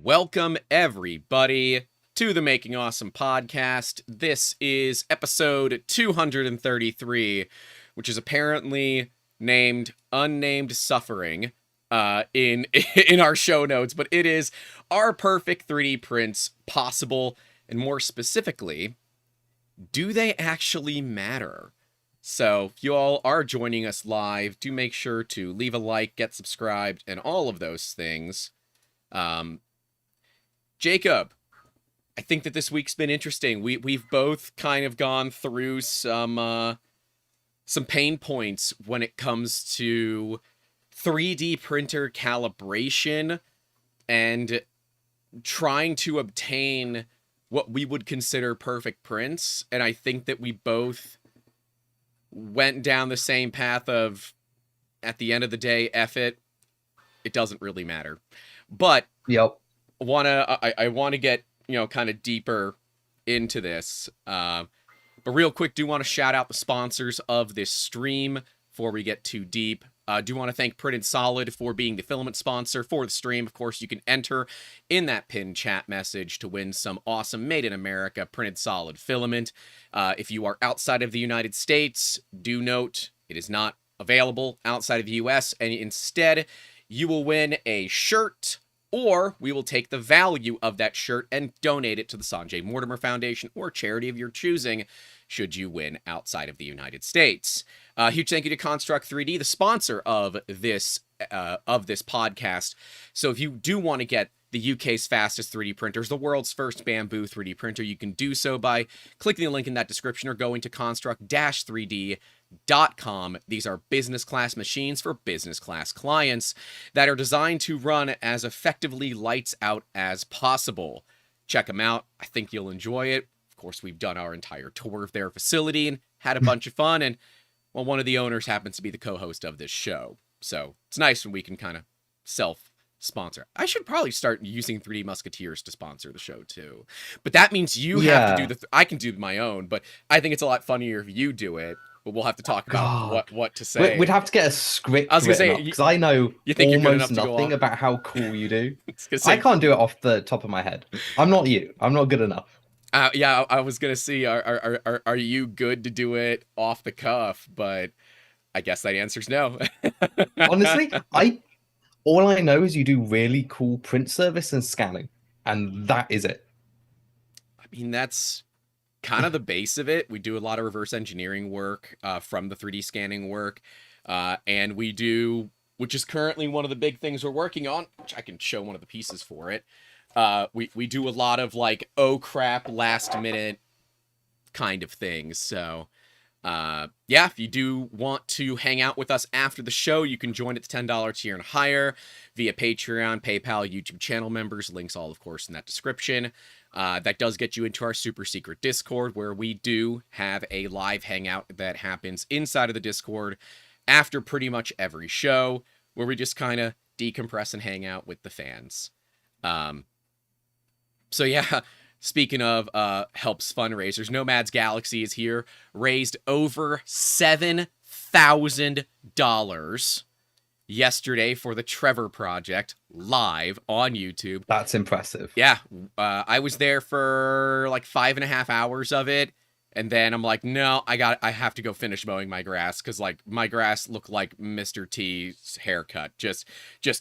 Welcome, everybody, to the Making Awesome podcast. This is episode 233, which is apparently named Unnamed Suffering in our show notes, but it is Are Perfect 3D Prints Possible? And more specifically, do they actually matter? So, if you all are joining us live, do make sure to leave a like, get subscribed, and all of those things. Jacob, I think that this week's been interesting. We've both kind of gone through some pain points when it comes to 3D printer calibration and trying to obtain what we would consider perfect prints. And I think that we both went down the same path of, at the end of the day, F it. It doesn't really matter. But Yep. I want to get, kind of deeper into this. But real quick, do want to shout out the sponsors of this stream before we get too deep. Do want to thank Printed Solid for being the filament sponsor for the stream. Of course, you can enter in that pinned chat message to win some awesome Made in America Printed Solid filament. If you are outside of the United States, do note it is not available outside of the US, and instead you will win a shirt, or we will take the value of that shirt and donate it to the Sanjay Mortimer Foundation or charity of your choosing, should you win outside of the United States. Huge thank you to Construct 3D, the sponsor of this podcast. So if you do want to get the UK's fastest 3D printers, the world's first bamboo 3D printer, you can do so by clicking the link in that description or going to construct-3d.com. These are business class machines for business class clients that are designed to run as effectively lights out as possible. Check them out. I think you'll enjoy it. Of course, we've done our entire tour of their facility and had a bunch of fun. And, well, one of the owners happens to be the co-host of this show. So it's nice when we can kind of self-sponsor. I should probably start using 3D Musketeers to sponsor the show, too. But that means you have to do I can do my own, but I think it's a lot funnier if you do it. But we'll have to talk about what to say. We'd have to get a script I was gonna say, because I know you think almost nothing about how cool you do. Say, I can't do it off the top of my head. I'm not you. I'm not good enough. Yeah, I was gonna see, are you good to do it off the cuff? But I guess that answer's no. Honestly, all I know is you do really cool print service and scanning, and that is it. I mean, that's kind of the base of it. We do a lot of reverse engineering work from the 3D scanning work, and we do, which is currently one of the big things we're working on, which I can show one of the pieces for it. We do a lot of like, oh crap, last minute kind of things. So yeah, if you do want to hang out with us after the show, you can join at the $10 tier and higher via Patreon, PayPal, YouTube channel members. Links all, of course, in that description. That does get you into our super secret Discord, where we do have a live hangout that happens inside of the Discord after pretty much every show, where we just kind of decompress and hang out with the fans. So yeah, speaking of helps fundraisers, Nomad's Galaxy is here, raised over $7,000 yesterday for the Trevor Project, live on YouTube. That's impressive. Yeah, I was there for like 5.5 hours of it, and then I'm like, no, I have to go finish mowing my grass, because like my grass looked like Mr. T's haircut, just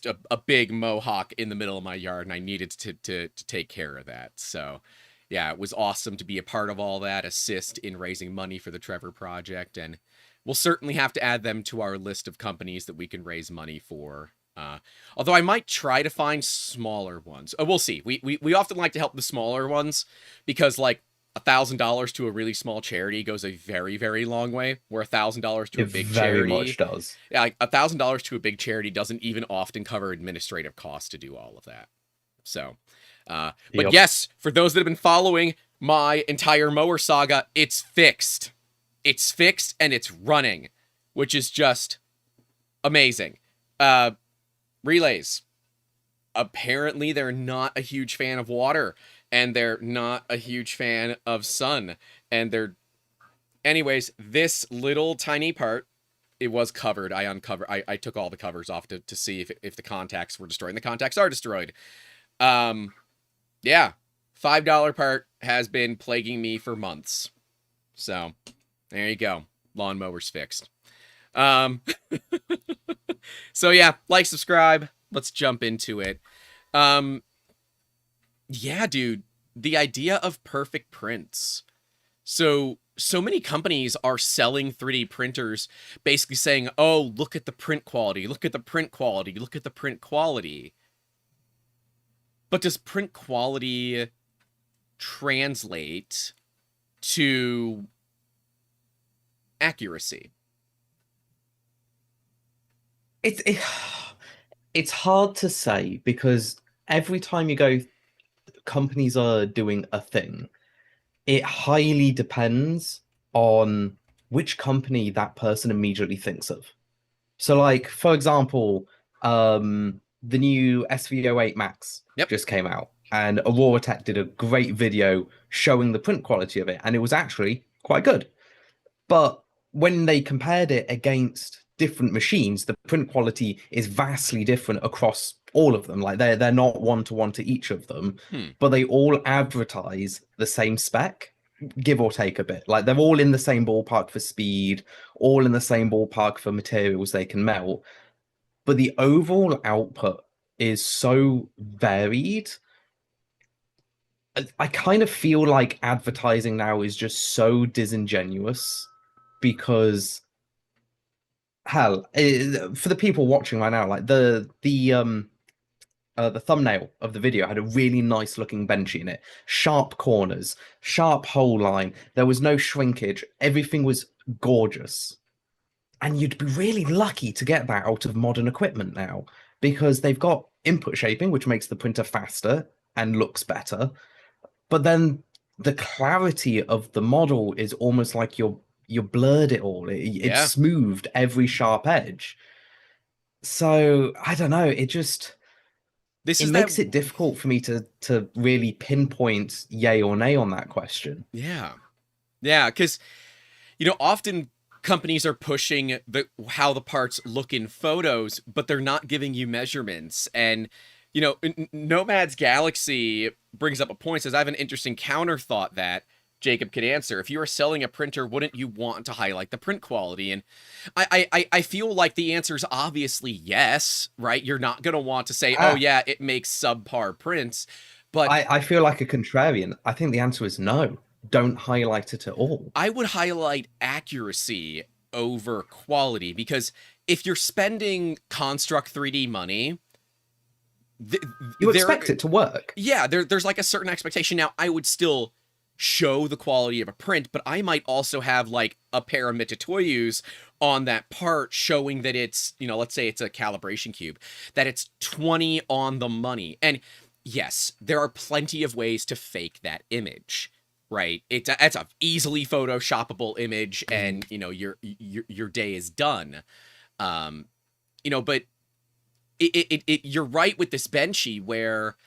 a big mohawk in the middle of my yard, and I needed to take care of that. So yeah, it was awesome to be a part of all that, assist in raising money for the Trevor Project, and we'll certainly have to add them to our list of companies that we can raise money for. Although I might try to find smaller ones. We'll see. We often like to help the smaller ones, because like $1,000 to a really small charity goes a very, very long way, where $1,000 to a big charity very much does. Yeah, like $1,000 to a big charity doesn't even often cover administrative costs to do all of that. So, but yes, for those that have been following my entire mower saga, it's fixed. It's fixed and it's running, which is just amazing. Relays. Apparently, they're not a huge fan of water, and they're not a huge fan of sun, and they're... Anyways, this little tiny part, it was covered. I took all the covers off to see if the contacts were destroyed, and the contacts are destroyed. Yeah, $5 part has been plaguing me for months. So there you go. Lawnmower's fixed. Um, so yeah, like, subscribe. Let's jump into it. Um, yeah, dude, the idea of perfect prints. So many companies are selling 3D printers basically saying, "Oh, look at the print quality. Look at the print quality. Look at the print quality." But does print quality translate to accuracy? It, it's hard to say because every time you go, companies are doing a thing. It highly depends on which company that person immediately thinks of. So, like, for example, the new SV08 Max Yep. just came out, and Aurora Tech did a great video showing the print quality of it, and it was actually quite good. But when they compared it against different machines, the print quality is vastly different across all of them. Like they're not one to one to each of them, Hmm. but they all advertise the same spec, give or take a bit. Like they're all in the same ballpark for speed, all in the same ballpark for materials they can melt. But the overall output is so varied. I kind of feel like advertising now is just so disingenuous because hell, for the people watching right now, like the thumbnail of the video had a really nice looking benchy in it, sharp corners, sharp hole line. There was no shrinkage. Everything was gorgeous, and you'd be really lucky to get that out of modern equipment now because they've got input shaping, which makes the printer faster and looks better. But then the clarity of the model is almost like you blurred it all. It Yeah. smoothed every sharp edge. So I don't know. This It is that. makes it difficult for me to really pinpoint yay or nay on that question. Yeah. Yeah, because often companies are pushing how the parts look in photos, but they're not giving you measurements. And Nomad's Galaxy brings up a point. Says, I have an interesting counter thought that Jacob could answer. If you were selling a printer, wouldn't you want to highlight the print quality? And I feel like the answer is obviously yes, right? You're not going to want to say, oh Ah, yeah, it makes subpar prints, but I feel like a contrarian. I think the answer is no. Don't highlight it at all. I would highlight accuracy over quality, because if you're spending Construct 3D money, You there, expect it to work. yeah, there's like a certain expectation. Now, I would still show the quality of a print, but I might also have like a pair of Mitutoyos on that part showing that it's, let's say it's a calibration cube, that it's 20 on the money. And yes, there are plenty of ways to fake that image, right? It's a easily photoshoppable image, and your day is done. Um, but you're right with this benchy, where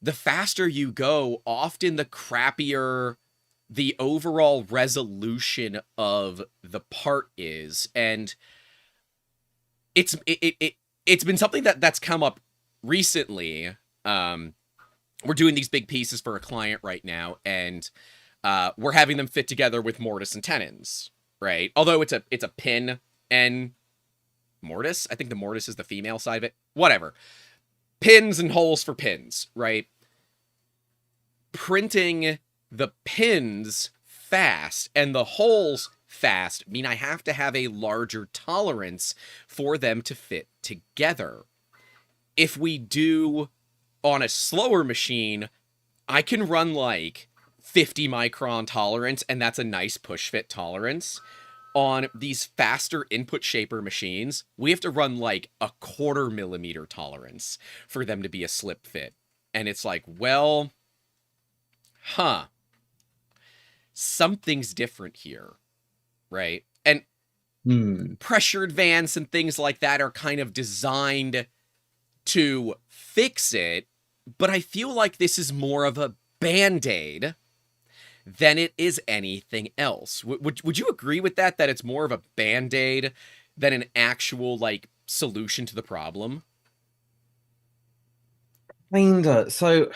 the faster you go, often the crappier the overall resolution of the part is. And it's been something that's come up recently. We're doing these big pieces for a client right now, and we're having them fit together with mortise and tenons, right? Although it's a pin and mortise. I think the mortise is the female side of it. Whatever. Pins and holes for pins, right? Printing the pins fast and the holes fast mean I have to have a larger tolerance for them to fit together. If we do on a slower machine, I can run like 50 micron tolerance, and that's a nice push fit tolerance. On these faster input shaper machines, we have to run like a 1/4 millimeter tolerance for them to be a slip fit. And it's like, well, something's different here, right? And pressure advance and things like that are kind of designed to fix it, but I feel like this is more of a band-aid than it is anything else. Would you agree with that it's more of a band-aid than an actual like solution to the problem? Kinda. So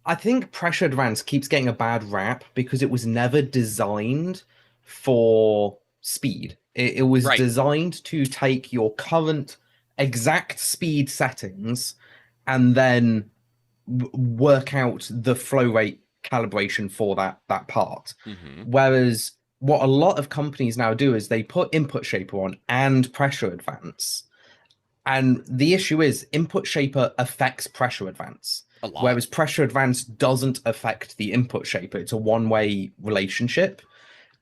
I think pressure advance keeps getting a bad rap because it was never designed for speed. It was Right. designed to take your current exact speed settings and then work out the flow rate calibration for that part. Mm-hmm. Whereas what a lot of companies now do is they put input shaper on and pressure advance. And the issue is input shaper affects pressure advance, A lot. whereas pressure advance doesn't affect the input shaper. It's a one-way relationship.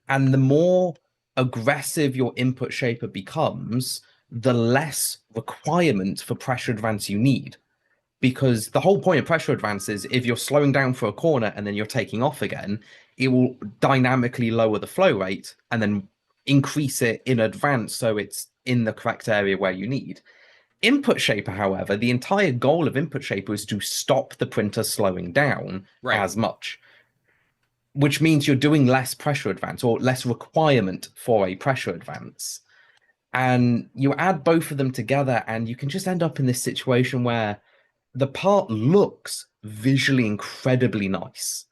And the more aggressive your input shaper becomes, the less requirement for pressure advance you need. Because the whole point of pressure advance is if you're slowing down for a corner and then you're taking off again, it will dynamically lower the flow rate and then increase it in advance so it's in the correct area where you need. Input shaper, however, the entire goal of input shaper is to stop the printer slowing down Right. as much, which means you're doing less pressure advance or less requirement for a pressure advance. And you add both of them together, and you can just end up in this situation where the part looks visually incredibly nice,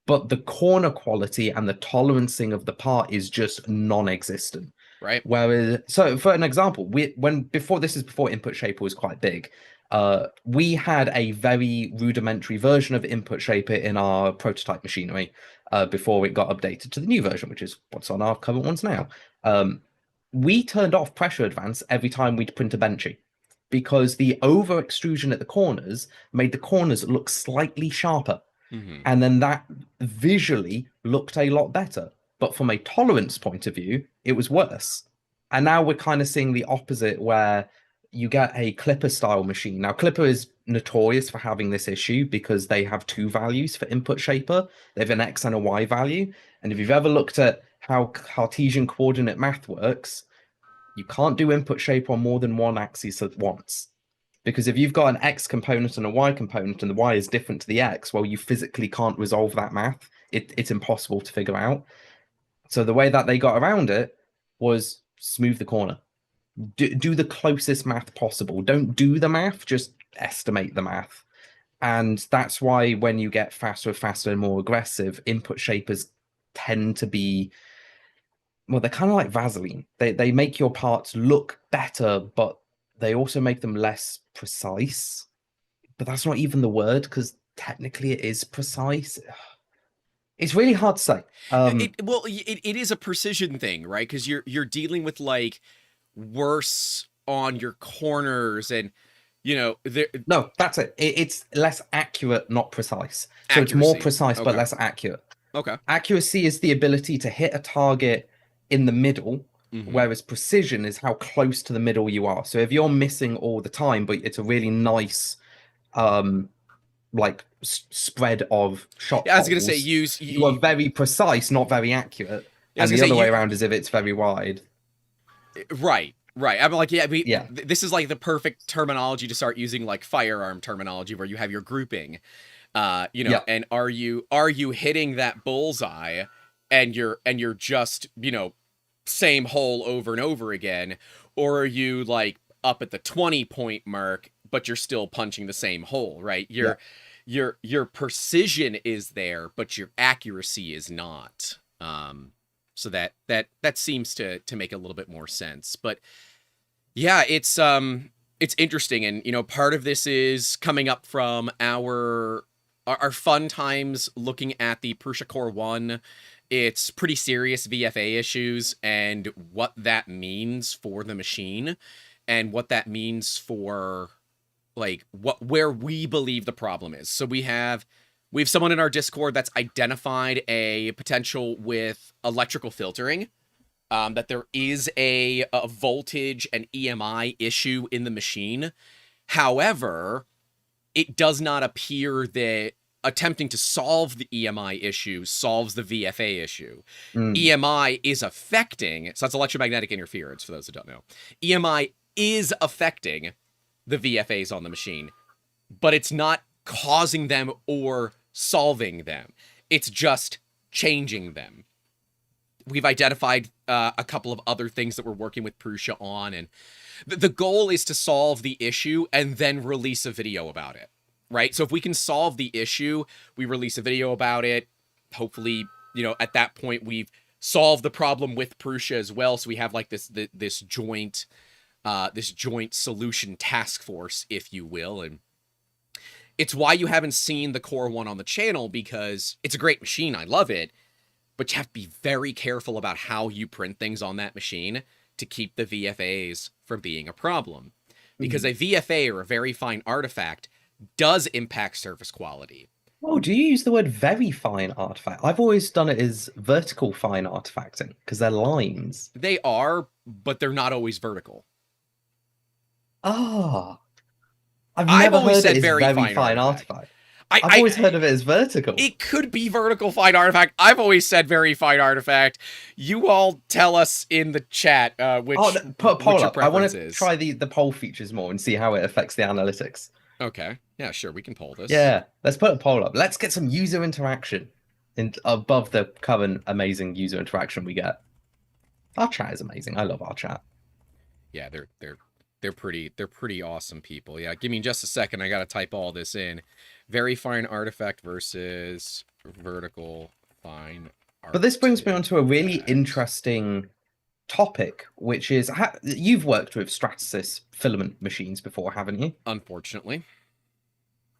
but the corner quality and the tolerancing of the part is just non-existent. Right. Whereas, so for an example, before Input Shaper was quite big, we had a very rudimentary version of Input Shaper in our prototype machinery before it got updated to the new version, which is what's on our current ones now. We turned off pressure advance every time we'd print a benchy because the over extrusion at the corners made the corners look slightly sharper. Mm-hmm. And then that visually looked a lot better. But from a tolerance point of view, it was worse. And now we're kind of seeing the opposite where you get a Clipper style machine. Now, Clipper is notorious for having this issue because they have two values for input shaper. They have an X and a Y value. And if you've ever looked at how Cartesian coordinate math works, you can't do input shaper on more than one axis at once. Because if you've got an X component and a Y component and the Y is different to the X, well, you physically can't resolve that math. It's impossible to figure out. So the way that they got around it was smooth the corner. Do the closest math possible. Don't do the math, just estimate the math. And that's why when you get faster and more aggressive, input shapers tend to be, well, they're kind of like Vaseline. They make your parts look better, but they also make them less precise. But that's not even the word because technically it is precise. It's really hard to say. It is a precision thing, right? Because you're dealing with like worse on your corners and there No, that's it. It's less accurate, not precise. So it's more accuracy. precise but Okay. less accurate. Okay. Accuracy is the ability to hit a target in the middle, Mm-hmm. whereas precision is how close to the middle you are. So if you're missing all the time, but it's a really nice like spread of shot Yeah, I was gonna say holes, you are very precise, not very accurate. I was And gonna the say other way around is if it's very wide. right. Right. I'm like, yeah, Yeah. this is like the perfect terminology to start using like firearm terminology where you have your grouping. Yeah. And are you hitting that bullseye and you're just, same hole over and over again, or are you like up at the 20 point mark, but you're still punching the same hole, right? Yeah. Your precision is there, but your accuracy is not. So that seems to make a little bit more sense. But yeah, it's interesting, and part of this is coming up from our fun times looking at the Prusa Core 1. It's pretty serious VFA issues and what that means for the machine and what that means for like where we believe the problem is. So we have someone in our Discord that's identified a potential with electrical filtering, that there is a voltage and EMI issue in the machine. However, it does not appear that attempting to solve the EMI issue solves the VFA issue. Mm. EMI is affecting, so that's electromagnetic interference for those who don't know. EMI is affecting the VFAs on the machine, but it's not causing them or solving them. It's just changing them. We've identified a couple of other things that we're working with Prusa on, and the goal is to solve the issue and then release a video about it. right? So if we can solve the issue, we release a video about it. Hopefully, at that point we've solved the problem with Prusa as well. So we have like this joint solution task force, if you will. And it's why you haven't seen the Core one on the channel, because it's a great machine. I love it. But you have to be very careful about how you print things on that machine to keep the VFAs from being a problem. Because a VFA, or a very fine artifact, does impact surface quality. Oh, do you use the word very fine artifact? I've always done it as vertical fine artifacting because they're lines. They are, but they're not always vertical. Ah, I've I've never always heard said it as very very fine fine artifact. artifact. I've always heard of it as vertical. It could be vertical fine artifact. I've always said very fine artifact. You all tell us in the chat which Put a poll your up. I want preference to is. try the poll features more and see how it affects the analytics. Okay. Yeah, sure. We can poll this. Yeah, let's put a poll up. Let's get some user interaction above the current amazing user interaction we get. Our chat is amazing. I love our chat. Yeah, they're pretty awesome people. Yeah, give me just a second. I gotta type all this in. Very fine artifact versus vertical fine artifact. But this brings me on to a really interesting topic, which is you've worked with Stratasys filament machines before, haven't you? Unfortunately.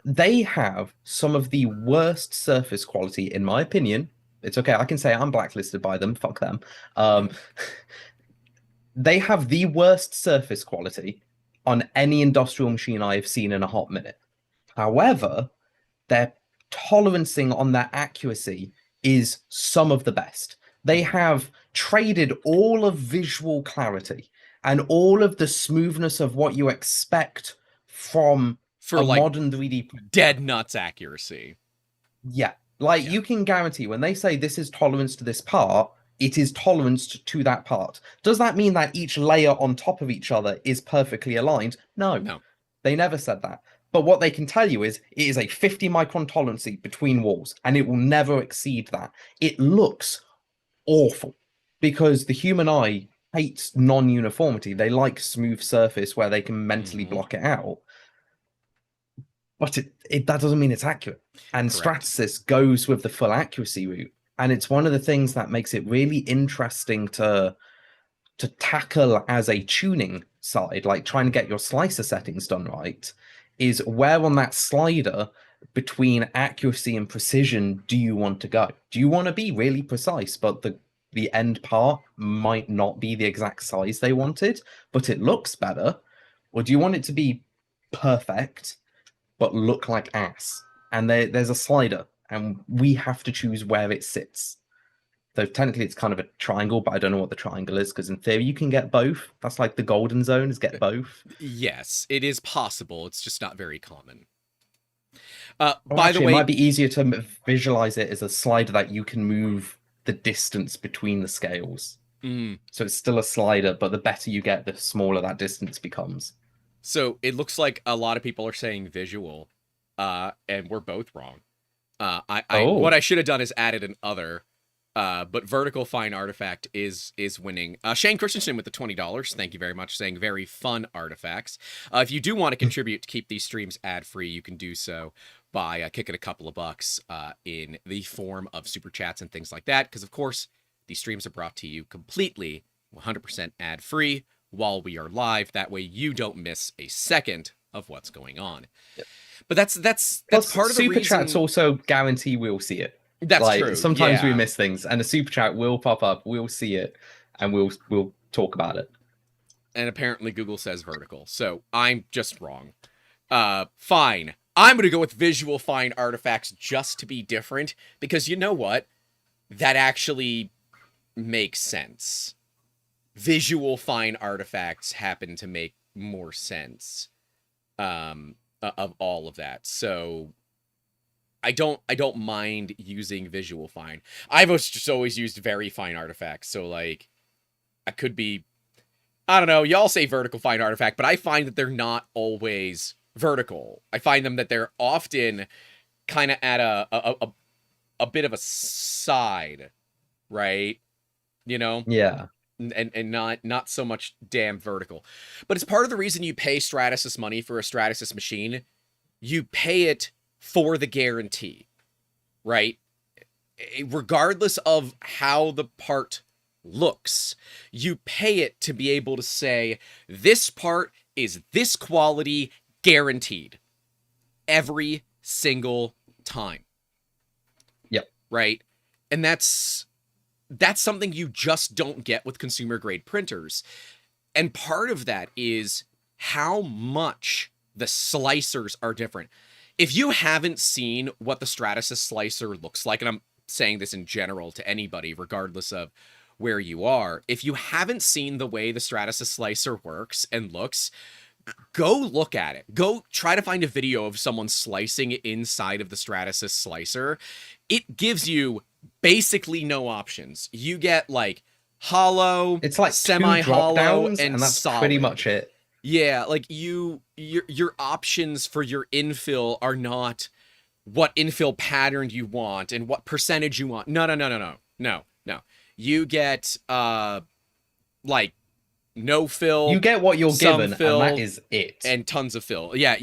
They have some of the worst surface quality, in my opinion. It's okay. I can say I'm blacklisted by them. Fuck them. They have the worst surface quality on any industrial machine I have seen in a hot minute. However, their tolerancing on their accuracy is some of the best. They have traded all of visual clarity and all of the smoothness of what you expect from a like modern 3D printer. Dead nuts accuracy. Yeah. You can guarantee when they say this is tolerance to this part, it is tolerance to that part. Does that mean that each layer on top of each other is perfectly aligned? No. They never said that. But what they can tell you is it is a 50 micron tolerance between walls, and it will never exceed that. It looks awful because the human eye hates non-uniformity. They like smooth surface where they can mentally block it out. But that doesn't mean it's accurate. And Correct. Stratasys goes with the full accuracy route. And it's one of the things that makes it really interesting to tackle as a tuning side, like trying to get your slicer settings done right, is where on that slider between accuracy and precision do you want to go? Do you want to be really precise, but the end part might not be the exact size they wanted, but it looks better? Or do you want it to be perfect, but look like ass? And there's a slider, and we have to choose where it sits. So technically it's kind of a triangle, but I don't know what the triangle is, because in theory you can get both. That's like the golden zone, is get both. Yes, it is possible. It's just not very common. By the way, it might be easier to visualize it as a slider that you can move the distance between the scales. So it's still a slider, but the better you get, the smaller that distance becomes. So it looks like a lot of people are saying visual, and we're both wrong. What I should have done is added an other, but vertical fine artifact is winning. Shane Christensen with the $20. Thank you very much. Saying very fun artifacts. If you do want to contribute to keep these streams ad free, you can do so by kicking a couple of bucks in the form of super chats and things like that. Because of course, these streams are brought to you completely 100% ad free while we are live. That way, you don't miss a second of what's going on. Yep. But that's part of the reason. Super chats also guarantee we'll see it. That's true. Sometimes we miss things, and a super chat will pop up. We'll see it, and we'll talk about it. And apparently, Google says vertical, so I'm just wrong. Fine. I'm going to go with visual fine artifacts just to be different, because you know what? That actually makes sense. Visual fine artifacts happen to make more sense of all of that. So I don't mind using visual fine. I've just always used very fine artifacts. So like I could be, I don't know, y'all say vertical fine artifact, but I find that they're not always vertical. I find them that they're often kind of at a bit of a side, right? You know? Yeah. And not so much damn vertical. But it's part of the reason you pay Stratasys money for a Stratasys machine, you pay it for the guarantee, right? Regardless of how the part looks, you pay it to be able to say, this part is this quality, guaranteed, every single time. Yep. Right? And that's something you just don't get with consumer grade printers. And part of that is how much the slicers are different. If you haven't seen what the Stratasys slicer looks like, and I'm saying this in general to anybody, regardless of where you are, if you haven't seen the way the Stratasys slicer works and looks, go look at it. Go try to find a video of someone slicing inside of the Stratasys slicer. It gives you basically no options. You get like hollow, It's like semi-hollow, 2 drop-downs, and that's solid. pretty much it. Yeah, like your options for your infill are not what infill pattern you want and what percentage you want. No. You get like no fill. You get what you're given, fill, and that is it. and tons of fill. Yeah,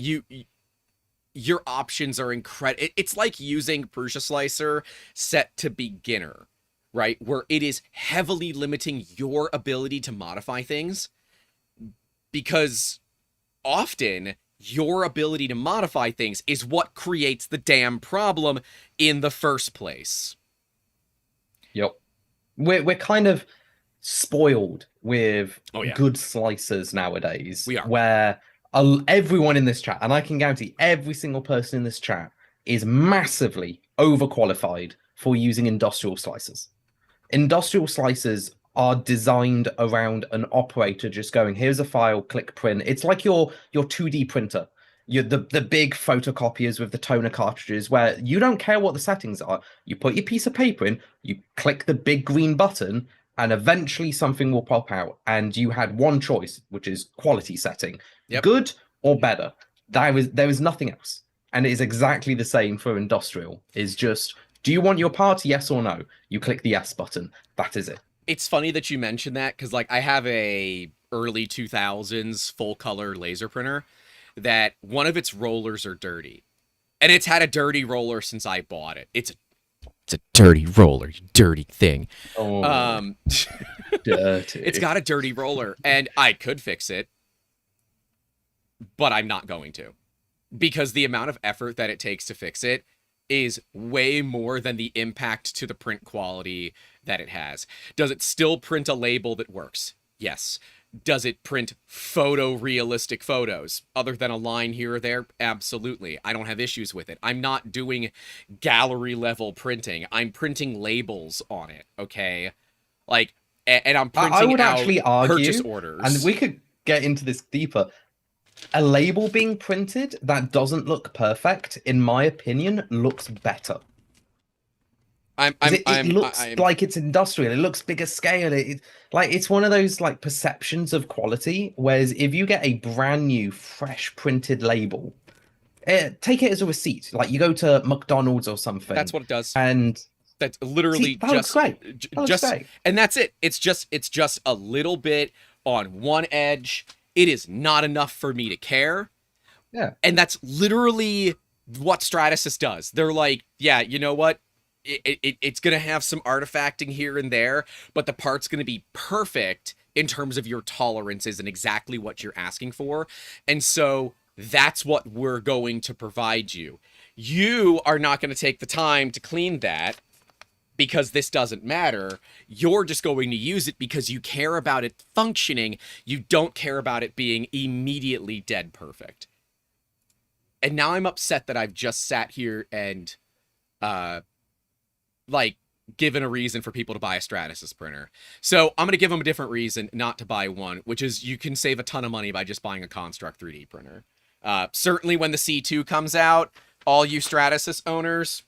your options are incredible. It's like using Prusa Slicer set to beginner, right? Where it is heavily limiting your ability to modify things, because often your ability to modify things is what creates the damn problem in the first place. Yep. We're kind of spoiled with good slicers nowadays. We are. Where everyone in this chat, and I can guarantee every single person in this chat, is massively overqualified for using industrial slicers. Industrial slicers are designed around an operator just going, here's a file, click print. It's like your 2D printer. The big photocopiers with the toner cartridges, where you don't care what the settings are. You put your piece of paper in, you click the big green button, and eventually something will pop out. And you had one choice, which is quality setting. Yep. Good or better. There is nothing else. And it is exactly the same for industrial. Is just, do you want your part? Yes or no? You click the yes button. That is it. It's funny that you mentioned that, because like I have a early 2000s full color laser printer that one of its rollers are dirty, and it's had a dirty roller since I bought it. It's a dirty roller, you dirty thing. Oh, dirty. It's got a dirty roller, and I could fix it, but I'm not going to, because the amount of effort that it takes to fix it is way more than the impact to the print quality that it has. Does it still print a label that works? Yes. Does it print photorealistic photos other than a line here or there? Absolutely. I don't have issues with it. I'm not doing gallery level printing. I'm printing labels on it, okay? Like, and I'm printing I would actually argue, purchase orders. and we could get into this deeper. A label being printed that doesn't look perfect, in my opinion, looks better. It looks like it's industrial. It looks bigger scale. It's one of those like perceptions of quality. Whereas if you get a brand new, fresh printed label, take it as a receipt. Like you go to McDonald's or something. That's what it does. And that's literally that looks great. Just great. And that's it. It's just a little bit on one edge. It is not enough for me to care. Yeah. And that's literally what Stratasys does. They're like, yeah, you know what? It's going to have some artifacting here and there, but the part's going to be perfect in terms of your tolerances and exactly what you're asking for. And so that's what we're going to provide you. You are not going to take the time to clean that because this doesn't matter. You're just going to use it because you care about it functioning. You don't care about it being immediately dead perfect. And now I'm upset that I've just sat here and like given a reason for people to buy a Stratasys printer. So I'm going to give them a different reason not to buy one, which is you can save a ton of money by just buying a Construct 3D printer. Certainly when the C2 comes out, all you Stratasys owners,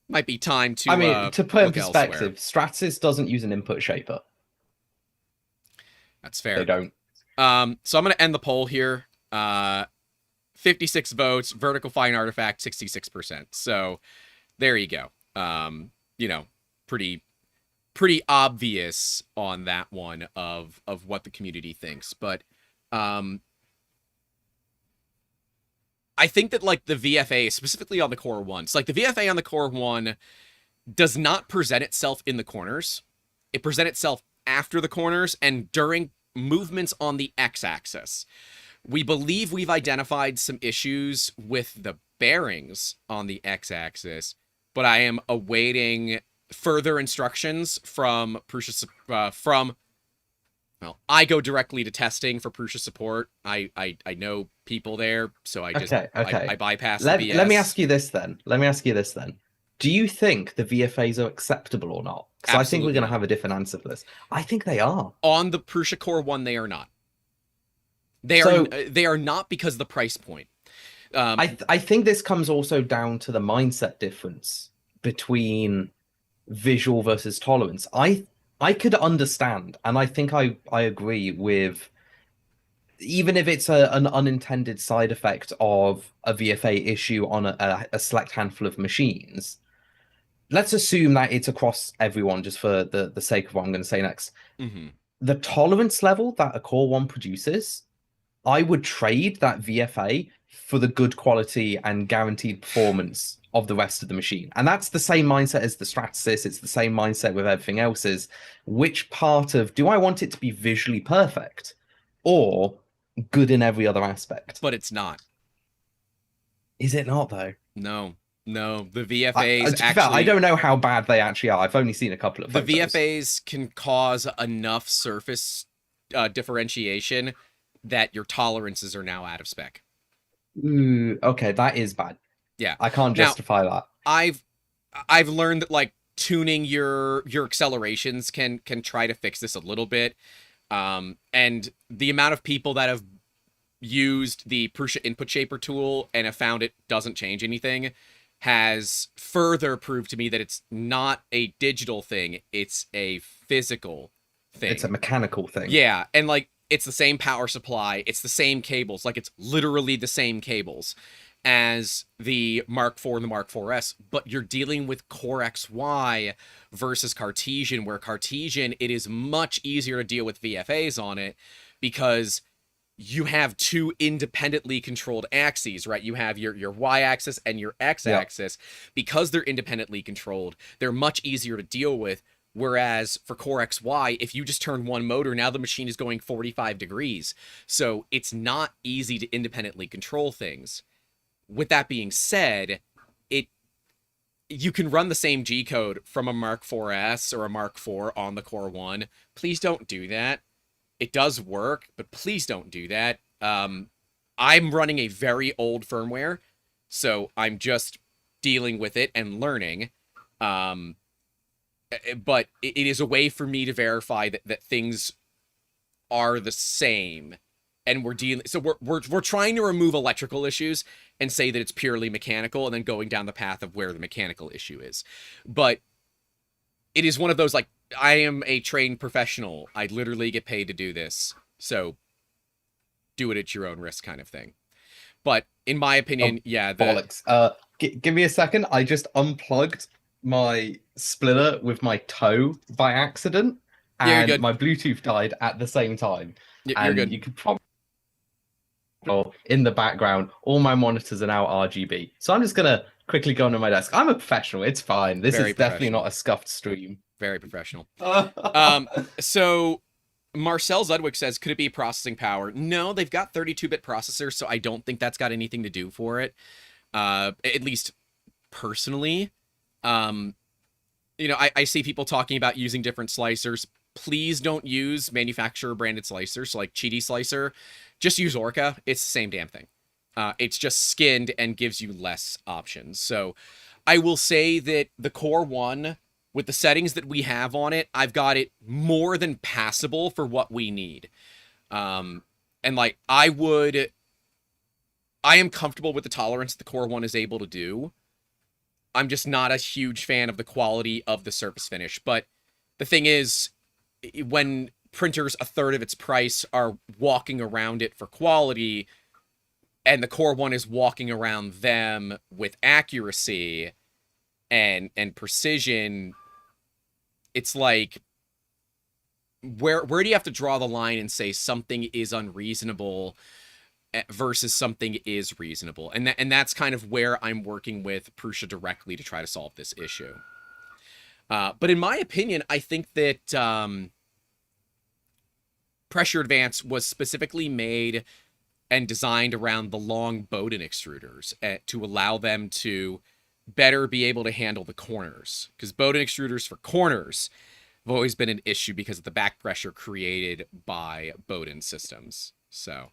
might be time to to put in elsewhere. perspective, Stratasys doesn't use an input shaper. That's fair. They don't. So I'm going to end the poll here. 56 votes, vertical fine artifact 66%. So there you go. You know, pretty obvious on that one of what the community thinks. But I think that like the VFA, specifically on the Core 1, so like the VFA on the Core 1 does not present itself in the corners. It presents itself after the corners and during movements on the x-axis. We believe we've identified some issues with the bearings on the x-axis, but I am awaiting further instructions from Prusa, well, I go directly to testing for Prusa support. I know people there, so I just Okay. I bypass Let, the BS. let me ask you this then. Do you think the VFAs are acceptable or not? Because I think we're Absolutely going to not. have a different answer for this. I think they are. On the Prusa Core 1, they are not. They So are not because of the price point. I think this comes also down to the mindset difference between visual versus tolerance. I could understand, and I think I agree with, even if it's an unintended side effect of a VFA issue on a select handful of machines. Let's assume that it's across everyone, just for the sake of what I'm going to say next. Mm-hmm. The tolerance level that a Core 1 produces, I would trade that VFA for the good quality and guaranteed performance of the rest of the machine. And that's the same mindset as the Stratasys. It's the same mindset with everything else. Is which part of, do I want it to be visually perfect or good in every other aspect? But it's not. Is it not, though? No. The To VFAs be fair, I actually. don't know how bad they actually are. I've only seen a couple of The photos. VFAs can cause enough surface differentiation that your tolerances are now out of spec. Ooh, okay, that is bad. Yeah. I can't Now, justify that. I've learned that like tuning your accelerations can try to fix this a little bit. And the amount of people that have used the Prusa input shaper tool and have found it doesn't change anything has further proved to me that it's not a digital thing, it's a physical thing. It's a mechanical thing. Yeah, and like it's the same power supply, it's the same cables, like it's literally the same cables as the Mark IV and the Mark IVs, but you're dealing with Core XY versus Cartesian, where Cartesian, it is much easier to deal with VFAs on it because you have two independently controlled axes, right? You have your y-axis and your x-axis. Yep. Because they're independently controlled, they're much easier to deal with. Whereas for Core XY, if you just turn one motor, now the machine is going 45 degrees. So it's not easy to independently control things. With that being said, you can run the same G code from a Mark IVs or a Mark IV on the Core 1. Please don't do that. It does work, but please don't do that. I'm running a very old firmware, so I'm just dealing with it and learning. But it is a way for me to verify that things are the same, and we're dealing. So we're trying to remove electrical issues and say that it's purely mechanical, and then going down the path of where the mechanical issue is. But it is one of those like, I am a trained professional. I literally get paid to do this. So do it at your own risk kind of thing. But in my opinion, yeah. Bollocks. Give me a second. I just unplugged my splitter with my toe by accident. And my Bluetooth died at the same time. Yeah, you're good. You could probably in the background, all my monitors are now RGB. So I'm just going to quickly go onto my desk. I'm a professional. It's fine. This is definitely not a scuffed stream. Very professional. So Marcel Zudwig says, could it be processing power? No, they've got 32-bit processors, so I don't think that's got anything to do for it. At least personally. I see people talking about using different slicers. Please don't use manufacturer-branded slicers, so like Cheaty Slicer. Just use Orca. It's the same damn thing. It's just skinned and gives you less options. So I will say that the Core 1, with the settings that we have on it, I've got it more than passable for what we need. And like, I am comfortable with the tolerance the Core 1 is able to do. I'm just not a huge fan of the quality of the surface finish. But the thing is, when printers a third of its price are walking around it for quality, and the Core 1 is walking around them with accuracy and precision, it's like, where do you have to draw the line and say something is unreasonable? versus something is reasonable. And that's kind of where I'm working with Prusa directly to try to solve this issue. But in my opinion, I think that Pressure Advance was specifically made and designed around the long Bowden extruders to allow them to better be able to handle the corners. Because Bowden extruders for corners have always been an issue because of the back pressure created by Bowden systems. So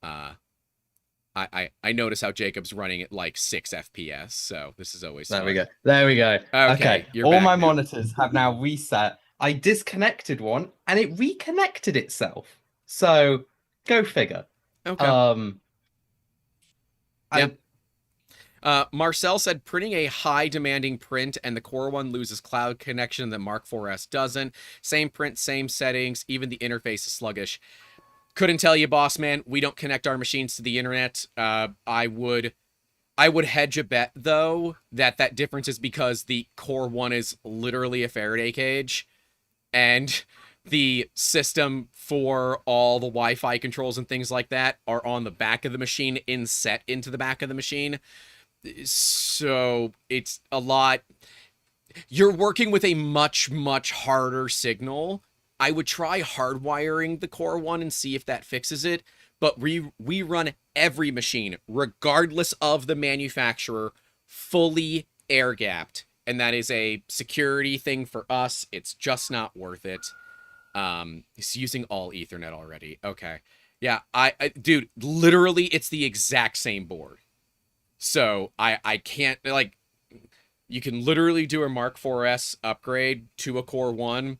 I notice how Jacob's running at like 6 FPS, so this is always There fun. we go. There we go. Okay. You're All back my now. monitors have now reset. I disconnected one and it reconnected itself. So go figure. Okay. Um Yeah. Marcel said printing a high demanding print and the Core 1 loses cloud connection that Mark 4S doesn't. Same print, same settings, even the interface is sluggish. Couldn't tell you, boss man. We don't connect our machines to the internet. I would hedge a bet though that difference is because the Core 1 is literally a Faraday cage, and the system for all the Wi-Fi controls and things like that are on the back of the machine, inset into the back of the machine. So it's a lot. You're working with a much, much harder signal. I would try hardwiring the Core 1 and see if that fixes it. But we run every machine, regardless of the manufacturer, fully air-gapped. And that is a security thing for us. It's just not worth it. He's using all Ethernet already. Okay. Yeah, dude, literally, it's the exact same board. So I can't, like, you can literally do a Mark 4S upgrade to a Core 1,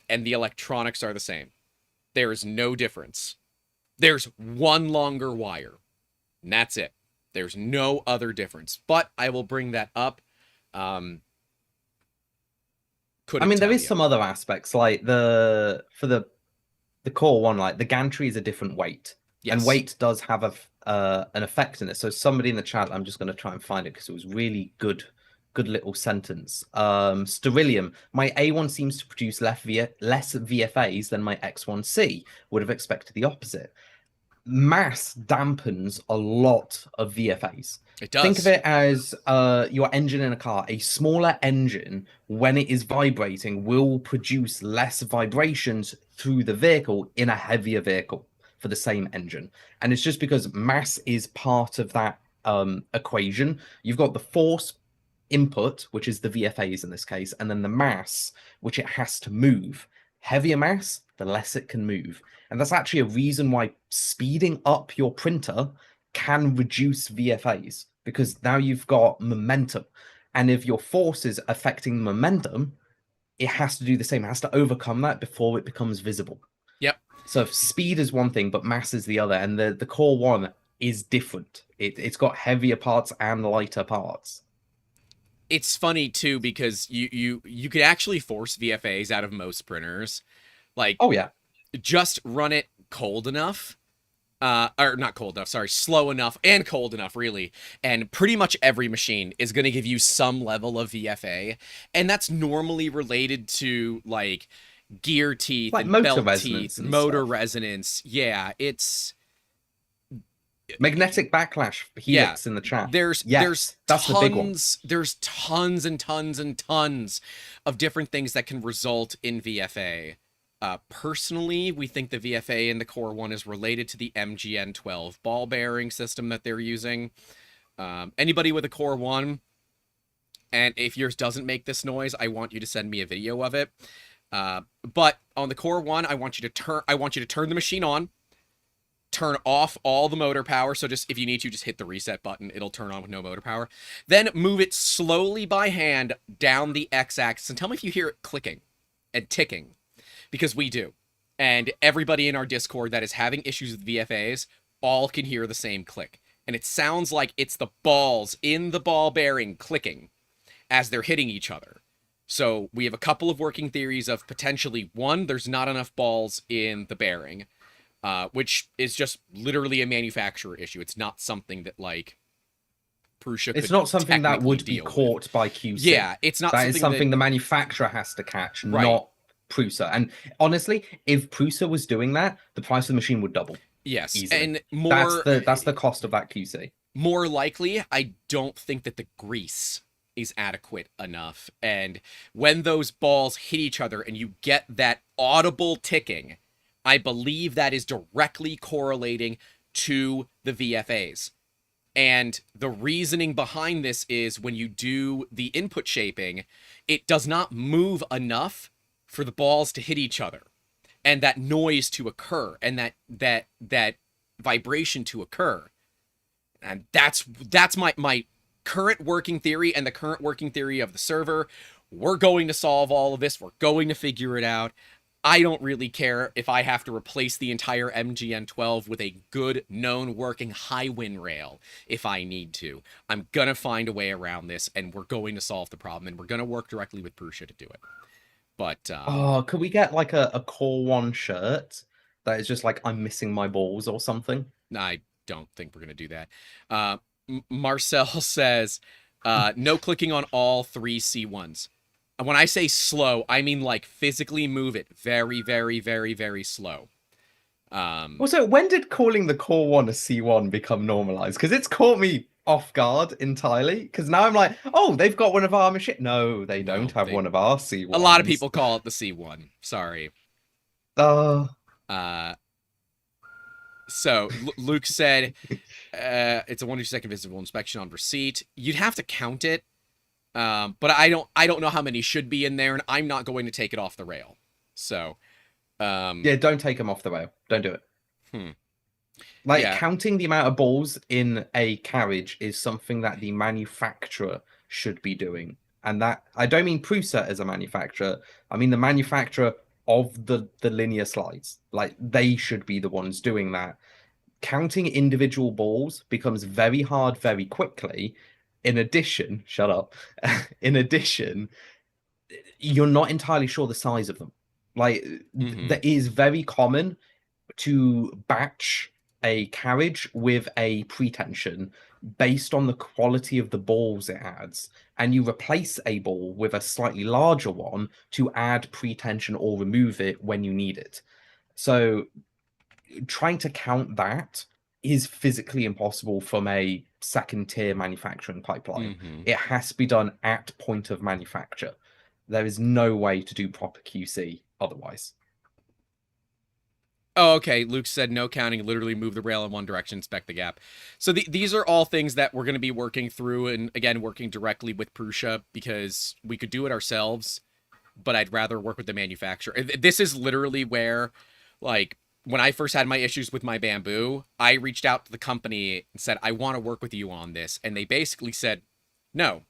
and the electronics are the same. There is no difference. There's one longer wire, and that's it. There's no other difference. But I will bring that up. I mean, there is some other aspects, like the Core 1, like the gantry is a different weight. Yes. And weight does have an effect in it. So somebody in the chat, I'm just going to try and find it because it was really good little sentence. Sterilium, my A1 seems to produce less VFAs than my X1C. Would have expected the opposite. Mass dampens a lot of VFAs. It does. Think of it as your engine in a car. A smaller engine, when it is vibrating, will produce less vibrations through the vehicle in a heavier vehicle for the same engine. And it's just because mass is part of that equation. You've got the force input, which is the VFAs in this case, and then the mass, which it has to move. Heavier mass, the less it can move. And that's actually a reason why speeding up your printer can reduce VFAs, because now you've got momentum. And if your force is affecting the momentum, it has to do the same. It has to overcome that before it becomes visible. Yep. So speed is one thing, but mass is the other. And the Core 1 is different. It's got heavier parts and lighter parts. It's funny too, because you could actually force VFAs out of most printers. Like, oh yeah, just run it cold enough. Or not cold enough, sorry, slow enough and cold enough, really. And pretty much every machine is going to give you some level of VFA. And that's normally related to, like, gear teeth, like, and belt teeth, and motor resonance. Yeah, it's... Magnetic backlash, helix in the chat. There's that's the big one. There's tons and tons and tons of different things that can result in VFA. Personally, we think the VFA in the Core 1 is related to the MGN12 ball bearing system that they're using. Anybody with a Core 1, and if yours doesn't make this noise, I want you to send me a video of it. But on the Core 1, I want you to turn the machine on, turn off all the motor power. So just, if you need to, just hit the reset button. It'll turn on with no motor power. Then move it slowly by hand down the X-axis and tell me if you hear it clicking and ticking. Because we do. And everybody in our Discord that is having issues with VFAs all can hear the same click. And it sounds like it's the balls in the ball bearing clicking as they're hitting each other. So we have a couple of working theories of potentially, one, there's not enough balls in the bearing, which is just literally a manufacturer issue. It's not something that, like, Prusa it's not something that would be caught by QC. Yeah, it's not something the manufacturer has to catch, right. Not Prusa. And honestly, if Prusa was doing that, the price of the machine would double. Yes, easily. and That's the cost of that QC. more likely, I don't think that the grease is adequate enough. And when those balls hit each other and you get that audible ticking, I believe that is directly correlating to the VFAs. And the reasoning behind this is when you do the input shaping, it does not move enough for the balls to hit each other and that noise to occur and that vibration to occur. And that's my current working theory and the current working theory of the server. We're going to solve all of this. We're going to figure it out. I don't really care if I have to replace the entire MGN12 with a good, known, working high win rail if I need to. I'm going to find a way around this, and we're going to solve the problem, and we're going to work directly with Prusa to do it. But, Oh, could we get like a Core 1 shirt that is just like I'm missing my balls or something? I don't think we're going to do that. Marcel says, no clicking on all three C1s. When I say slow, I mean like physically move it very, very, very, very slow. Also, when did calling the Core 1 a C1 become normalized? Because it's caught me off guard entirely. Because now I'm like, oh, they've got one of our machines. No, they don't have one of our C1s. A lot of people call it the C1. Sorry. Uh, So Luke said, it's a 1 to 2 second visible inspection on receipt. You'd have to count it. But I don't know how many should be in there, and I'm not going to take it off the rail. So, yeah, don't take them off the rail. Don't do it. Like Yeah. counting the amount of balls in a carriage is something that the manufacturer should be doing. And that I don't mean Prusa as a manufacturer. I mean the manufacturer of the linear slides. Like they should be the ones doing that. Counting individual balls becomes very hard very quickly. In addition, shut up. In addition, you're not entirely sure the size of them. Like that is very common to batch a carriage with a pretension based on the quality of the balls it adds, and you replace a ball with a slightly larger one to add pretension or remove it when you need it. So trying to count that is physically impossible from a second tier manufacturing pipeline. It has to be done at point of manufacture. There is no way to do proper QC otherwise. Oh, okay. Luke said no counting, literally move the rail in one direction, inspect the gap. So these are all things that we're going to be working through, and again, working directly with Prusa, because we could do it ourselves, but I'd rather work with the manufacturer. This is literally where, like, when I first had my issues with my bamboo, I reached out to the company and said, I want to work with you on this. And they basically said, no.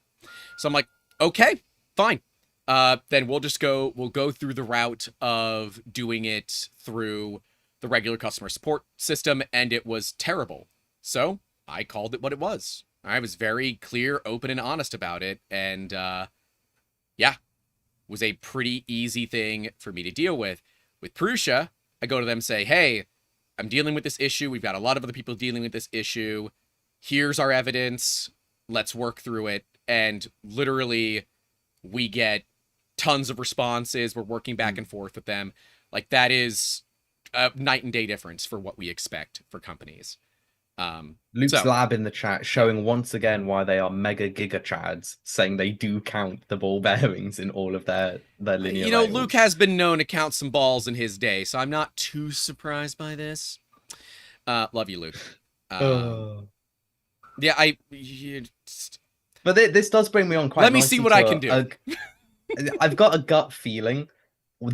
So I'm like, okay, fine. Then we'll go through the route of doing it through the regular customer support system, and it was terrible. So I called it what it was. I was very clear, open, and honest about it, and yeah, was a pretty easy thing for me to deal with. With Prusa, I go to them and say, hey, I'm dealing with this issue. We've got a lot of other people dealing with this issue. Here's our evidence. Let's work through it. And literally, we get tons of responses. We're working back and forth with them. Like, that is a night and day difference for what we expect for companies. Luke's Lab in the chat showing once again why they are mega giga chads, saying they do count the ball bearings in all of their linear rails. Luke has been known to count some balls in his day, so I'm not too surprised by this. Love you, Luke. Yeah, But this does bring me on quite. Let me see what I can do. I've got a gut feeling.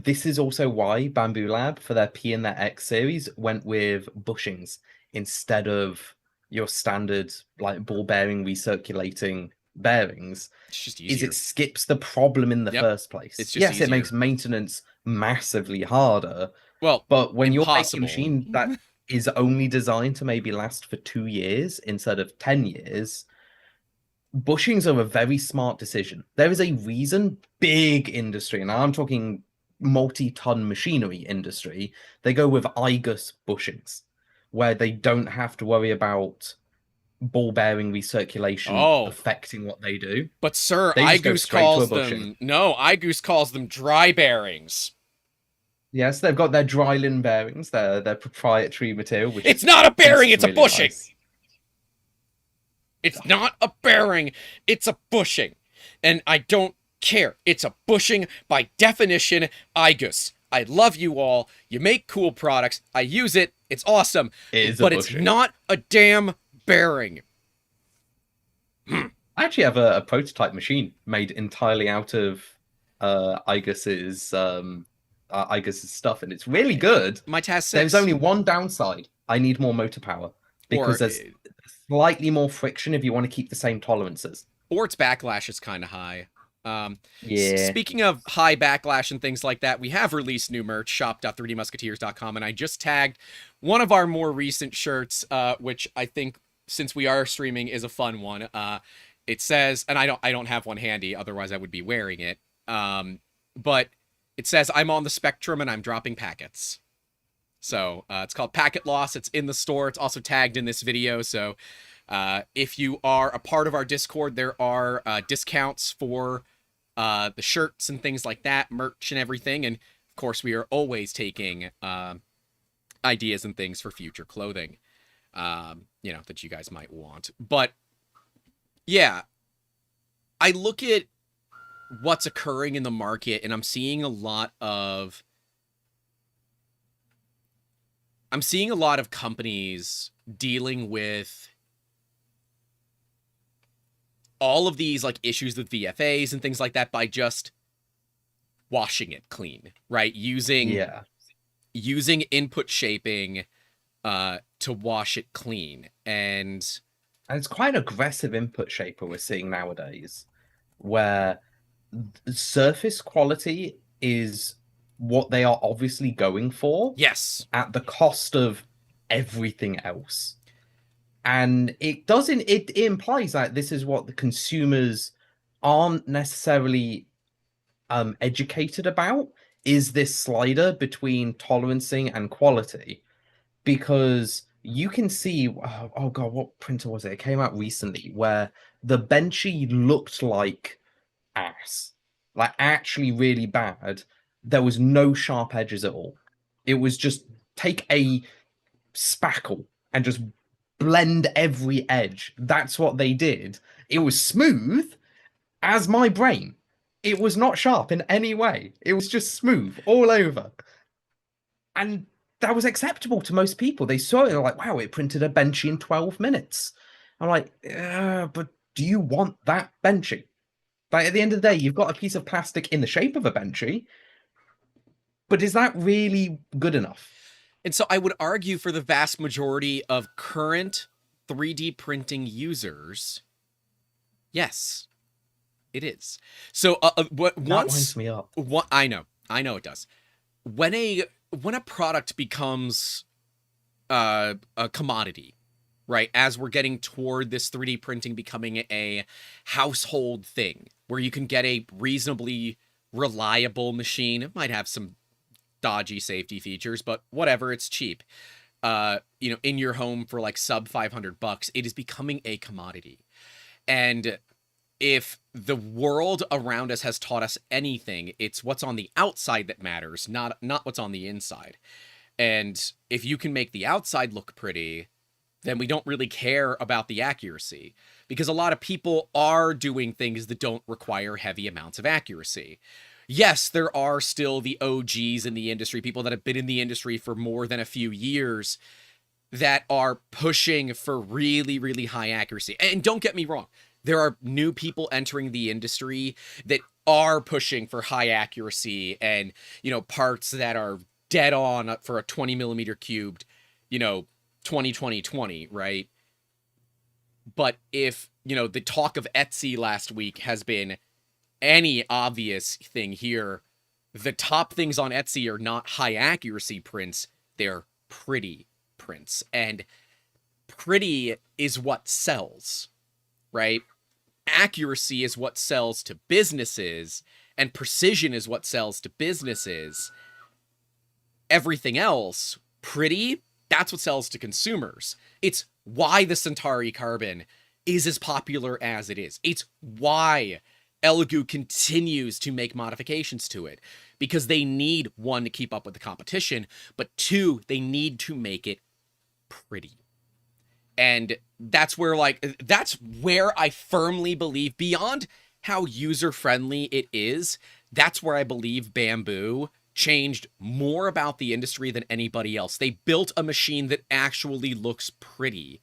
This is also why Bamboo Lab, for their P and their X series, went with bushings instead of your standard like ball bearing recirculating bearings. It's just easier. It skips the problem in the first place. It's just easier. It makes maintenance massively harder. Well, but when impossible. you're making a machine that is only designed to maybe last for 2 years instead of 10 years, bushings are a very smart decision. There is a reason big industry, and I'm talking multi-ton machinery industry, they go with IGUS bushings, where they don't have to worry about ball bearing recirculation affecting what they do. But sir, IGUS calls them dry bearings. Yes, they've got their Drylin bearings, their proprietary material, which It's not a bearing, tastes it's a really bushing. nice. It's not a bearing, it's a bushing. And I don't care. It's a bushing by definition, IGUS. I love you all. You make cool products. I use it. It's awesome. It is a But it's bushing. not a damn bearing. I actually have a prototype machine made entirely out of Igus's stuff, and it's really good. My Task There's 6. only one downside. I need more motor power Or because there's slightly more friction if you want to keep the same tolerances. its backlash is kind of high. Yeah. Speaking of high backlash and things like that, we have released new merch, shop.3dmusketeers.com, and I just tagged one of our more recent shirts, which I think, since we are streaming, is a fun one. It says, and I don't have one handy, otherwise I would be wearing it. But it says, "I'm on the spectrum and I'm dropping packets." So it's called Packet Loss. It's in the store. It's also tagged in this video. So if you are a part of our Discord, there are discounts for the shirts and things like that, merch and everything. And of course, we are always taking ideas and things for future clothing, that you guys might want. But yeah, I look at what's occurring in the market and I'm seeing a lot of companies dealing with all of these like issues with VFAs and things like that by just washing it clean, right? Using input shaping to wash it clean. And it's quite an aggressive input shaper we're seeing nowadays, where surface quality is what they are obviously going for. Yes. At the cost of everything else. And it implies that this is what the consumers aren't necessarily educated about, is this slider between tolerancing and quality. Because you can see, oh god, what printer was it? It came out recently where the Benchy looked like ass, like actually really bad. There was no sharp edges at all. It was just take a spackle and just blend every edge. That's what they did. It was smooth as my brain. It was not sharp in any way. It was just smooth all over. And that was acceptable to most people. They saw it and they're like, wow, it printed a Benchy in 12 minutes. I'm like, but do you want that Benchy? Like, at the end of the day, you've got a piece of plastic in the shape of a Benchy, but is that really good enough? And so I would argue for the vast majority of current 3D printing users, yes, it is. So That winds me up. I know it does. When a product becomes a commodity, right? As we're getting toward this 3D printing becoming a household thing, where you can get a reasonably reliable machine. It might have some dodgy safety features, but whatever, it's cheap. In your home for like sub $500, it is becoming a commodity. And if the world around us has taught us anything, it's what's on the outside that matters, not what's on the inside. And if you can make the outside look pretty, then we don't really care about the accuracy, because a lot of people are doing things that don't require heavy amounts of accuracy. Yes, there are still the OGs in the industry, people that have been in the industry for more than a few years, that are pushing for really, really high accuracy. And don't get me wrong, there are new people entering the industry that are pushing for high accuracy and, parts that are dead on for a 20 millimeter cubed, 20, right? But if, the talk of Etsy last week has been any obvious thing here, the top things on Etsy are not high accuracy prints, they're pretty prints. And pretty is what sells, right? Accuracy is what sells to businesses, and precision is what sells to businesses. Everything else, pretty, that's what sells to consumers. It's why the Centauri Carbon is as popular as it is. It's why Elegoo continues to make modifications to it, because they need, one, to keep up with the competition, but two, they need to make it pretty. And that's where I firmly believe, beyond how user friendly it is, that's where I believe Bamboo changed more about the industry than anybody else. They built a machine that actually looks pretty,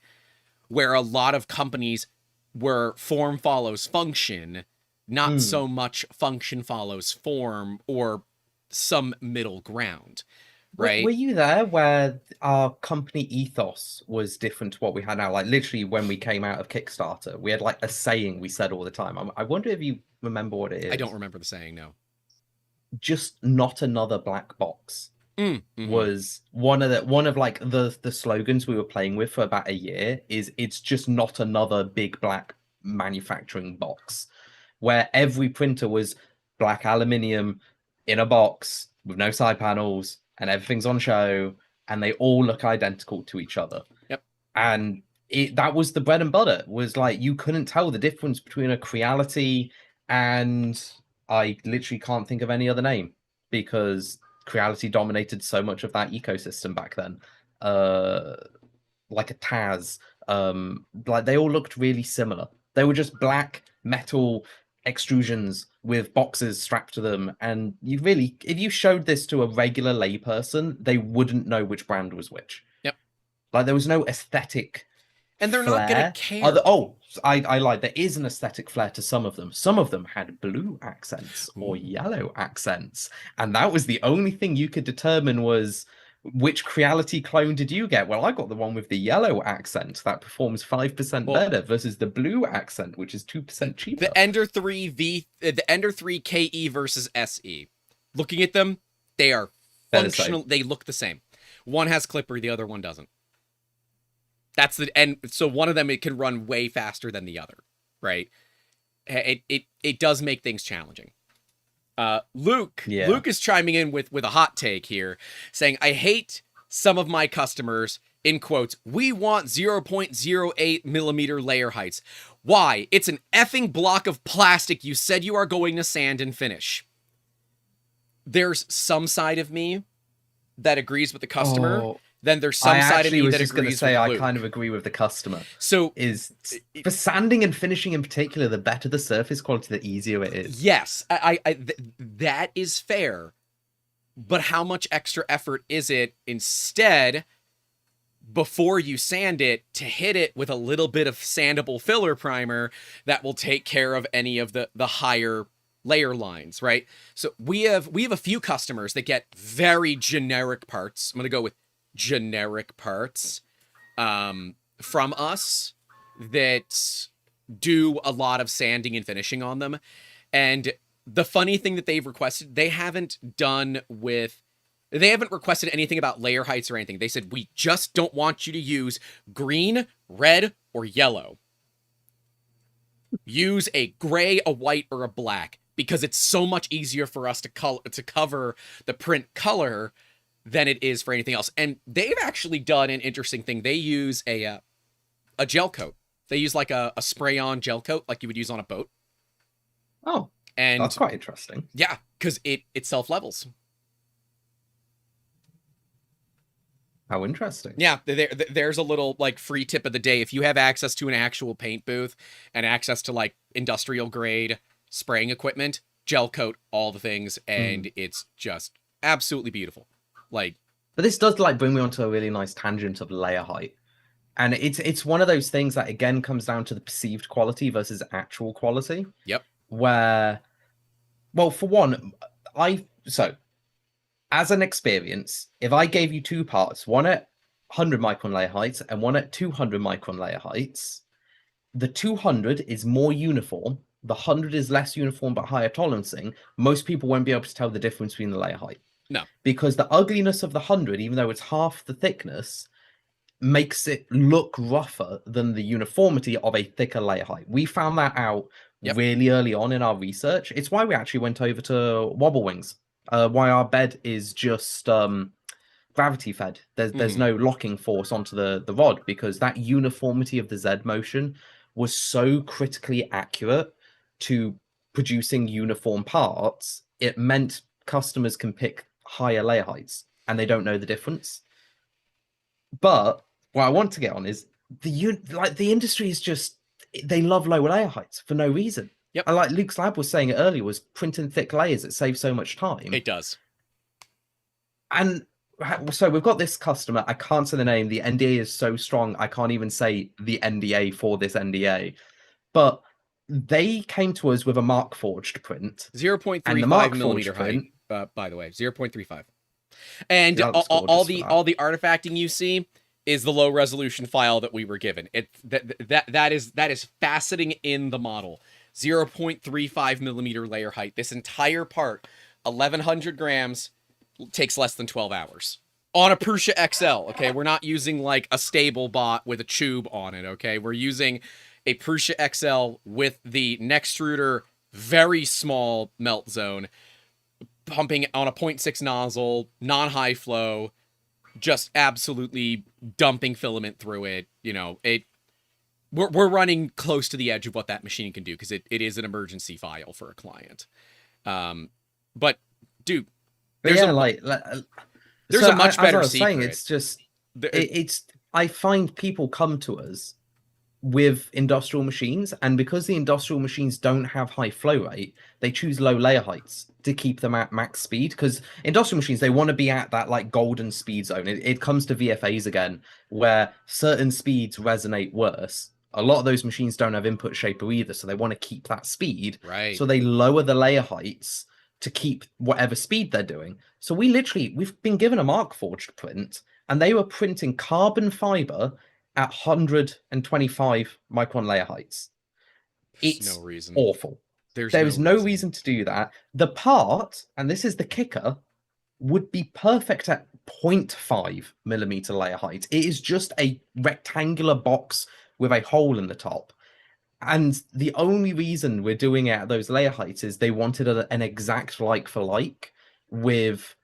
where a lot of companies were form follows function, not so much function follows form or some middle ground, Were right? you there where our company ethos was different to what we had now? Like literally when we came out of Kickstarter, we had like a saying we said all the time. I wonder if you remember what it I don't is. remember the saying, no. Just not another black box Mm-hmm. was one of like the slogans we were playing with for about a year. Is it's just not another big black manufacturing box, where every printer was black aluminium in a box with no side panels and everything's on show and they all look identical to each other. Yep. And that was the bread and butter, was like you couldn't tell the difference between a Creality and I literally can't think of any other name because Creality dominated so much of that ecosystem back then. Like a Taz, like they all looked really similar. They were just black metal extrusions with boxes strapped to them, and you really, if you showed this to a regular layperson, they wouldn't know which brand was which. Yep. Like there was no aesthetic And they're not going to flair. care. I lied. There is an aesthetic flair to some of them. Some of them had blue accents or Ooh. yellow accents, and that was the only thing you could determine was which Creality clone did you get? Well, I got the one with the yellow accent that performs 5% Well, better versus the blue accent, which is 2% cheaper. the Ender 3 KE versus SE. Looking at them, they are functional. They look the same. One has clipper, the other one doesn't. And so one of them, it can run way faster than the other, right? It does make things challenging. Luke is chiming in with a hot take here, saying, I hate some of my customers, in quotes, we want 0.08 millimeter layer heights. Why? It's an effing block of plastic you said you are going to sand and finish. There's some side of me that agrees with the customer. Then there's some side of me that agrees with Luke. I kind of agree with the customer. So is for sanding and finishing in particular, the better the surface quality, the easier it is. Yes, that is fair. But how much extra effort is it instead, before you sand it, to hit it with a little bit of sandable filler primer that will take care of any of the higher layer lines, right? So we have a few customers that get very generic parts. I'm going to go with generic parts from us that do a lot of sanding and finishing on them. And the funny thing that they've requested, they haven't requested anything about layer heights or anything. They said, we just don't want you to use green, red, or yellow. Use a gray, a white, or a black, because it's so much easier for us to cover the print color than it is for anything else. And they've actually done an interesting thing. They use a gel coat. They use like a spray-on gel coat like you would use on a boat. Oh, and that's quite interesting. Yeah, because it self-levels. How interesting. Yeah, there's a little like free tip of the day. If you have access to an actual paint booth and access to like industrial grade spraying equipment, gel coat all the things, and it's just absolutely beautiful. Like, but this does like bring me onto a really nice tangent of layer height. And it's one of those things that again comes down to the perceived quality versus actual quality. Yep. Where, well, for one, as an experience, if I gave you two parts, one at 100 micron layer heights and one at 200 micron layer heights, the 200 is more uniform. The 100 is less uniform but higher tolerancing. Most people won't be able to tell the difference between the layer height. No. Because the ugliness of the 100, even though it's half the thickness, makes it look rougher than the uniformity of a thicker layer height. We found that out really early on in our research. It's why we actually went over to Wobble Wings. Why our bed is just gravity fed. There's no locking force onto the rod, because that uniformity of the Z motion was so critically accurate to producing uniform parts. It meant customers can pick higher layer heights and they don't know the difference. But what I want to get on is the industry is just, they love lower layer heights for no reason. Yep. And like Luke's Lab was saying earlier, was printing thick layers that save so much time. It does. And so we've got this customer. I can't say the name. The NDA is so strong. I can't even say the NDA for this NDA. But they came to us with a Mark Forged print. 0.35 millimeter height, by the way. 0.35. And all the artifacting you see is the low resolution file that we were given. That is faceting in the model. 0.35 millimeter layer height. This entire part, 1,100 grams, takes less than 12 hours. On a Prusa XL, okay? We're not using like a stable bot with a tube on it, okay? We're using a Prusa XL with the Nextruder very small melt zone, pumping on a 0.6 nozzle, non-high flow, just absolutely dumping filament through it. You know, we're running close to the edge of what that machine can do because it is an emergency file for a client. But dude, there's a much better secret. It's just I find people come to us with industrial machines, and because the industrial machines don't have high flow rate, they choose low layer heights to keep them at max speed. Because industrial machines, they want to be at that like golden speed zone. It comes to VFAs again, where certain speeds resonate worse. A lot of those machines don't have input shaper either, so they want to keep that speed. Right. So they lower the layer heights to keep whatever speed they're doing. So we've been given a Mark Forged print, and they were printing carbon fiber at 125 micron layer heights. It's no reason. Awful. There is no reason to do that. The part, and this is the kicker, would be perfect at 0.5 millimeter layer height. It is just a rectangular box with a hole in the top. And the only reason we're doing it at those layer heights is they wanted an exact like for like with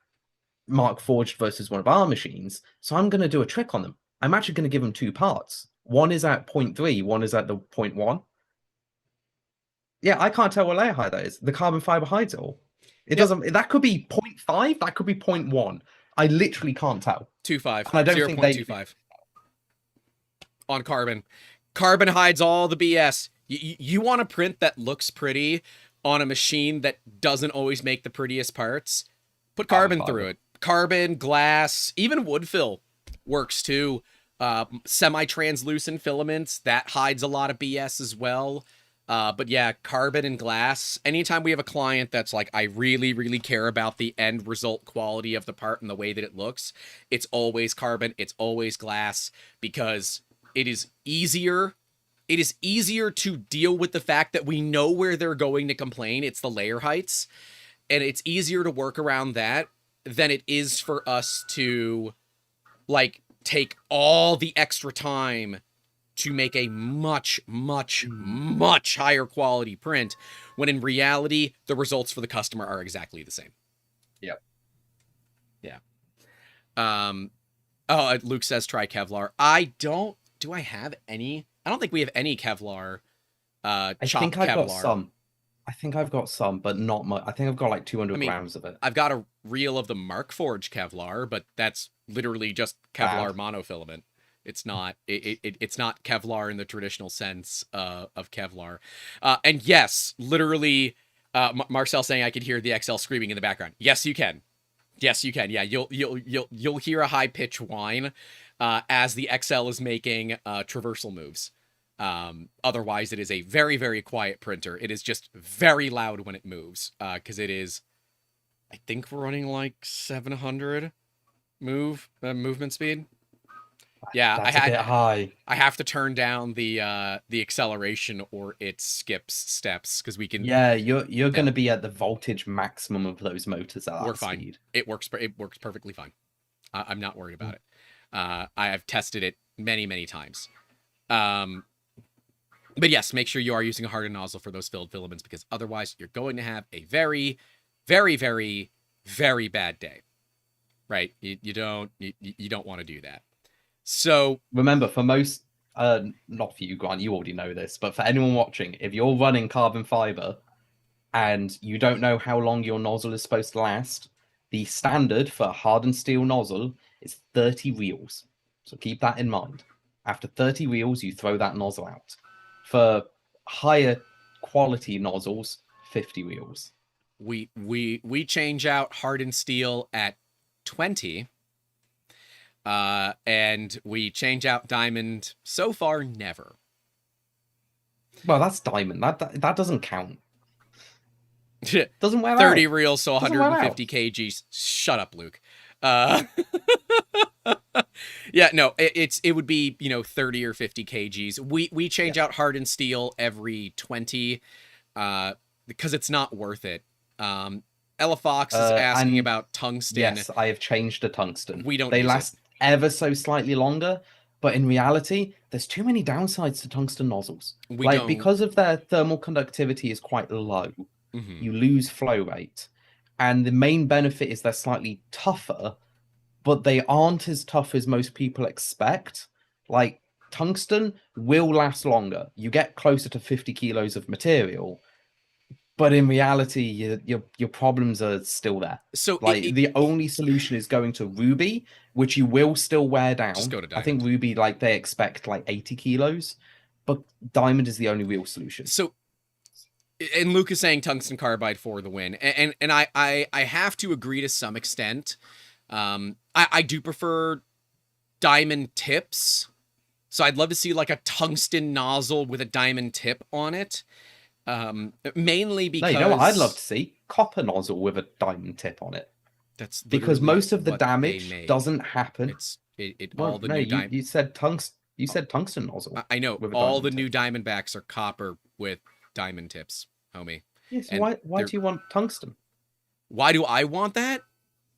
Mark Forged versus one of our machines. So I'm going to do a trick on them. I'm actually going to give them two parts. One is at 0.3, one is at the 0.1. Yeah, I can't tell what layer height that is. The carbon fiber hides it all. It doesn't. That could be 0.5, that could be 0.1. I literally can't tell. 2.5. I don't 0.25. On carbon. Carbon hides all the BS. You want a print that looks pretty on a machine that doesn't always make the prettiest parts? Put carbon through it. Carbon, glass, even wood fill works too. Semi-translucent filaments, that hides a lot of BS as well. But yeah, carbon and glass. Anytime we have a client that's like, I really, really care about the end result quality of the part and the way that it looks, it's always carbon, it's always glass, because it is easier. It is easier to deal with the fact that we know where they're going to complain. It's the layer heights. And it's easier to work around that than it is for us to, like, take all the extra time to make a much, much, much higher quality print, when in reality, the results for the customer are exactly the same. Yep. Yeah. Luke says try Kevlar. Do I have any? I don't think we have any Kevlar. I think I've got some. I think I've got some, but not much. I think I've got like 200 grams of it. I've got a reel of the Mark Forged Kevlar, but that's literally just Kevlar monofilament. It's not. It's not Kevlar in the traditional sense of Kevlar. And yes, literally, Marcel saying I could hear the XL screaming in the background. Yes, you can. Yes, you can. Yeah, you'll hear a high pitch whine as the XL is making traversal moves. Otherwise, it is a very, very quiet printer. It is just very loud when it moves, because it is, I think we're running like 700 movement speed. Yeah, that's a bit high. I have to turn down the acceleration or it skips steps, because we can. Yeah, you're going to be at the voltage maximum of those motors at that speed. It works perfectly fine. I'm not worried about it. I have tested it many, many times. But yes, make sure you are using a hardened nozzle for those filled filaments, because otherwise you're going to have a very, very, very, very bad day. Right? You don't want to do that. So remember, for most, not for you, Grant, you already know this, but for anyone watching, if you're running carbon fiber, and you don't know how long your nozzle is supposed to last, the standard for a hardened steel nozzle is 30 reels. So keep that in mind. After 30 reels, you throw that nozzle out. For higher quality nozzles, 50 reels. We change out hardened steel at 20. And we change out diamond so far never. Well, that's diamond. That doesn't count. Doesn't wear 30 out. reels, so Doesn't wear 150 out. kgs. Shut up, Luke. Yeah, no, it would be, 30 or 50 kgs. We change out hardened steel every 20, because it's not worth it. Ella Fox is asking And about tungsten. yes, I have changed to tungsten. We don't They use last ever so slightly longer, but in reality, there's too many downsides to tungsten nozzles. We Like don't. because of their thermal conductivity is quite low, Mhm. you lose flow rate. And the main benefit is they're slightly tougher, but they aren't as tough as most people expect. Like tungsten will last longer. You get closer to 50 kilos of material, but in reality, your problems are still there. So Like the only solution is going to ruby, which you will still wear down. Just go to I think diamond. ruby, like they expect like 80 kilos, but diamond is the only real solution. So, and Luke is saying tungsten carbide for the win, and I have to agree to some extent. I do prefer diamond tips, so I'd love to see like a tungsten nozzle with a diamond tip on it. Mainly No, because you know what I'd love to see? Copper nozzle with a diamond tip on it. that's Because literally most of the what they damage make. doesn't happen. All Well, the no, new you said tungsten nozzle I know with a all the diamond new tip. Diamondbacks are copper with diamond tips, homie. Yeah, so And why do you want tungsten? why do I want that?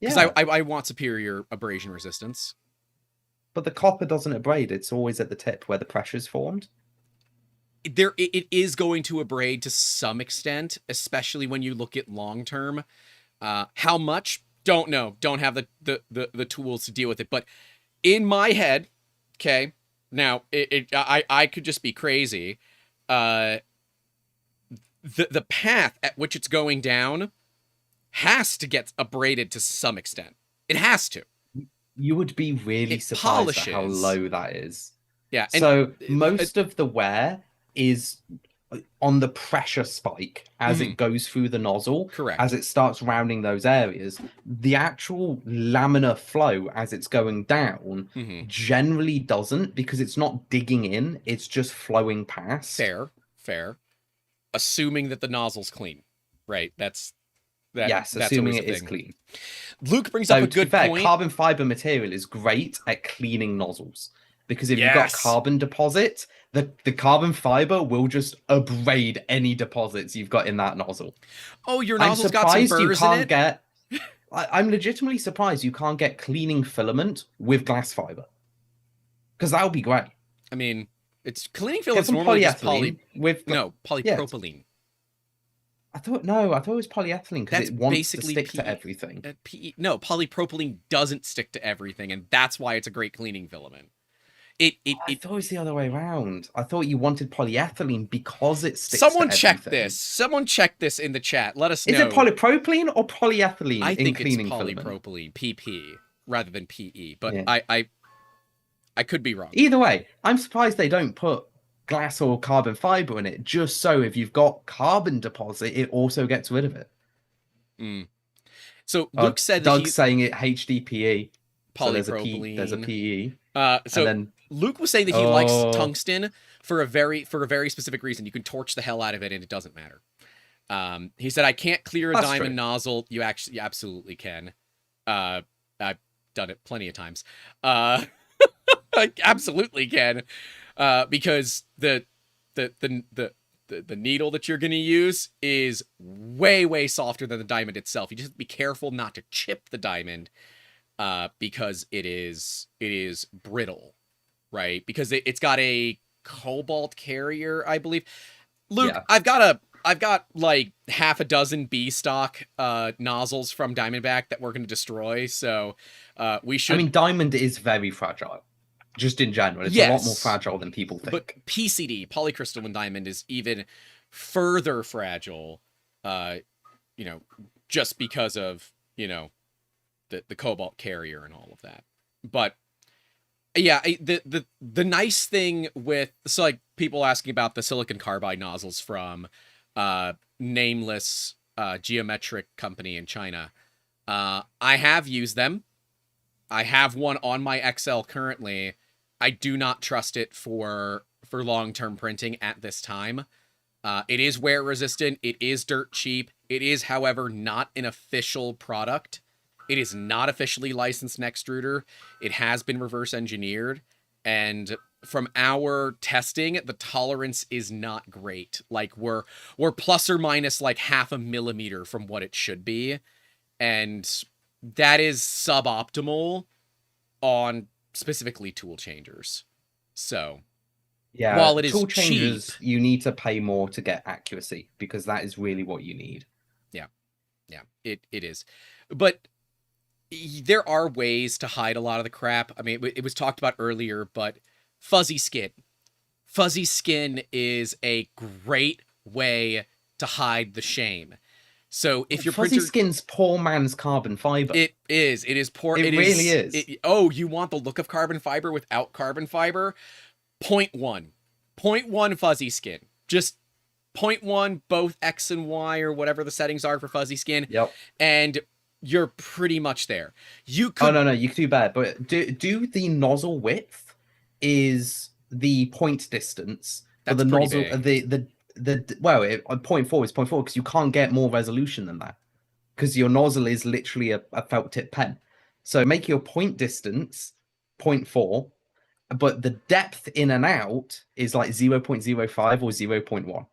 Because Yeah, I want superior abrasion resistance. but the copper doesn't abrade. It's always at the tip where the pressure's formed. It is going to abrade to some extent, especially when you look at long term. How much? Don't know. Don't have the tools to deal with it. But in my head, okay. Now I could just be crazy. The path at which it's going down has to get abraded to some extent. It has to. You would be really It surprised at how polishes. low that is. Yeah, and So most of the wear is on the pressure spike as Mhm. it goes through the nozzle, Correct. as it starts rounding those areas. The actual laminar flow as it's going down Mhm. generally doesn't, because it's not digging in, it's just flowing past. Fair. Assuming that the nozzle's clean, right? That's Yes, that's assuming always it the is thing. clean. Luke brings up Though, a to be good fair, point. carbon fiber material is great at cleaning nozzles. Because if you've got Yes. carbon deposit, the carbon fiber will just abrade any deposits you've got in that nozzle. Oh, your I'm nozzle's got some surprised you burrs in can't it. get. I'm legitimately surprised you can't get cleaning filament with glass fiber. Because that would be great. I mean, it's cleaning Get filament's some normally just polyethylene with. no, Yeah, polypropylene. I thought it was polyethylene because That's it wants to basically stick to everything. PE. No, polypropylene doesn't stick to everything, and that's why it's a great cleaning filament. I thought it was the other way around. I thought you wanted polyethylene because it sticks Someone to check everything. this. Someone check this in the chat. Let us know. Is it polypropylene or polyethylene I in think it's cleaning filament? polypropylene, PP, rather than PE. But Yeah. I could be wrong. Either way, I'm surprised they don't put glass or carbon fiber in it, just so if you've got carbon deposit, it also gets rid of it. Mm. So Luke said that Doug's saying it HDPE. So there's a polypropylene. there's a PE. So And then Luke was saying that he likes tungsten for a very specific reason. You can torch the hell out of it and it doesn't matter. He said, I can't clear a That's diamond true. nozzle. You absolutely can. I've done it plenty of times. I absolutely can. Because the needle that you're going to use is way softer than the diamond itself. You just have to be careful not to chip the diamond, because it is brittle, right? Because it's got a cobalt carrier, I believe. Luke, Yeah. I've got like half a dozen B stock nozzles from Diamondback that we're going to destroy. So we should. I mean, diamond is very fragile. Just in general, it's a lot more fragile than people think. But PCD, polycrystalline diamond, is even further fragile. uh, you know, just because of, the cobalt carrier and all of that. But yeah, the nice thing with, so like people asking about the silicon carbide nozzles from nameless geometric company in China. I have used them. I have one on my XL currently. I do not trust it for long-term printing at this time. It is wear resistant. It is dirt cheap. It is, however, not an official product. It is not officially licensed an extruder. It has been reverse engineered. And from our testing, the tolerance is not great. Like we're plus or minus like half a millimeter from what it should be. And that is suboptimal on specifically tool changers. So Yeah, while it is tool cheap, changers, you need to pay more to get accuracy because that is really what you need. yeah, it is. But there are ways to hide a lot of the crap. I mean, it was talked about earlier, but fuzzy skin. Fuzzy skin is a great way to hide the shame. So if your Fuzzy printer, skin's poor man's carbon fiber. it is poor. It really is. Oh, you want the look of carbon fiber without carbon fiber? Point one, point one fuzzy skin. Just point one, both X and Y or whatever the settings are for fuzzy skin. Yep. And you're pretty much there. You could. Oh no, you could do bad, but do the nozzle width is the point distance for That's the pretty nozzle. big. Point four is point four because you can't get more resolution than that because your nozzle is literally a felt tip pen. So make your point distance 0.4, but the depth in and out is like 0.05 or 0.1.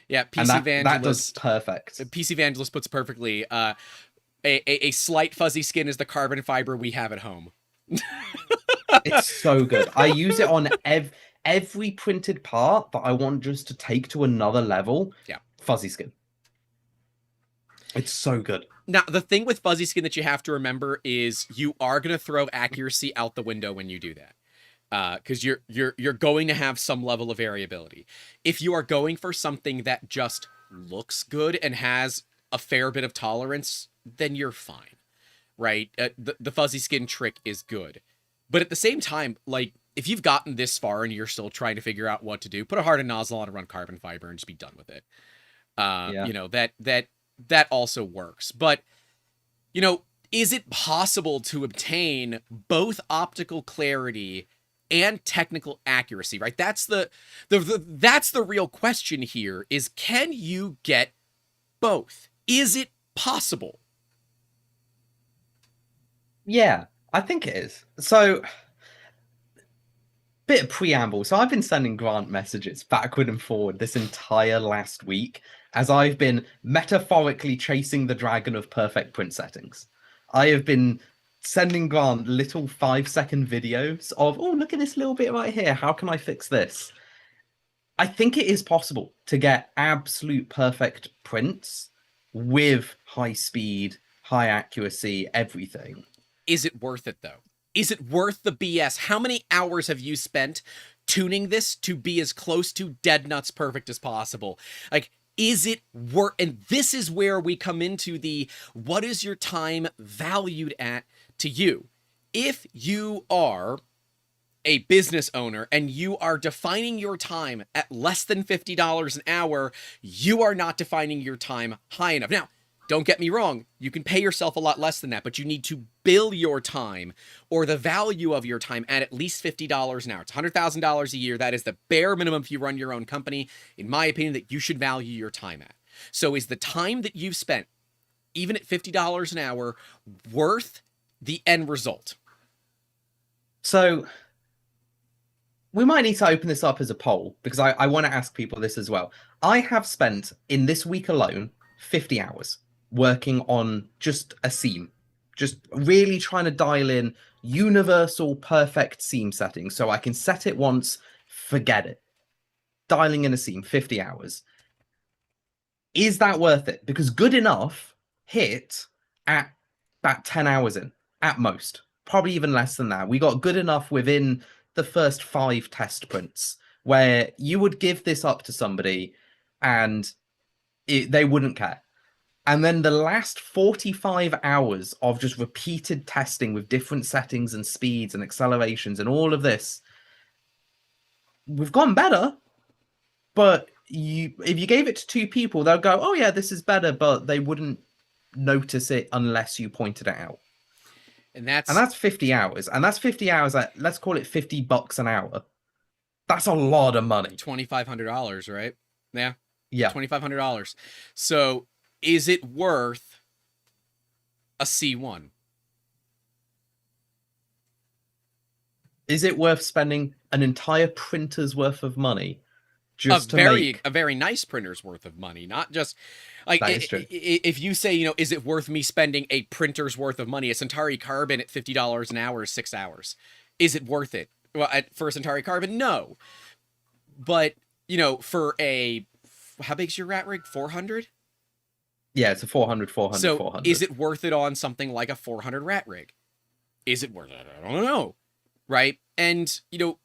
Yeah, And PC that does Vandalist. perfect. PC Vandalist puts perfectly. A slight fuzzy skin is the carbon fiber we have at home. It's so good. I use it on every printed part that I want just to take to another level. Yeah. Fuzzy skin. It's so good. Now, the thing with fuzzy skin that you have to remember is you are going to throw accuracy out the window when you do that. Because you're going to have some level of variability. If you are going for something that just looks good and has a fair bit of tolerance, then you're fine, right? The fuzzy skin trick is good. But at the same time, like, if you've gotten this far and you're still trying to figure out what to do, put a hardened nozzle on and run carbon fiber and just be done with it. That also works. But, is it possible to obtain both optical clarity and technical accuracy, right? That's that's the real question here is, can you get both? Is it possible? Yeah, I think it is. So, bit of preamble. So I've been sending Grant messages backward and forward this entire last week as I've been metaphorically chasing the dragon of perfect print settings. I have been sending Grant little 5-second videos of, oh, look at this little bit right here. How can I fix this? I think it is possible to get absolute perfect prints with high speed, high accuracy, everything. Is it worth it, though? Is it worth the BS? How many hours have you spent tuning this to be as close to dead nuts perfect as possible? Like, is it worth? And this is where we come into the, what is your time valued at to you? If you are a business owner and you are defining your time at less than $50 an hour, you are not defining your time high enough. Now, don't get me wrong, you can pay yourself a lot less than that, but you need to bill your time or the value of your time at least $50 an hour. It's $100,000 a year. That is the bare minimum if you run your own company, in my opinion, that you should value your time at. So is the time that you've spent, even at $50 an hour, worth the end result? So we might need to open this up as a poll because I want to ask people this as well. I have spent in this week alone 50 hours working on just a seam, just really trying to dial in universal perfect seam settings so I can set it once, forget it. Dialing in a seam, 50 hours. Is that worth it? Because good enough hit at about 10 hours in, at most. Probably even less than that. We got good enough within the first 5 test prints where you would give this up to somebody and They wouldn't care. And then the last 45 hours of just repeated testing with different settings and speeds and accelerations and all of this, we've gotten better. But if you gave it to two people, they'll go, oh yeah, this is better, but they wouldn't notice it unless you pointed it out. And And that's 50 hours. And that's 50 hours at, let's call it $50 an hour. That's a lot of money. $2,500, right? Yeah. Yeah. $2,500. So is it worth a C1? Is it worth spending an entire printer's worth of money just a very nice printer's worth of money, not just like if you say, is it worth me spending a printer's worth of money? A Centauri Carbon at $50 an hour is 6 hours. Is it worth it? Well, for a Centauri Carbon, no. But for how big's your rat rig? 400? Yeah, it's a 400. So 400. is it worth it on something like a 400 rat rig? Is it worth it? I don't know. Right? And,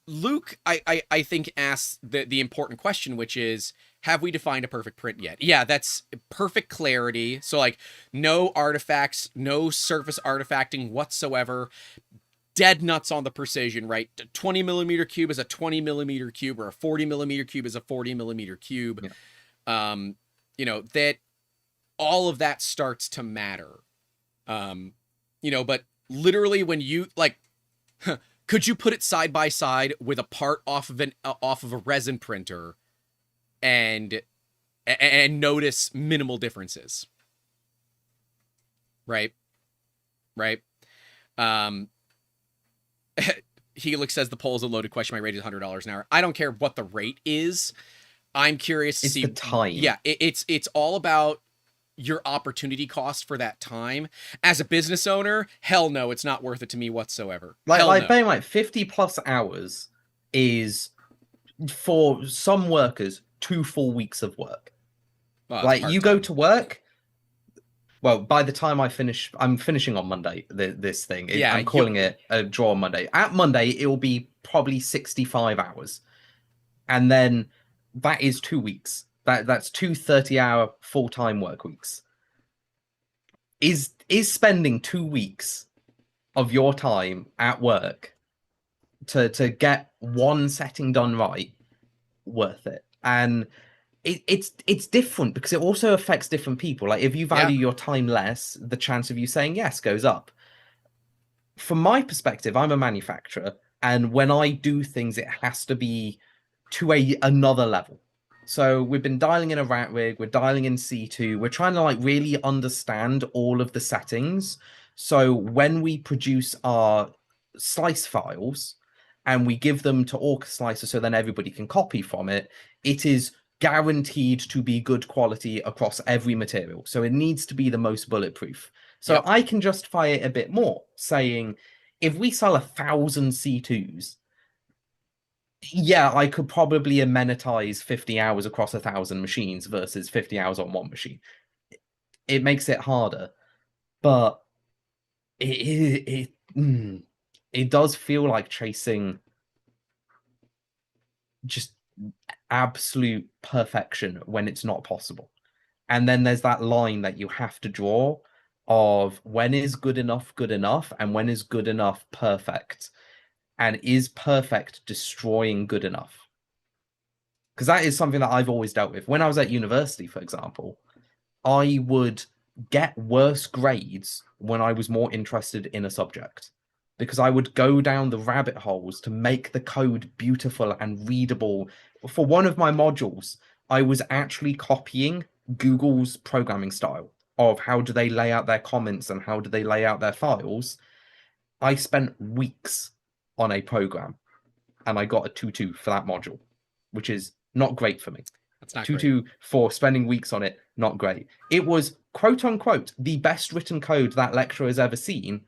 Luke, I think asks the important question, which is, have we defined a perfect print yet? Yeah, that's perfect clarity. So, like, no artifacts, no surface artifacting whatsoever. Dead nuts on the precision, right? 20 millimeter cube is a 20 millimeter cube, or a 40 millimeter cube is a 40 millimeter cube. Yeah. That all of that starts to matter. But literally when you, like... Could you put it side by side with a part off of a resin printer and notice minimal differences? Right? Helix says the poll is a loaded question. My rate is $100 an hour. I don't care what the rate is. I'm curious to see the time. Yeah, it's all about your opportunity cost for that time. As a business owner, hell no, it's not worth it to me whatsoever. Bear in mind, 50 plus hours is, for some workers, 2 full weeks of work. Like, you go to work, well, by the time I'm finishing on Monday, this thing. Yeah, I'm calling it a draw Monday. At Monday, it will be probably 65 hours. And then that is 2 weeks. That's 2 30-hour full-time work weeks. Is spending 2 weeks of your time at work to get one setting done right worth it? And it's different because it also affects different people. Like, if you value your time less, the chance of you saying yes goes up. From my perspective, I'm a manufacturer, and when I do things, it has to be to another level. So we've been dialing in a rat rig, we're dialing in C2, we're trying to like really understand all of the settings. So when we produce our slice files and we give them to Orca Slicer so then everybody can copy from it, it is guaranteed to be good quality across every material. So it needs to be the most bulletproof. So I can justify it a bit more, saying if we sell 1,000 C2s, yeah, I could probably amenitize 50 hours across 1,000 machines versus 50 hours on one machine. It makes it harder, but it does feel like chasing just absolute perfection when it's not possible. And then there's that line that you have to draw of when is good enough and when is good enough perfect. And is perfect destroying good enough? Because that is something that I've always dealt with. When I was at university, for example, I would get worse grades when I was more interested in a subject, because I would go down the rabbit holes to make the code beautiful and readable. For one of my modules, I was actually copying Google's programming style of how do they lay out their comments and how do they lay out their files. I spent weeks on a program and I got a 2-2 for that module, which is not great for me. That's not 2-2 great. For spending weeks on it, not great. It was, quote unquote, the best written code that lecturer has ever seen.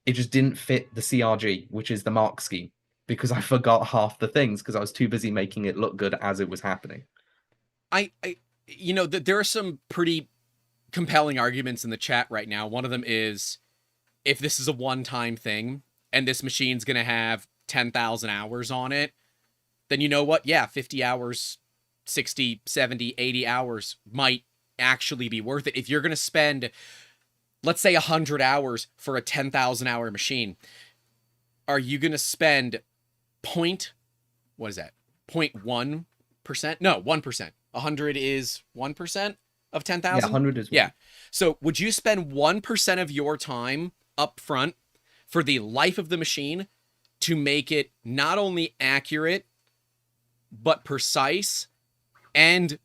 It just didn't fit the CRG, which is the mark scheme, because I forgot half the things because I was too busy making it look good as it was happening. There are some pretty compelling arguments in the chat right now. One of them is, if this is a one-time thing and this machine's going to have 10,000 hours on it, then you know what? Yeah, 50 hours, 60, 70, 80 hours might actually be worth it. If you're going to spend, let's say, 100 hours for a 10,000 hour machine, are you going to spend what is that? 0.1%? No, 1%. 100 is 1% of 10,000? Yeah, 100 is Yeah. So would you spend 1% of your time up front for the life of the machine to make it not only accurate, but precise, and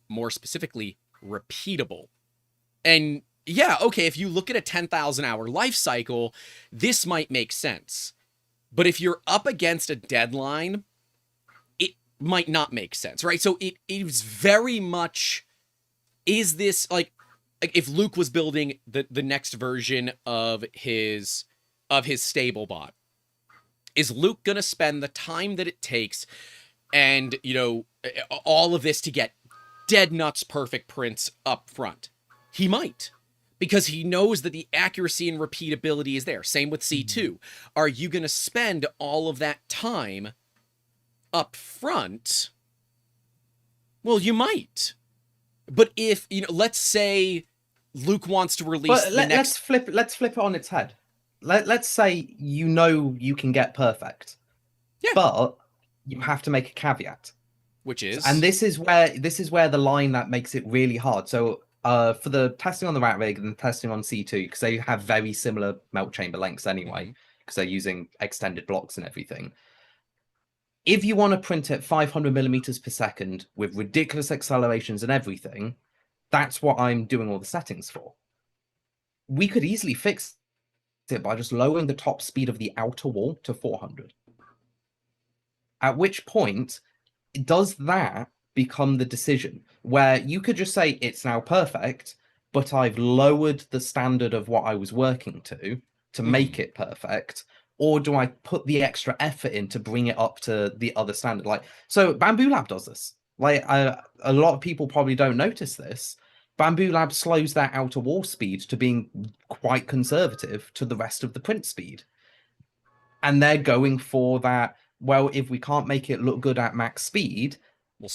more specifically, repeatable? And yeah, okay, if you look at a 10,000 hour life cycle, this might make sense. But if you're up against a deadline, it might not make sense, right? So it is very much, is this like if Luke was building the next version of his stable bot, is Luke gonna spend the time that it takes and, you know, all of this to get dead nuts perfect prints up front? He might, because he knows that the accuracy and repeatability is there. Same with C2. Are you going to spend all of that time up front? Well, you might. But if, you know, let's say Luke wants to release let's flip it on its head. Let's say you can get perfect. Yeah. But you have to make a caveat. Which is? And this is where the line that makes it really hard. So for the testing on the rat rig and testing on C2, because they have very similar melt chamber lengths anyway, because they're using extended blocks and everything. If you want to print at 500 millimeters per second with ridiculous accelerations and everything, that's what I'm doing all the settings for. We could easily fix it by just lowering the top speed of the outer wall to 400. At which point, does that become the decision where you could just say it's now perfect, but I've lowered the standard of what I was working to make it perfect? Or do I put the extra effort in to bring it up to the other standard? Like, so Bamboo Lab does this. Like, a lot of people probably don't notice this. Bamboo Lab slows that outer wall speed to being quite conservative to the rest of the print speed. And they're going for that. Well, if we can't make it look good at max speed,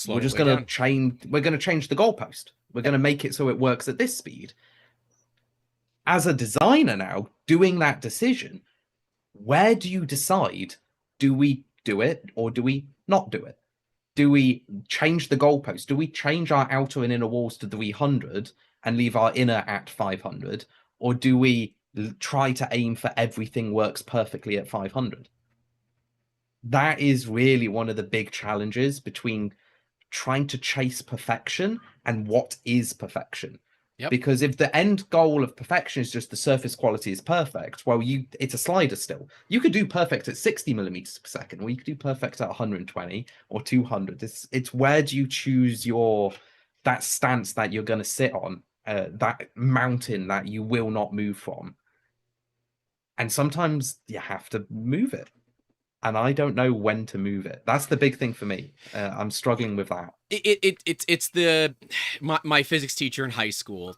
we're just going to change. We're going to change the goalpost. We're going to make it so it works at this speed. As a designer now, doing that decision, where do you decide? Do we do it or do we not do it? Do we change the goalpost? Do we change our outer and inner walls to 300 and leave our inner at 500? Or do we try to aim for everything works perfectly at 500? That is really one of the big challenges between trying to chase perfection and what is perfection. Yep. Because if the end goal of perfection is just the surface quality is perfect, well, it's a slider still. You could do perfect at 60 millimeters per second, or you could do perfect at 120 or 200. It's where do you choose that stance that you're going to sit on, that mountain that you will not move from. And sometimes you have to move it. And I don't know when to move it. That's the big thing for me. I'm struggling with that. It's my physics teacher in high school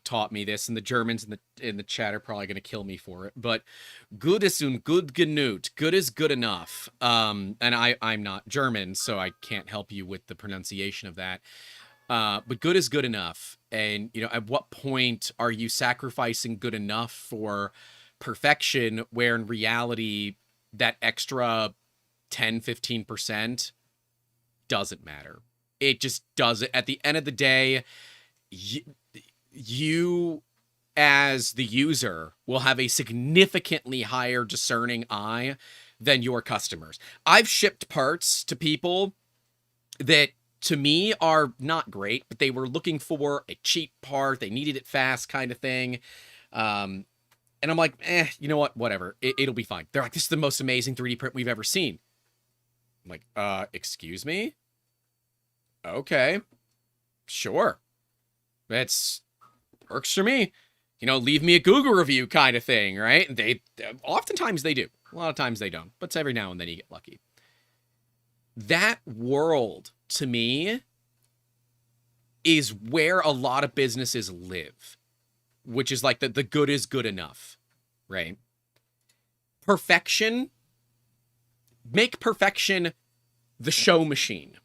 taught me this, and the Germans in the chat are probably going to kill me for it. But good ist und gut genug. Good is good enough. And I'm not German, so I can't help you with the pronunciation of that. But good is good enough. And, you know, at what point are you sacrificing good enough for perfection, where in reality that extra 10-15% doesn't matter? It just doesn't. At the end of the day, you as the user will have a significantly higher discerning eye than your customers. I've shipped parts to people that to me are not great, but they were looking for a cheap part. They needed it fast, kind of thing. And I'm like, you know what? Whatever. It'll be fine. They're like, this is the most amazing 3D print we've ever seen. I'm like, excuse me? Okay. Sure. That's works for me. You know, leave me a Google review kind of thing, right? Oftentimes they do. A lot of times they don't. But every now and then you get lucky. That world, to me, is where a lot of businesses live. Which is like the good is good enough, right? Perfection, make perfection the show machine.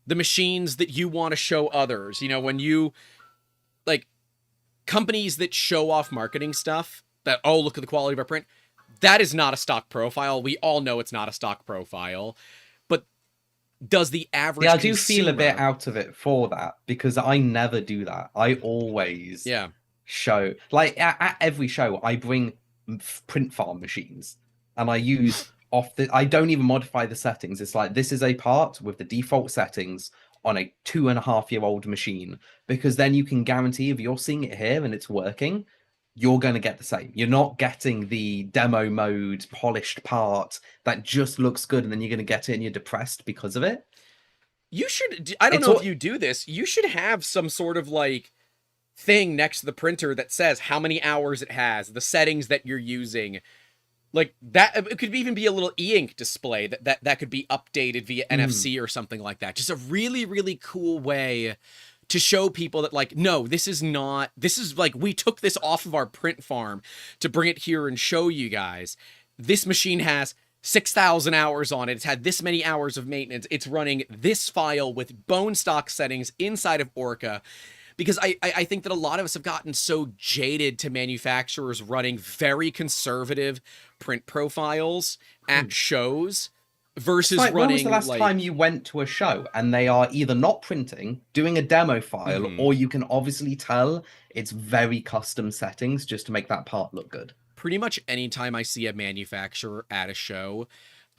the machines that you want to show others. You know, when you like companies that show off marketing stuff that, oh, look at the quality of our print. That is not a stock profile. We all know it's not a stock profile. But does the average Yeah, I do feel a bit consumer? out of it for that because I never do that. I always Yeah. show, like at every show, I bring print farm machines and I use I don't even modify the settings. It's like this is a part with the default settings on a 2.5-year-old machine because then you can guarantee if you're seeing it here and it's working, you're going to get the same. You're not getting the demo mode polished part that just looks good and then you're going to get it and you're depressed because of it. You should, I don't It's know if all you do this. You should have some sort of like thing next to the printer that says how many hours it has, the settings that you're using. Like that, it could even be a little e-ink display that could be updated via NFC or something like that. Just a really, really cool way to show people that, like, no, this is not, this is like, we took this off of our print farm to bring it here and show you guys. This machine has 6,000 hours on it. It's had this many hours of maintenance. It's running this file with bone stock settings inside of Orca. Because I think that a lot of us have gotten so jaded to manufacturers running very conservative print profiles at shows It's versus like, when was the running last like, time you went to a show and they are either not printing, doing a demo file, mhm. or you can obviously tell it's very custom settings just to make that part look good? Pretty much anytime I see a manufacturer at a show,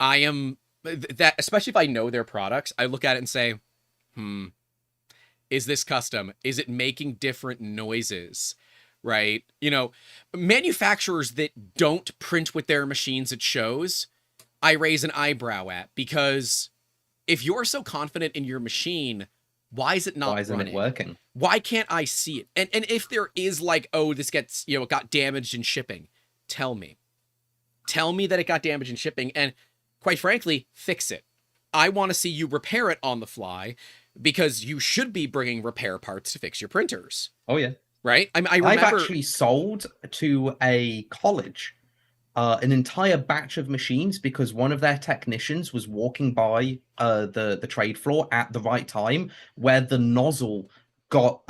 I am that, especially if I know their products, I look at it and say, is this custom? Is it making different noises? Right? You know, manufacturers that don't print with their machines at shows, I raise an eyebrow at, because if you're so confident in your machine, why is it Why not isn't it running? working? Why can't I see it? And if there is like, oh, this gets, you know, it got damaged in shipping, tell me. Tell me that it got damaged in shipping, and quite frankly, fix it. I want to see you repair it on the fly, because you should be bringing repair parts to fix your printers, Oh yeah. right? I I've remember. actually sold to a college an entire batch of machines because one of their technicians was walking by the trade floor at the right time where the nozzle got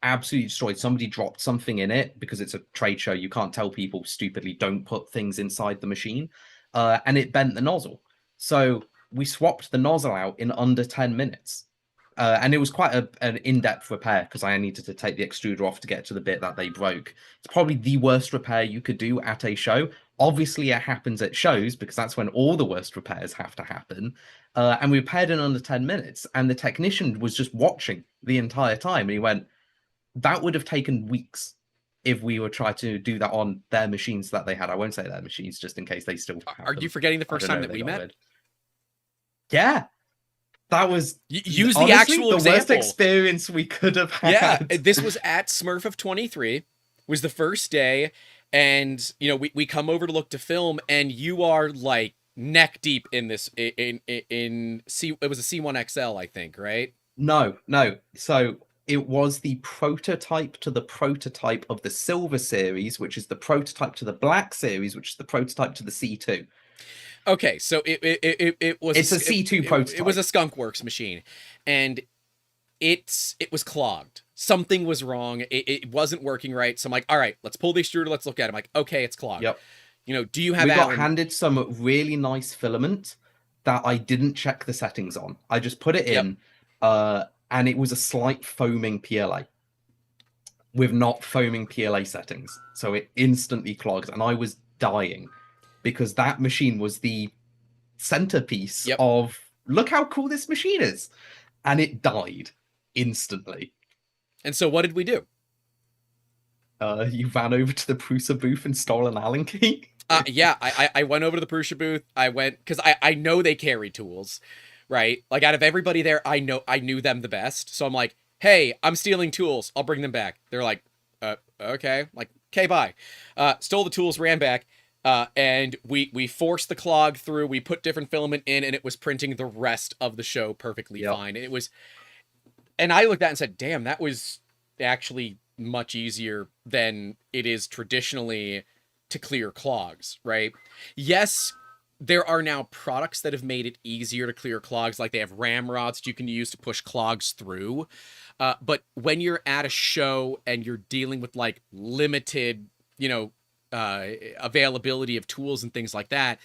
absolutely destroyed. Somebody dropped something in it because it's a trade show. You can't tell people stupidly don't put things inside the machine, and it bent the nozzle. So we swapped the nozzle out in under 10 minutes. And it was quite an in-depth repair because I needed to take the extruder off to get to the bit that they broke. It's probably the worst repair you could do at a show. Obviously, it happens at shows because that's when all the worst repairs have to happen. And we repaired in under 10 minutes, and the technician was just watching the entire time. And he went, that would have taken weeks if we were trying to do that on their machines that they had. I won't say their machines just in case they still have Are you them. forgetting the I first don't time know if that they we got met? rid. Yeah, that was Use the honestly actual the worst example. experience we could have Yeah, had. this was at Smurf of 23. Was the first day, and you know we come over to look to film, and you are like neck deep in this in C. It was a C1XL, I think, right? No, no. So it was the prototype to the prototype of the Silver Series, which is the prototype to the Black Series, which is the prototype to the C2. Okay, so it was It's a C2 it was a prototype. Skunk Works machine, and it was clogged. Something was wrong. It wasn't working right. So I'm like, all right, let's pull the extruder. Let's look at it. I'm like, okay, it's clogged. Yep. You know, do you have We got Allen? handed some really nice filament that I didn't check the settings on. I just put it Yep. in, and it was a slight foaming PLA with not foaming PLA settings. So it instantly clogged, and I was dying because that machine was the centerpiece Yep. of look how cool this machine is, and it died instantly. And so what did we do? You ran over to the Prusa booth and stole an Allen key. Yeah, I went over to the Prusa booth. I went because I know they carry tools, right? Like out of everybody there, I knew them the best. So I'm like, hey, I'm stealing tools. I'll bring them back. They're like, okay. I'm like, okay, bye. Stole the tools, ran back. And we forced the clog through. We put different filament in, and it was printing the rest of the show perfectly fine. And it was, and I looked at it and said, damn, that was actually much easier than it is traditionally to clear clogs, right? Yes, there are now products that have made it easier to clear clogs. Like they have ramrods that you can use to push clogs through. But when you're at a show and you're dealing with like limited, you know, availability of tools and things like that,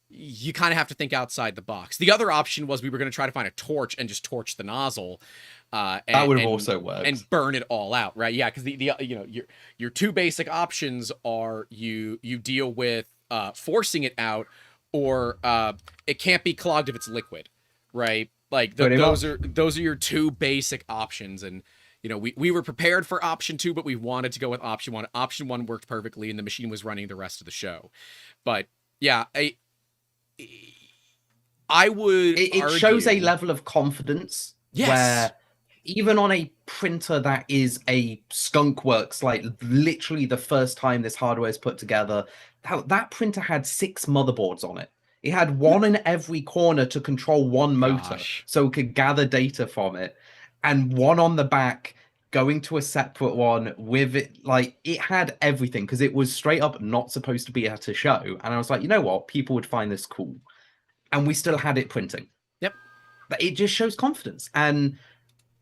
you kind of have to think outside the box. The other option was we were going to try to find a torch and just torch the nozzle, That would have also worked. and burn it all out, right? Yeah, because the you know your two basic options are you deal with forcing it out, or it can't be clogged if it's liquid, right? Like those are your two basic options, and you know we were prepared for option 2, but we wanted to go with option 1. Option 1 worked perfectly, and the machine was running the rest of the show. But yeah, I would it shows a level of confidence where even on a printer that is a skunk works, like literally the first time this hardware is put together, that printer had 6 motherboards on it. It had one in every corner to control one motor, so it could gather data from it, and one on the back going to a separate one with it. Like, it had everything because it was straight up not supposed to be at a show. And I was like, you know what? People would find this cool. And we still had it printing. Yep. But it just shows confidence. And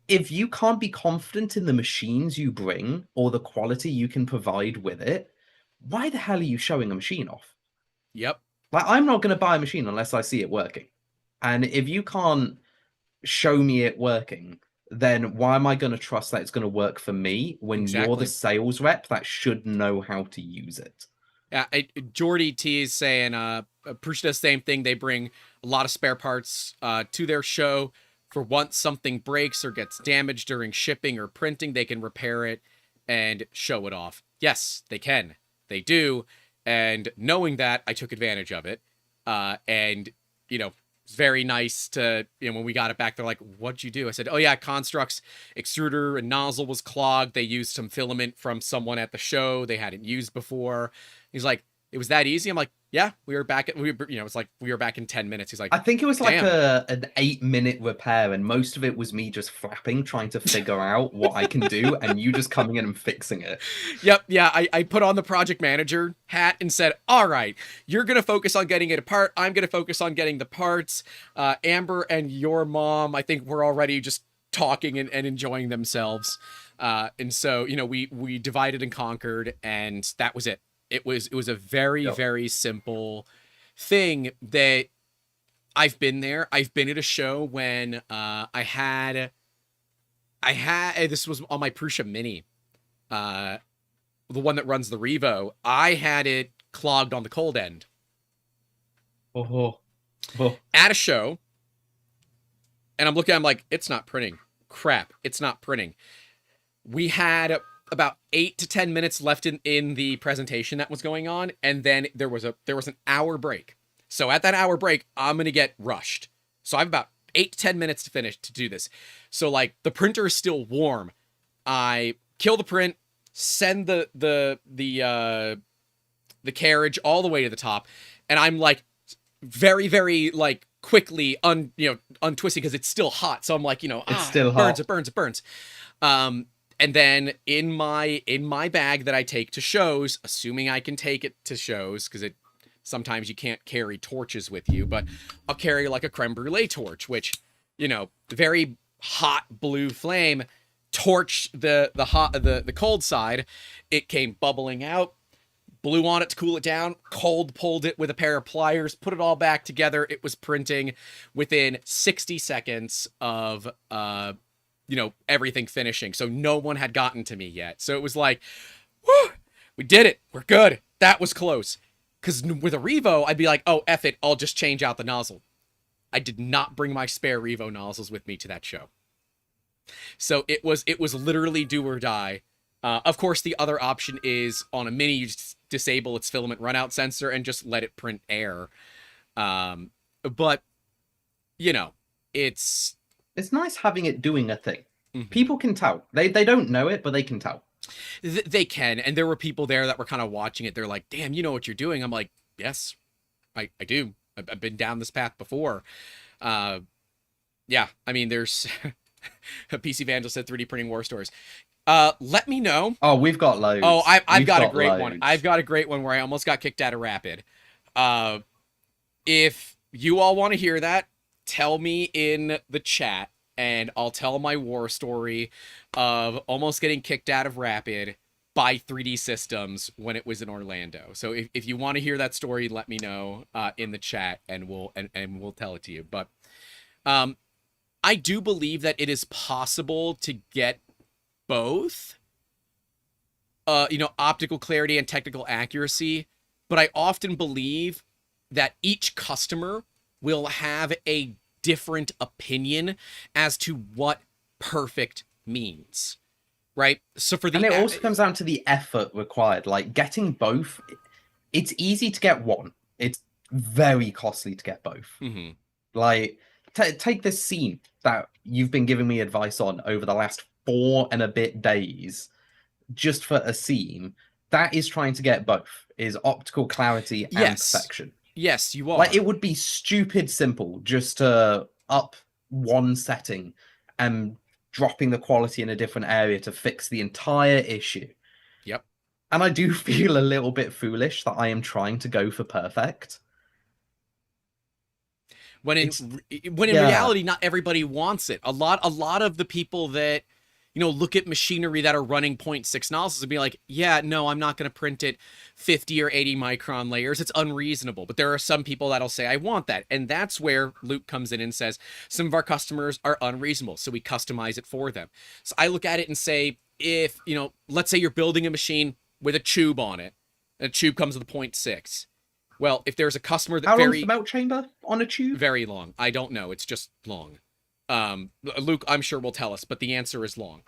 if you can't be confident in the machines you bring or the quality you can provide with it, why the hell are you showing a machine off? Yep. Like, I'm not going to buy a machine unless I see it working. And if you can't show me it working, then why am I going to trust that it's going to work for me when you're the sales rep that should know how to use it? Yeah, Jordy T is saying Prusa does the same thing. They bring a lot of spare parts to their show. For once something breaks or gets damaged during shipping or printing, they can repair it and show it off. Yes, they can. They do. And knowing that, I took advantage of it. And, you know, it's very nice to, you know, when we got it back, they're like, what'd you do? I said, oh yeah, Construct's extruder and nozzle was clogged. They used some filament from someone at the show they hadn't used before. He's like, it was that easy? I'm like, yeah, we were back in 10 minutes. He's like, I think it was like an 8-minute repair, and most of it was me just flapping, trying to figure out what I can do, and you just coming in and fixing it. Yep, yeah, I put on the project manager hat and said, all right, you're going to focus on getting it apart. I'm going to focus on getting the parts. Amber and your mom, I think, were already just talking and enjoying themselves. And so, you know, we divided and conquered, and that was it. It was a very, very simple thing that I've been there. I've been at a show when I had this was on my Prusa Mini, the one that runs the Revo. I had it clogged on the cold end. At a show, and I'm like, it's not printing. Crap, it's not printing. We had about 8 to 10 minutes left in the presentation that was going on, and then there was an hour break. So at that hour break, I'm gonna get rushed. So I have about 8 to 10 minutes to finish to do this. So like the printer is still warm. I kill the print, send the carriage all the way to the top, and I'm like very, very like quickly untwisting because it's still hot. So I'm like, it's still hot. It burns. And then in my bag that I take to shows, assuming I can take it to shows, because sometimes you can't carry torches with you, but I'll carry like a creme brulee torch, which, the very hot blue flame torched the cold side. It came bubbling out, blew on it to cool it down, cold pulled it with a pair of pliers, put it all back together. It was printing within 60 seconds of everything finishing. So no one had gotten to me yet. So it was like, whew, we did it. We're good. That was close. Because with a Revo, I'd be like, oh, F it. I'll just change out the nozzle. I did not bring my spare Revo nozzles with me to that show. So it was literally do or die. Of course, the other option is on a Mini, you just disable its filament runout sensor and just let it print air. But, it's nice having it doing a thing. Mm-hmm. People can tell. They don't know it, but they can tell. They can. And there were people there that were kind of watching it. They're like, damn, you know what you're doing. I'm like, yes, I do. I've been down this path before. Yeah, I mean, there's a PC Vandal said 3D printing war stores. Let me know. Oh, we've got loads. Oh, I've got a great one. I've got a great one where I almost got kicked out of Rapid. If you all want to hear that, tell me in the chat, and I'll tell my war story of almost getting kicked out of Rapid by 3D Systems when it was in Orlando. So if you want to hear that story, let me know in the chat, and we'll tell it to you. But um, I do believe that it is possible to get both, optical clarity and technical accuracy. But I often believe that each customer will have a different opinion as to what perfect means, right? So for the And it also comes down to the effort required. Like getting both, it's easy to get one. It's very costly to get both. Mm-hmm. Like, take this scene that you've been giving me advice on over the last 4 and a bit days, just for a scene. That is trying to get both, is optical clarity and perfection. Yes, you are. Like, it would be stupid simple just to up one setting and dropping the quality in a different area to fix the entire issue. Yep. And I do feel a little bit foolish that I am trying to go for perfect. When in reality, not everybody wants it. A lot of the people that look at machinery that are running 0.6 nozzles and be like, yeah, no, I'm not going to print it 50 or 80 micron layers. It's unreasonable. But there are some people that'll say, I want that. And that's where Luke comes in and says, some of our customers are unreasonable, so we customize it for them. So I look at it and say, if, let's say you're building a machine with a tube on it, and a tube comes with a 0.6. Well, if there's a customer that How long's the melt chamber on a tube? Very long. I don't know. It's just long. Luke, I'm sure will tell us, but the answer is long.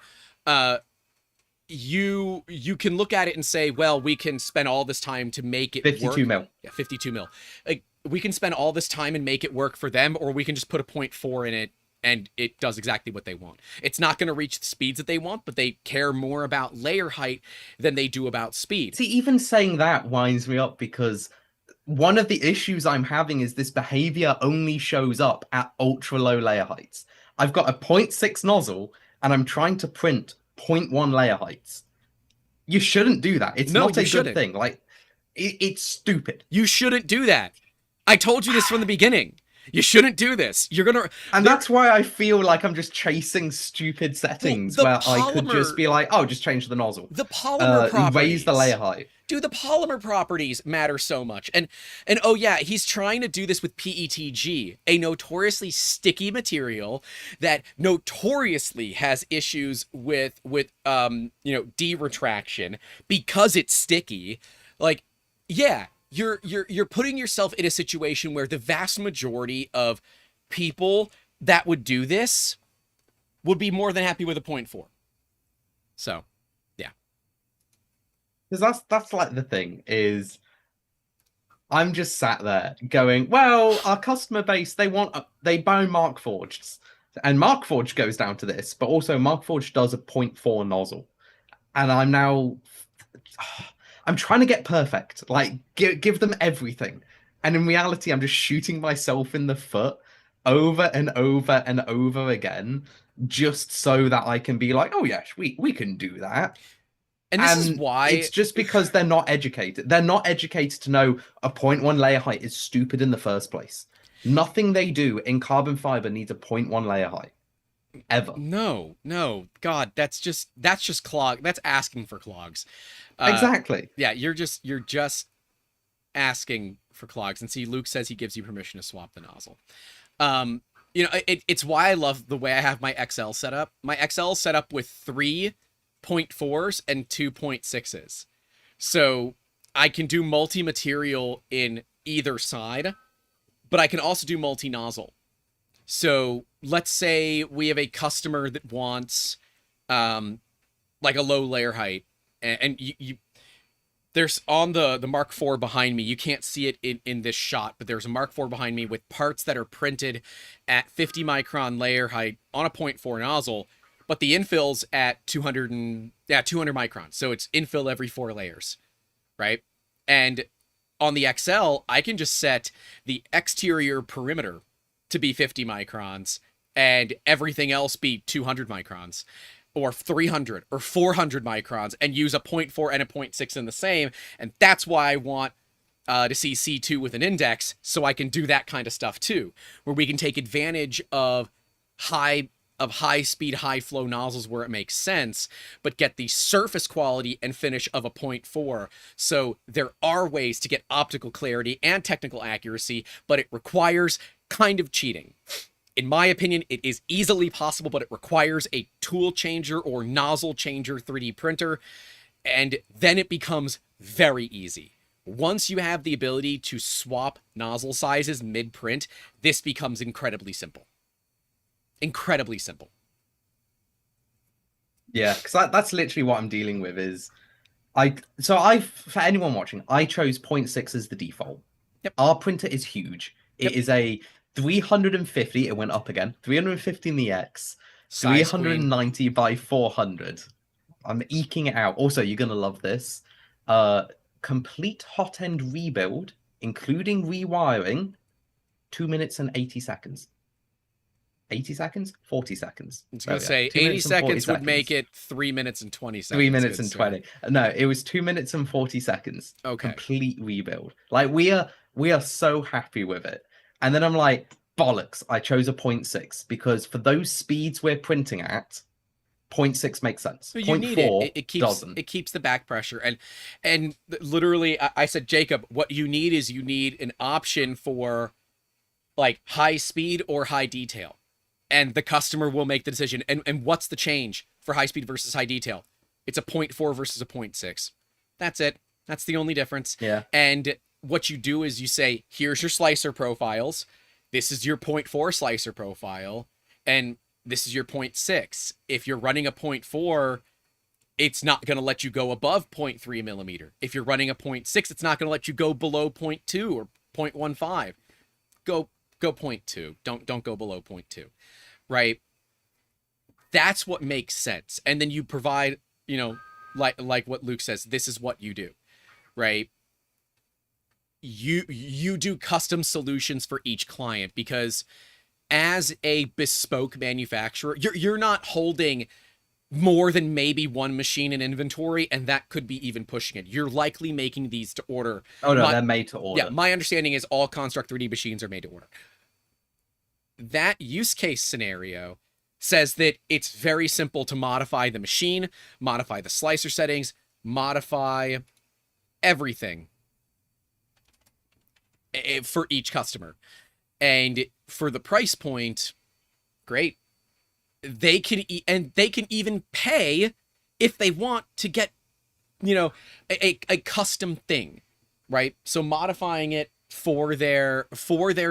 You can look at it and say, well, we can spend all this time to make it 52 work. mil. Yeah, 52 mil. Like, we can spend all this time and make it work for them, or we can just put a 0.4 in it and it does exactly what they want. It's not going to reach the speeds that they want, but they care more about layer height than they do about speed. See, even saying that winds me up, because one of the issues I'm having is this behavior only shows up at ultra low layer heights. I've got a 0.6 nozzle and I'm trying to print 0.1 layer heights. You shouldn't do that. It's not a good thing. Like, it's stupid. You shouldn't do that. I told you this from the beginning. You shouldn't do this. You're gonna, and that's why I feel like I'm just chasing stupid settings where I could just be like, oh, just change the nozzle. The polymer properties. Raise the layer height. Dude, the polymer properties matter so much. And oh yeah, he's trying to do this with PETG, a notoriously sticky material that notoriously has issues with de-retraction because it's sticky. Like, yeah, you're putting yourself in a situation where the vast majority of people that would do this would be more than happy with a 0.4. So, yeah. Because that's like the thing is, I'm just sat there going, well, our customer base, they buy Markforged, and Markforged goes down to this, but also Markforged does a 0.4 nozzle, and I'm trying to get perfect, like give them everything, and in reality, I'm just shooting myself in the foot over and over and over again, just so that I can be like, oh yes, we can do that. And this is why it's just because they're not educated. They're not educated to know a 0.1 layer height is stupid in the first place. Nothing they do in carbon fiber needs a 0.1 layer height. Ever. No. God, that's just clog. That's asking for clogs. Exactly. Yeah, you're just asking for clogs. And see, Luke says he gives you permission to swap the nozzle. It's why I love the way I have my XL set up. My XL is set up with 3 0.4s and 2 0.6s. So I can do multi-material in either side, but I can also do multi-nozzle. So let's say we have a customer that wants like a low layer height, and you there's on the Mark IV behind me, you can't see it in this shot, but there's a Mark IV behind me with parts that are printed at 50 micron layer height on a 0.4 nozzle, but the infill's at 200 microns. So it's infill every 4 layers, right? And on the XL, I can just set the exterior perimeter to be 50 microns and everything else be 200 microns or 300 or 400 microns and use a 0.4 and a 0.6 in the same. And that's why I want to see C2 with an index, so I can do that kind of stuff too, where we can take advantage of high speed, high flow nozzles where it makes sense, but get the surface quality and finish of a 0.4. So there are ways to get optical clarity and technical accuracy, but it requires kind of cheating. In my opinion, it is easily possible, but it requires a tool changer or nozzle changer 3D printer, and then it becomes very easy. Once you have the ability to swap nozzle sizes mid-print, this becomes incredibly simple. Incredibly simple. Yeah, because that's literally what I'm dealing with is for anyone watching, I chose 0.6 as the default. Yep. Our printer is huge. It is a 350, it went up again, 350 in the X, Size 390 queen. By 400. I'm eking it out. Also, you're going to love this. Complete hot end rebuild, including rewiring, 2 minutes and 80 seconds. 80 seconds? 40 seconds. I was going to say 80 seconds would make it 3 minutes and 20 seconds. 3 minutes and 20. No, it was 2 minutes and 40 seconds. Okay. Complete rebuild. Like we are so happy with it. And then I'm like, bollocks, I chose a 0.6 because for those speeds we're printing at, 0.6 makes sense. So you need it. It keeps doesn't. It keeps the back pressure. And literally, I said, Jacob, what you need is you need an option for like high speed or high detail. And the customer will make the decision. And what's the change for high speed versus high detail? It's a 0.4 versus a 0.6. That's it. That's the only difference. Yeah. And what you do is you say, here's your slicer profiles. This is your 0.4 slicer profile. And this is your 0.6. If you're running a 0.4, it's not going to let you go above 0.3 millimeter. If you're running a 0.6, it's not going to let you go below 0.2 or 0.15. Go 0.2. Don't go below 0.2. Right? That's what makes sense. And then you provide, like what Luke says, this is what you do. Right? You do custom solutions for each client because as a bespoke manufacturer, you're not holding more than maybe one machine in inventory, and that could be even pushing it. You're likely making these to order. Oh no, they're made to order. Yeah, my understanding is all Construct 3D machines are made to order. That use case scenario says that it's very simple to modify the machine, modify the slicer settings, modify everything for each customer. And for the price point, great. They can even pay if they want to get, a custom thing, right? So modifying it for their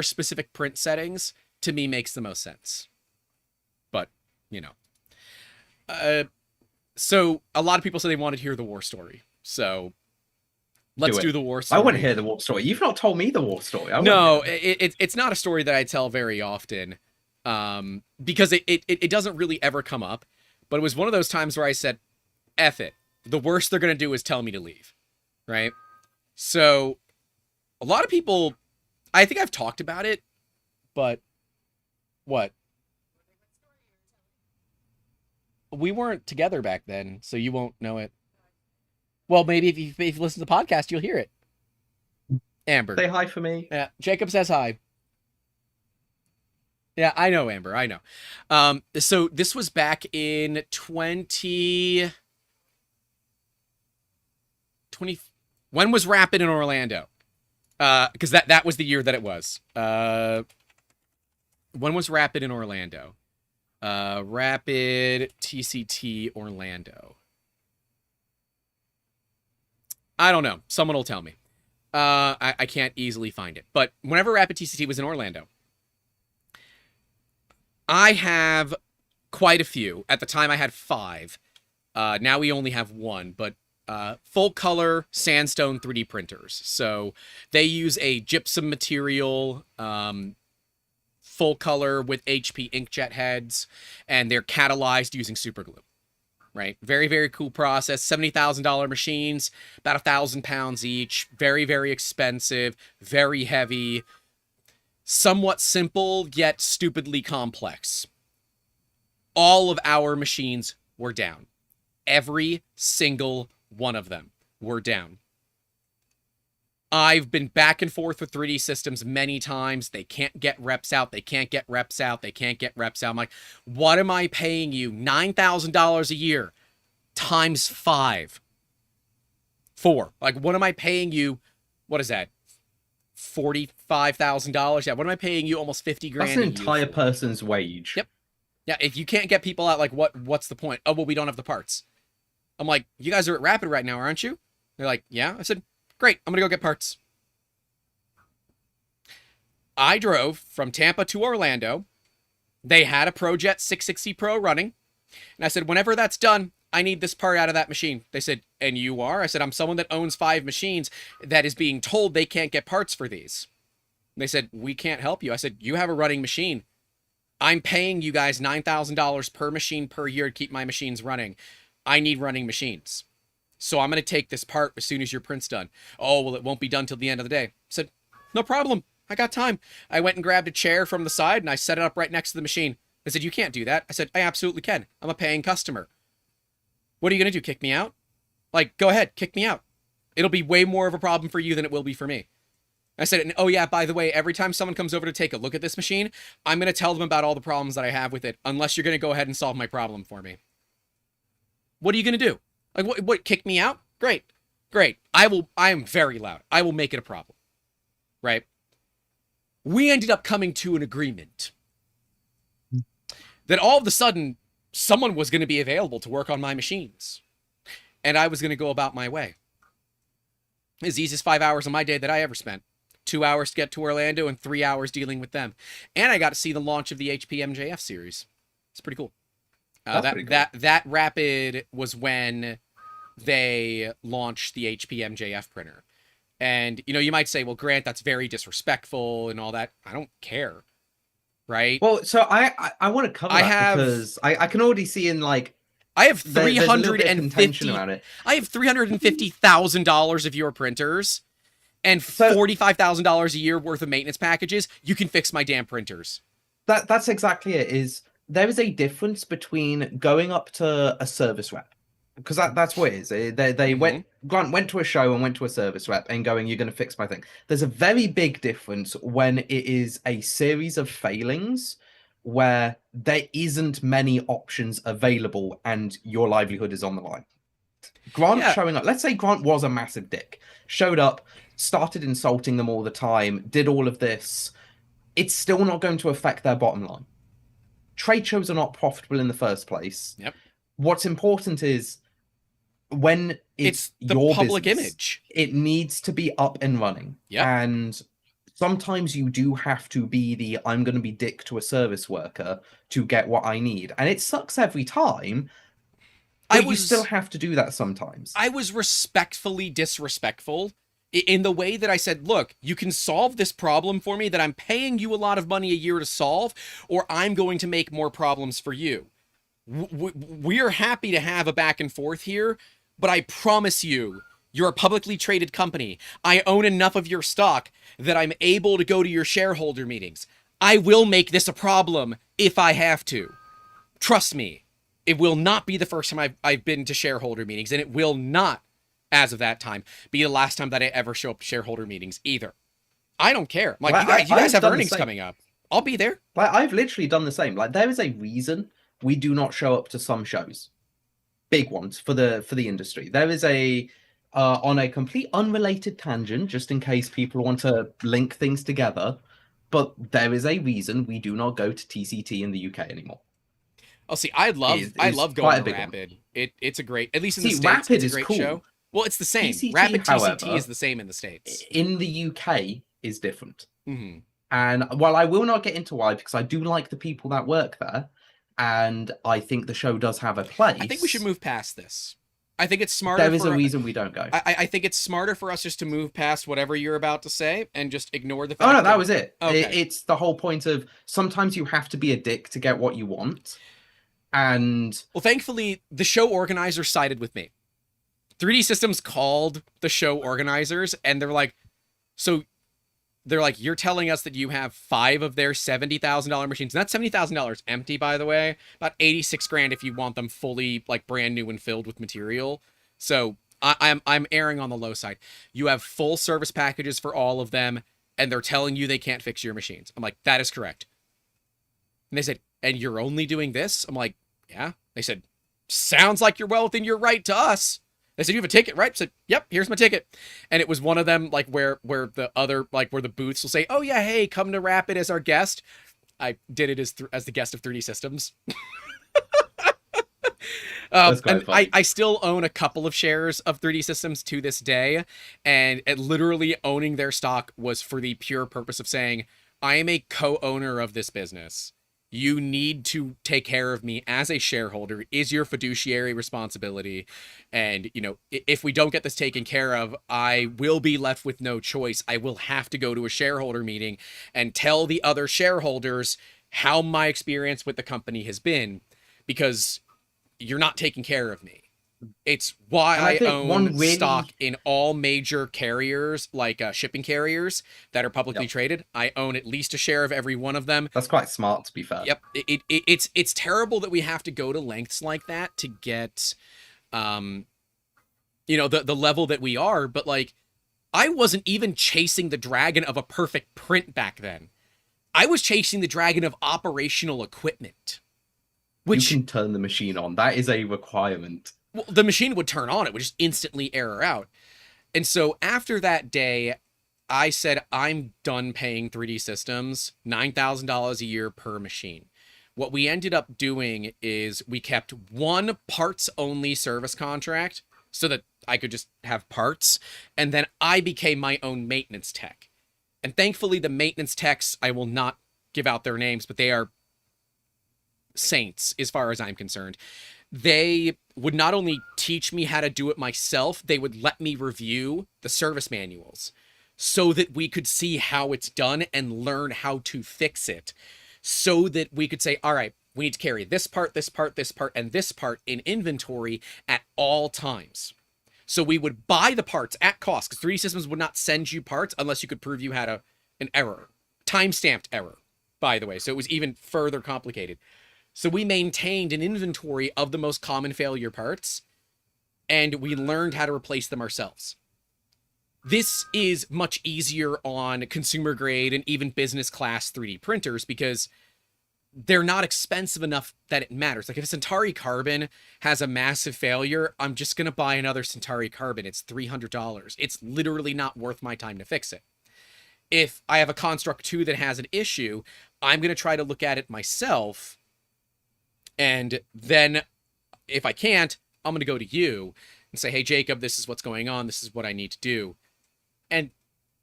specific print settings to me makes the most sense. But, so a lot of people say they want to hear the war story. So let's do the war story. I want to hear the war story. You've not told me the war story. No, it's not a story that I tell very often, because it doesn't really ever come up. But it was one of those times where I said, F it. The worst they're going to do is tell me to leave. Right? So a lot of people, I think I've talked about it, but what? We weren't together back then, so you won't know it. Well, maybe if you listen to the podcast, you'll hear it. Amber. Say hi for me. Yeah, Jacob says hi. Yeah, I know, Amber. I know. So this was back in 20... When was Rapid in Orlando? Because that was the year that it was. When was Rapid in Orlando? Rapid TCT Orlando. I don't know. Someone will tell me. I can't easily find it. But whenever Rapid TCT was in Orlando, I have quite a few. At the time, I had 5. Now we only have 1, but full color sandstone 3D printers. So they use a gypsum material, full color with HP inkjet heads, and they're catalyzed using super glue. Right? Very, very cool process. $70,000 machines, about 1,000 pounds each. Very, very expensive, very heavy, somewhat simple, yet stupidly complex. All of our machines were down. Every single one of them were down. I've been back and forth with 3D Systems many times. They can't get reps out. They can't get reps out. They can't get reps out. I'm like, what am I paying you? $9,000 a year times 5. 4. Like, what am I paying you? What is that? $45,000? Yeah, what am I paying you? Almost 50 grand. That's an entire person's wage. Yep. Yeah, if you can't get people out, like, what's the point? Oh, well, we don't have the parts. I'm like, you guys are at Rapid right now, aren't you? They're like, yeah. I said, great, I'm gonna go get parts. I drove from Tampa to Orlando. They had a ProJet 660 Pro running. And I said, whenever that's done, I need this part out of that machine. They said, and you are? I said, I'm someone that owns 5 machines that is being told they can't get parts for these. And they said, we can't help you. I said, you have a running machine. I'm paying you guys $9,000 per machine per year to keep my machines running. I need running machines. So I'm going to take this part as soon as your print's done. Oh, well, it won't be done till the end of the day. I said, no problem. I got time. I went and grabbed a chair from the side and I set it up right next to the machine. They said, you can't do that. I said, I absolutely can. I'm a paying customer. What are you going to do? Kick me out? Like, go ahead, kick me out. It'll be way more of a problem for you than it will be for me. I said, and oh yeah, by the way, every time someone comes over to take a look at this machine, I'm going to tell them about all the problems that I have with it, unless you're going to go ahead and solve my problem for me. What are you going to do? Like, what, kick me out? Great. Great. I am very loud. I will make it a problem. Right? We ended up coming to an agreement that all of a sudden, someone was going to be available to work on my machines. And I was going to go about my way. It's the easiest 5 hours of my day that I ever spent. 2 hours to get to Orlando and 3 hours dealing with them. And I got to see the launch of the HP MJF series. It's pretty cool. That Rapid was when they launched the HP MJF printer. And, you know, you might say, well, Grant, that's very disrespectful and all that. I don't care. Right? Well, so I want to cover that because I can already see in, like, I have $350,000 I have $350,000 of your printers and $45,000 a year worth of maintenance packages. You can fix my damn printers. That's exactly it. Is there is a difference between going up to a service rep, because that's what it is. Grant went to a show and went to a service rep and going, you're going to fix my thing. There's a very big difference when it is a series of failings where there isn't many options available and your livelihood is on the line. Grant showing up, let's say Grant was a massive dick, showed up, started insulting them all the time, did all of this. It's still not going to affect their bottom line. Trade shows are not profitable in the first place. Yep. What's important is when it's the your public business, image, it needs to be up and running. Yeah. And sometimes you do have to be the I'm going to be dick to a service worker to get what I need. And it sucks every time. But you still have to do that sometimes. I was respectfully disrespectful in the way that I said, look, you can solve this problem for me that I'm paying you a lot of money a year to solve, or I'm going to make more problems for you. We're happy to have a back and forth here, but I promise you, you're a publicly traded company. I own enough of your stock that I'm able to go to your shareholder meetings. I will make this a problem if I have to. Trust me, it will not be the first time I've been to shareholder meetings, and it will not, as of that time, be the last time that I ever show up to shareholder meetings either. I don't care. Like, you guys have earnings coming up. I'll be there. Like, I've literally done the same. Like, there is a reason we do not show up to some shows. Big ones for the industry. There is a on a complete unrelated tangent, just in case people want to link things together, but there is a reason we do not go to TCT in the UK anymore. Oh, see, I love going to Rapid. It's a great, at least in the States, Rapid it's a great show. Well, it's the same. TCT, Rapid TCT however, is the same in the States. In the UK is different. Mm-hmm. And while I will not get into why, because I do like the people that work there, and I think the show does have a place. I think we should move past this. I think it's smarter. There is a reason we don't go. I think it's smarter for us just to move past whatever you're about to say and just ignore the fact. Oh no, that was it. Okay. It's the whole point of sometimes you have to be a dick to get what you want. And well, thankfully, the show organizers sided with me. 3D Systems called the show organizers, and they're like, you're telling us that you have 5 of their $70,000 machines. And that's $70,000 empty, by the way. About 86 grand if you want them fully, like, brand new and filled with material. So I'm erring on the low side. You have full service packages for all of them, and they're telling you they can't fix your machines. I'm like, that is correct. And they said, and you're only doing this? I'm like, yeah. They said, sounds like you're well within your right to us. They said, you have a ticket, right? I said, yep, here's my ticket. And it was one of them, like where the other, like where the booths will say, oh yeah, hey, come to Rapid as our guest. I did it as the guest of 3D Systems. That's quite And I, funny. I still own a couple of shares of 3D Systems to this day. And it literally owning their stock was for the pure purpose of saying, I am a co-owner of this business. You need to take care of me as a shareholder is your fiduciary responsibility. And, if we don't get this taken care of, I will be left with no choice. I will have to go to a shareholder meeting and tell the other shareholders how my experience with the company has been because you're not taking care of me. It's why And I I think own one stock really, in all major carriers, like shipping carriers that are publicly yep, traded. I own at least a share of every one of them. that's quite smart to be fair. Yep, it's terrible that we have to go to lengths like that to get, um, the level that we are. But like, I wasn't even chasing the dragon of a perfect print back then. I was chasing the dragon of operational equipment, You which, can turn the machine on. That is a requirement. well, the machine would turn on. It would just instantly error out. And so after that day, I said, I'm done paying 3D Systems $9,000 a year per machine. What we ended up doing is we kept one parts only service contract so that I could just have parts. And then I became my own maintenance tech. And thankfully, the maintenance techs, I will not give out their names, but they are saints as far as I'm concerned. They would not only teach me how to do it myself, they would let me review the service manuals so that we could see how it's done and learn how to fix it so that we could say, all right, we need to carry this part, this part, this part, and this part in inventory at all times. So we would buy the parts at cost because 3D Systems would not send you parts unless you could prove you had an error, time-stamped error, by the way. So it was even further complicated. So we maintained an inventory of the most common failure parts, and we learned how to replace them ourselves. This is much easier on consumer grade and even business class 3D printers because they're not expensive enough that it matters. Like if a Centauri Carbon has a massive failure, I'm just going to buy another Centauri Carbon. It's $300. It's literally not worth my time to fix it. If I have a Construct 2 that has an issue, I'm going to try to look at it myself. And then if I can't, I'm going to go to you and say, hey, Jacob, this is what's going on. This is what I need to do. And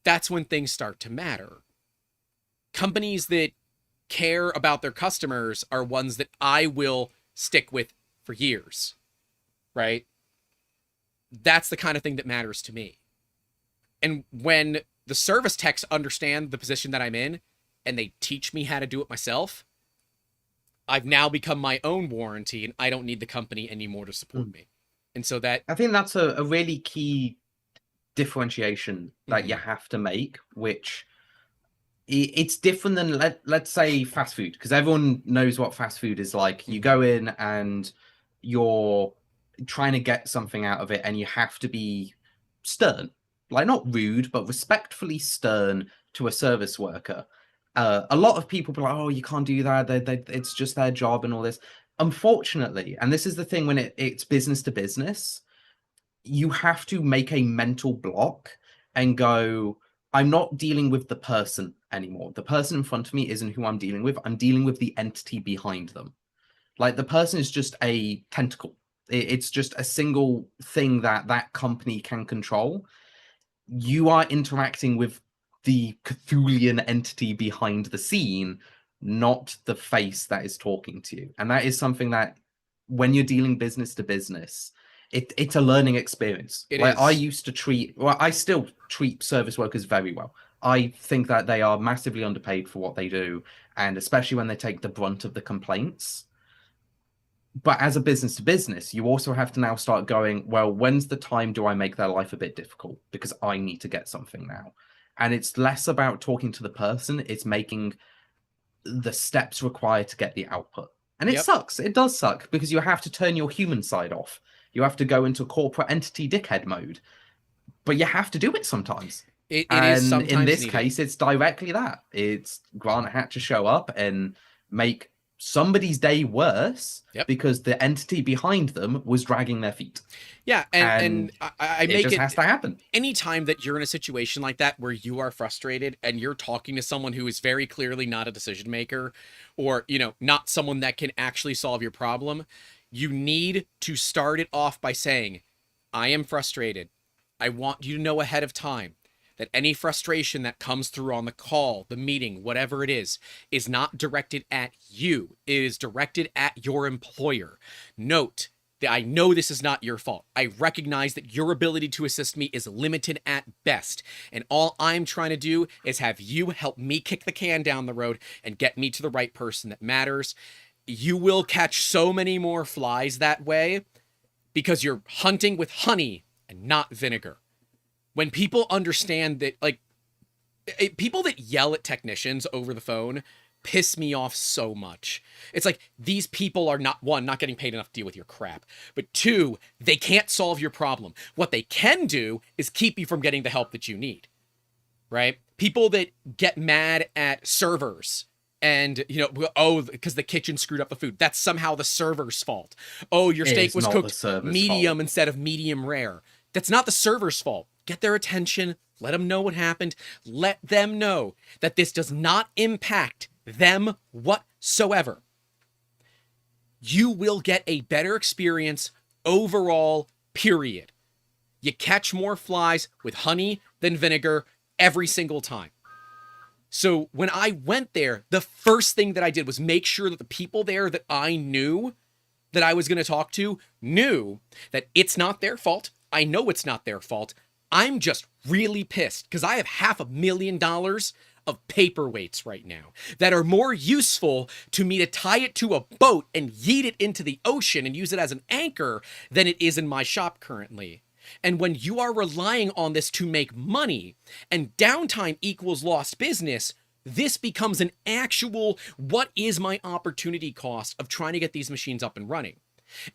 that's when things start to matter. Companies that care about their customers are ones that I will stick with for years, right? That's the kind of thing that matters to me. And when the service techs understand the position that I'm in and they teach me how to do it myself, I've now become my own warranty and I don't need the company anymore to support me. And so that, I think that's a really key differentiation that you Mhm. have to make, which it's different than let's say fast food, because everyone knows what fast food is like. You go in and you're trying to get something out of it and you have to be stern, like not rude but respectfully stern to a service worker. A lot of people be like, oh, you can't do that, it's just their job and all this. Unfortunately, and this is the thing, when it's business to business, you have to make a mental block and go, I'm not dealing with the person anymore. The person in front of me isn't who I'm dealing with. I'm dealing with the entity behind them. Like the person is just a tentacle. It's just a single thing that that company can control. You are interacting with the Cthulhian entity behind the scene, not the face that is talking to you. And that is something that when you're dealing business to business, it's a learning experience. it Like I is. used to treat, well, I still treat service workers very well. I think that they are massively underpaid for what they do, and especially when they take the brunt of the complaints. But as a business to business, you also have to now start going, well, when's the time do I make their life a bit difficult because I need to get something now? And it's less about talking to the person, it's making the steps required to get the output. And it Yep. sucks. It does suck because you have to turn your human side off. You have to go into corporate entity dickhead mode. But you have to do it sometimes. It is And in sometimes this needed. case, it's directly that. It's Grant had to show up and make somebody's day worse Yep. because the entity behind them was dragging their feet. Yeah, and And I it make just it has to happen. anytime that you're in a situation like that where you are frustrated and you're talking to someone who is very clearly not a decision maker, or not someone that can actually solve your problem, you need to start it off by saying, I am frustrated. I want you to know ahead of time that any frustration that comes through on the call, the meeting, whatever it is not directed at you. It is directed at your employer. Note that I know this is not your fault. I recognize that your ability to assist me is limited at best. And all I'm trying to do is have you help me kick the can down the road and get me to the right person that matters. You will catch so many more flies that way because you're hunting with honey and not vinegar. When people understand that, like, people that yell at technicians over the phone piss me off so much. It's like, these people are not, one, not getting paid enough to deal with your crap, but two, they can't solve your problem. What they can do is keep you from getting the help that you need, right? People that get mad at servers and, oh, because the kitchen screwed up the food. That's somehow the server's fault. Oh, your steak was cooked medium instead of medium rare. That's not the server's fault. Get their attention. Let them know what happened. Let them know that this does not impact them whatsoever. You will get a better experience overall, period. You catch more flies with honey than vinegar every single time. So when I went there, the first thing that I did was make sure that the people there that I knew that I was going to talk to knew that it's not their fault. I know it's not their fault. I'm just really pissed because I have $500,000 of paperweights right now that are more useful to me to tie it to a boat and yeet it into the ocean and use it as an anchor than it is in my shop currently. And when you are relying on this to make money and downtime equals lost business, this becomes an actual, what is my opportunity cost of trying to get these machines up and running?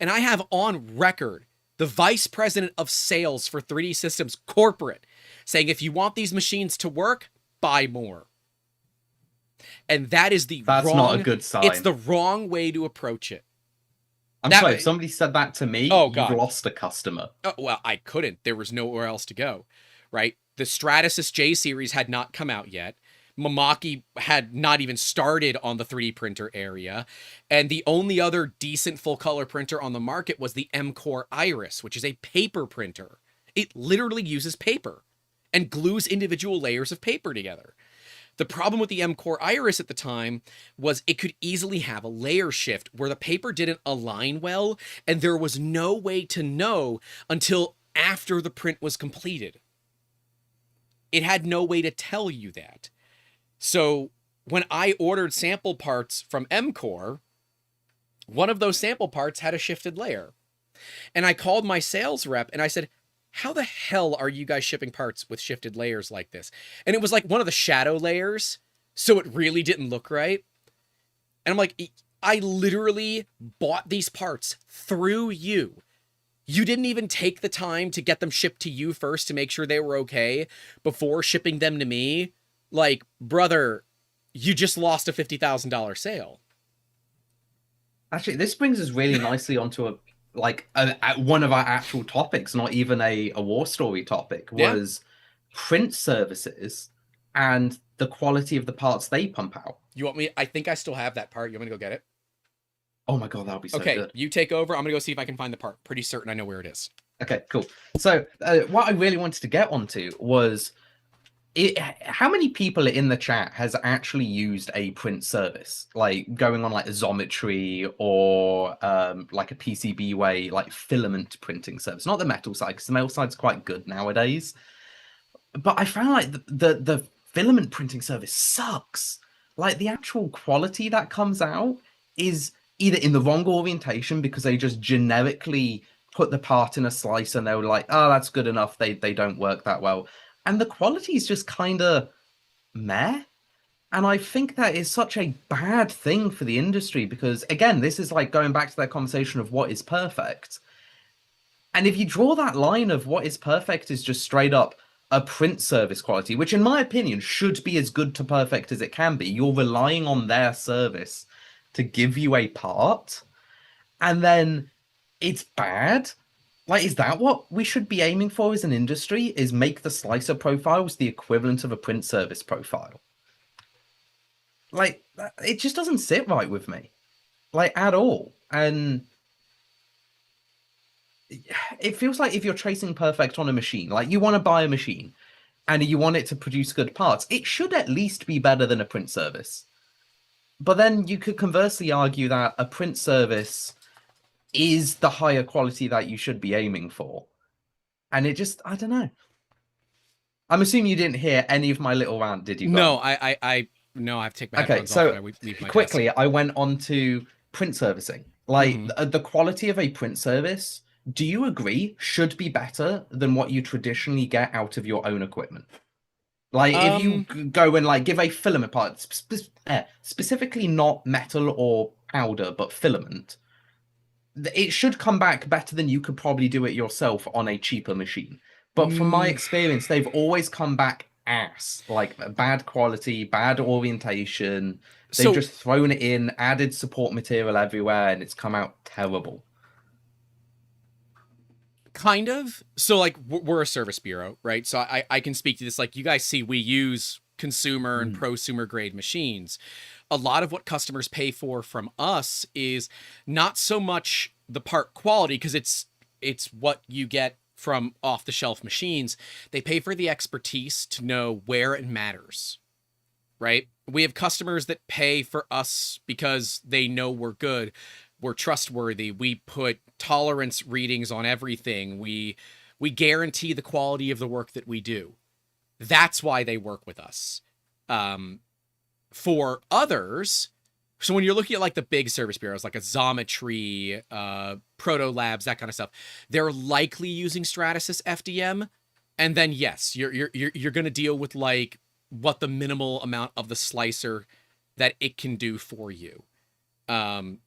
And I have on record the vice president of sales for 3D Systems corporate saying, if you want these machines to work, buy more. And that is That's not a good sign. It's the wrong way to approach it. I'm sorry, if somebody said that to me, you've lost a customer. Oh, well, I couldn't. There was nowhere else to go, right? The Stratasys J series had not come out yet. Mamaki had not even started on the 3D printer area. And the only other decent full color printer on the market was the M-Core Iris, which is a paper printer. It literally uses paper and glues individual layers of paper together. The problem with the M-Core Iris at the time was it could easily have a layer shift where the paper didn't align well, and there was no way to know until after the print was completed. It had no way to tell you that. So when I ordered sample parts from M-Core, one of those sample parts had a shifted layer. And I called my sales rep and I said, how the hell are you guys shipping parts with shifted layers like this? And it was like one of the shadow layers, so it really didn't look right. And I'm like, I literally bought these parts through you. You didn't even take the time to get them shipped to you first to make sure they were okay before shipping them to me. Like, brother, you just lost a $50,000 sale. Actually, this brings us really nicely onto one of our actual topics, not even a war story topic, was print services and the quality of the parts they pump out. You want me? I think I still have that part. You want me to go get it? Oh my God, that'll be so good. Okay, you take over. I'm going to go see if I can find the part. Pretty certain I know where it is. Okay, cool. So what I really wanted to get onto was how many people in the chat has actually used a print service, like going on like a Xometry or like a PCB way, like filament printing service, not the metal side, because the metal side's quite good nowadays. But I found like the filament printing service sucks. Like the actual quality that comes out is either in the wrong orientation because they just generically put the part in a slice and they were like, oh, that's good enough. They don't work that well. And the quality is just kind of meh. And I think that is such a bad thing for the industry because, again, this is like going back to that conversation of what is perfect. And if you draw that line of what is perfect is just straight up a print service quality, which in my opinion should be as good to perfect as it can be, you're relying on their service to give you a part, and then it's bad. Like, is that what we should be aiming for as an industry? Is make the slicer profiles the equivalent of a print service profile? Like, it just doesn't sit right with me, like at all. And it feels like if you're tracing perfect on a machine, like you want to buy a machine and you want it to produce good parts, it should at least be better than a print service. But then you could conversely argue that a print service is the higher quality that you should be aiming for. And it just, I don't know. I'm assuming you didn't hear any of my little rant, did you, No, Gone? I have to take my Okay, headphones off when so I leave my quickly, I went on to print servicing. desk. Like, the quality of a print service, do you agree, should be better than what you traditionally get out of your own equipment? Like, if you go and like give a filament part, specifically not metal or powder, but filament, it should come back better than you could probably do it yourself on a cheaper machine. But from my Mm, experience, they've always come back ass, like bad quality, bad orientation. They've so just thrown it in, added support material everywhere, and it's come out terrible. kind of. So like we're a service bureau, right? So I can speak to this. Like you guys see, we use consumer and Mm. prosumer grade machines. A lot of what customers pay for from us is not so much the part quality because it's what you get from off the shelf machines. They pay for the expertise to know where it matters, right? We have customers that pay for us because they know we're good, we're trustworthy, we put tolerance readings on everything, we guarantee the quality of the work that we do. That's why they work with us. For others, so when you're looking at like the big service bureaus like a Xometry, Proto Labs, that kind of stuff, they're likely using Stratasys FDM, and then yes, you're going to deal with like what the minimal amount of the slicer that it can do for you. And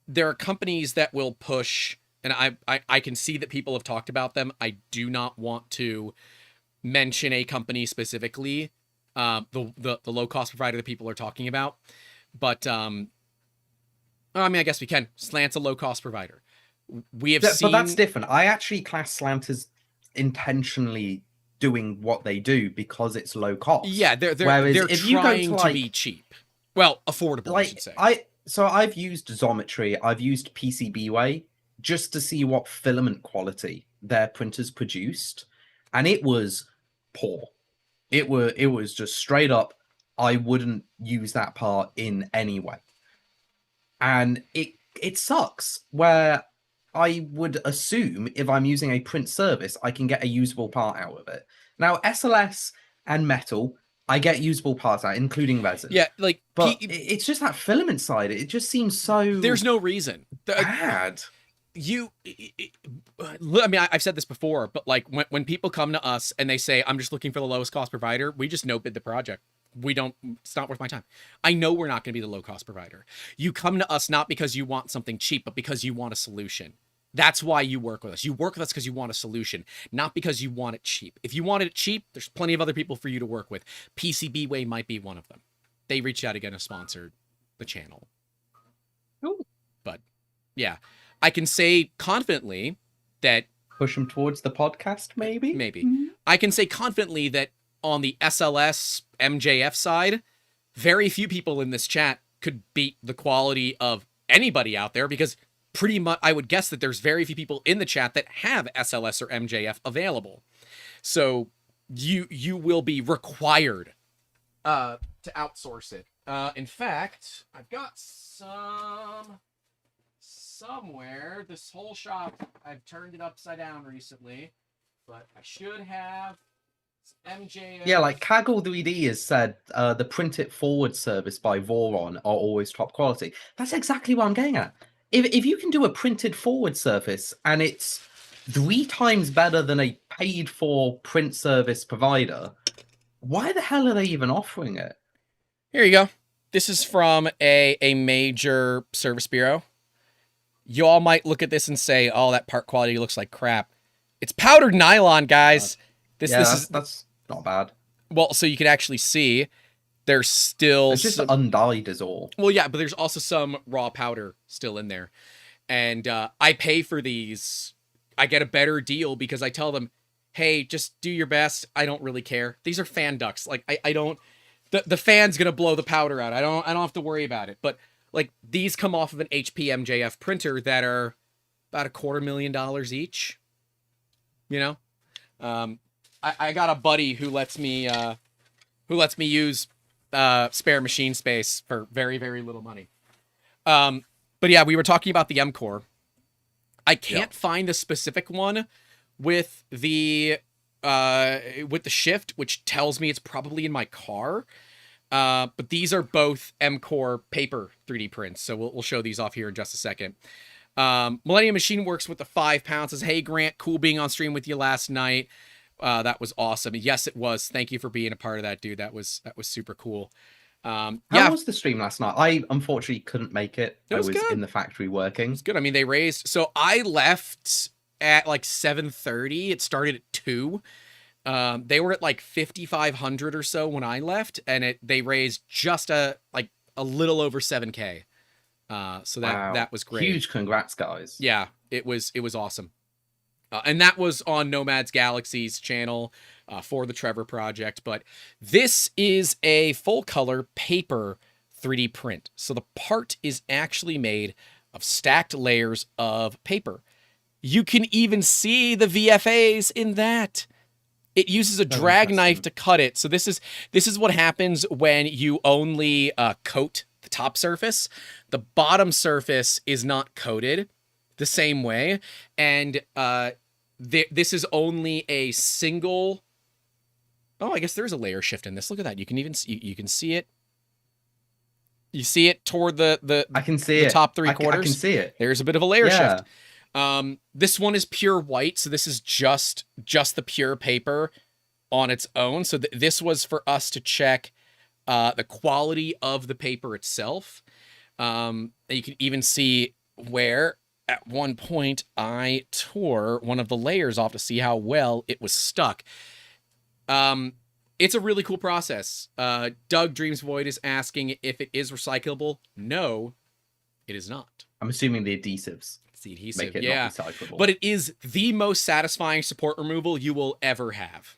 there are companies that will push, and I can see that people have talked about them. I do not want to mention a company specifically, the low cost provider that people are talking about, but I mean, I guess we can. Slant's a low cost provider. We have But that's seen, different. I actually class Slant as intentionally doing what they do because it's low cost. yeah, they're Whereas they're if you go to trying to be cheap, well, affordable, I should like say. I've used Xometry, I've used PCBWay just to see what filament quality their printers produced, and it was poor. It was just straight up. I wouldn't use that part in any way, and it sucks. Where I would assume if I'm using a print service, I can get a usable part out of it. Now SLS and metal, I get usable parts out, including resin. Yeah, like But it's just that filament side. It just seems so there's no reason. bad. I mean, I've said this before, but like when people come to us and they say, I'm just looking for the lowest cost provider, we just no bid the project. We don't, it's not worth my time. I know we're not going to be the low cost provider. You come to us not because you want something cheap, but because you want a solution. That's why you work with us. You work with us because you want a solution, not because you want it cheap. If you wanted it cheap, there's plenty of other people for you to work with. PCBWay might be one of them. They reached out again to sponsor the channel. Ooh. But yeah, I can say confidently that Push them towards the podcast, maybe. maybe Mhm. I can say confidently that on the SLS MJF side, very few people in this chat could beat the quality of anybody out there because pretty much I would guess that there's very few people in the chat that have SLS or MJF available. So you will be required to outsource it. In fact, I've got somewhere. This whole shop, I've turned it upside down recently, but I should have MJF. Yeah, like Kaggle 3D has said, the print it forward service by Voron are always top quality. That's exactly what I'm getting at. If you can do a printed forward surface and it's 3 times better than a paid for print service provider, why the hell are they even offering it? Here you go. This is from a major service bureau. You all might look at this and say, "Oh, that part quality looks like crap." It's powdered nylon, Bad. guys. This Yeah, is that's not bad. well, so you can actually see there's still It's just some. undyed is all. Well, yeah, but there's also some raw powder still in there, and I pay for these. I get a better deal because I tell them, "Hey, just do your best. I don't really care. These are fan ducts. Like I don't. The fan's gonna blow the powder out. I don't have to worry about it. But like these come off of an HP MJF printer that are about $250,000 each. You know, I got a buddy who lets me use spare machine space for very, very little money. But yeah, we were talking about the M Core. I can't find the specific one with the shift, which tells me it's probably in my car. But these are both M Core paper 3D prints, so we'll show these off here in just a second. Millennium Machine Works with the 5 pounds says, "Hey Grant, cool being on stream with you last night. That was awesome." Yes, it was. Thank you for being a part of that, dude. That was super cool. How Yeah, was the stream last night? I unfortunately couldn't make it. It was I was good. in the factory working. it's good. I mean, they raised. So I left at like 7:30. It started at 2. They were at like 5,500 or so when I left, and they raised just a little over 7K. So Wow. that was great. Huge congrats, guys. Yeah, it was awesome. And that was on Nomad's Galaxy's channel for the Trevor Project. But this is a full color paper 3D print. So the part is actually made of stacked layers of paper. You can even see the VFAs in that. It uses a drag knife to cut it. So this is what happens when you only coat the top surface. The bottom surface is not coated the same way, and this is only a single. Oh, I guess there's a layer shift in this. Look at that. You can even see, you can see it. You see it toward the I can see the it. top 3/4. I can see it. There's a bit of a layer shift. This one is pure white, so this is just the pure paper on its own. So this was for us to check the quality of the paper itself. And you can even see where at one point I tore one of the layers off to see how well it was stuck. It's a really cool process. Doug Dreams Void is asking if it is recyclable. No, it is not. I'm assuming the adhesives. It's the adhesive, Make it yeah. not recyclable. But it is the most satisfying support removal you will ever have.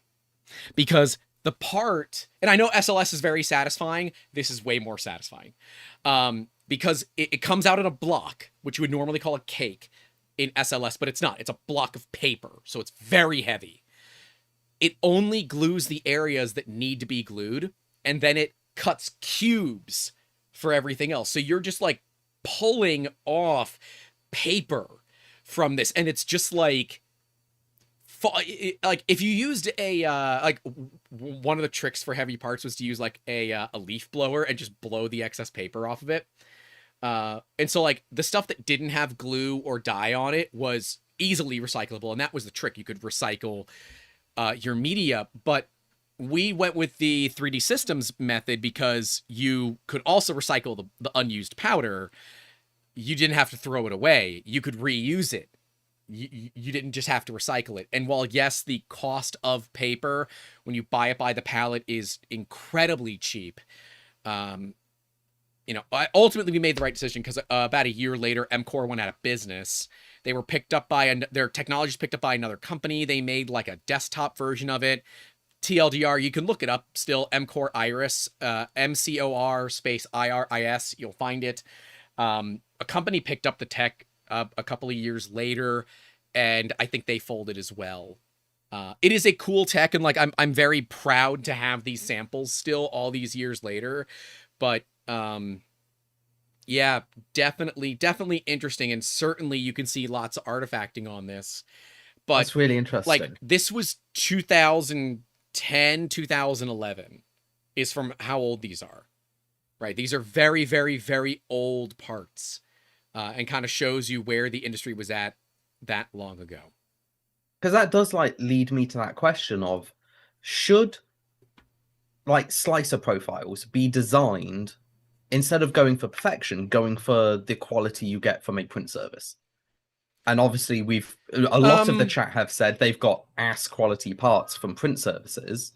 Because the part, and I know SLS is very satisfying, this is way more satisfying. Because it comes out in a block, which you would normally call a cake in SLS, but it's not. It's a block of paper, so it's very heavy. It only glues the areas that need to be glued, and then it cuts cubes for everything else. So you're just like pulling off paper from this, and it's just like if you used a one of the tricks for heavy parts was to use like a leaf blower and just blow the excess paper off of it. And so like the stuff that didn't have glue or dye on it was easily recyclable, and that was the trick. You could recycle your media, but we went with the 3D Systems method because you could also recycle the unused powder. You didn't have to throw it away. You could reuse it. You didn't just have to recycle it. And while, yes, the cost of paper when you buy it by the pallet is incredibly cheap, ultimately we made the right decision because about a year later, M-Core went out of business. They were picked up by, their technology was picked up by another company. They made like a desktop version of it. TLDR, you can look it up still, M-Core Iris, MCOR space IRIS, you'll find it. A company picked up the tech a couple of years later, and I think they folded as well. It is a cool tech, and like I'm very proud to have these samples still all these years later. But yeah, definitely interesting, and certainly you can see lots of artifacting on this. But that's really interesting. Like this was 2010, 2011 is from how old these are. Right? These are very, very, very old parts. And kind of shows you where the industry was at that long ago. Because that does like lead me to that question of should like slicer profiles be designed, instead of going for perfection, going for the quality you get from a print service. And obviously, a lot of the Um, chat have said they've got ass quality parts from print services.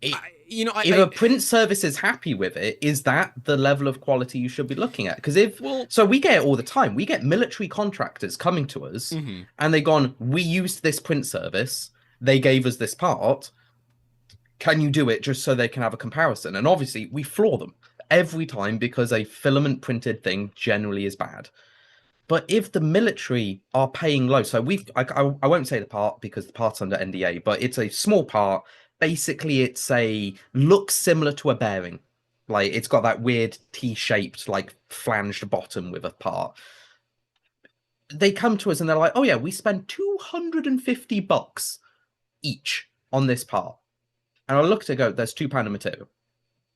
It, if I a print service is happy with it, is that the level of quality you should be looking at? Because if well, so, we get it all the time. We get military contractors coming to us, mhm. and they gone, "We used this print service. They gave us this part. Can you do it just so they can have a comparison?" And obviously, we floor them every time because a filament printed thing generally is bad. But if the military are paying low, so I won't say the part because the part's under NDA, but it's a small part. Basically, it's a looks similar to a bearing. Like it's got that weird T-shaped, like flanged bottom with a part. They come to us and they're like, "Oh yeah, we spend $250 each on this part." And I look to go, "There's £2 of material.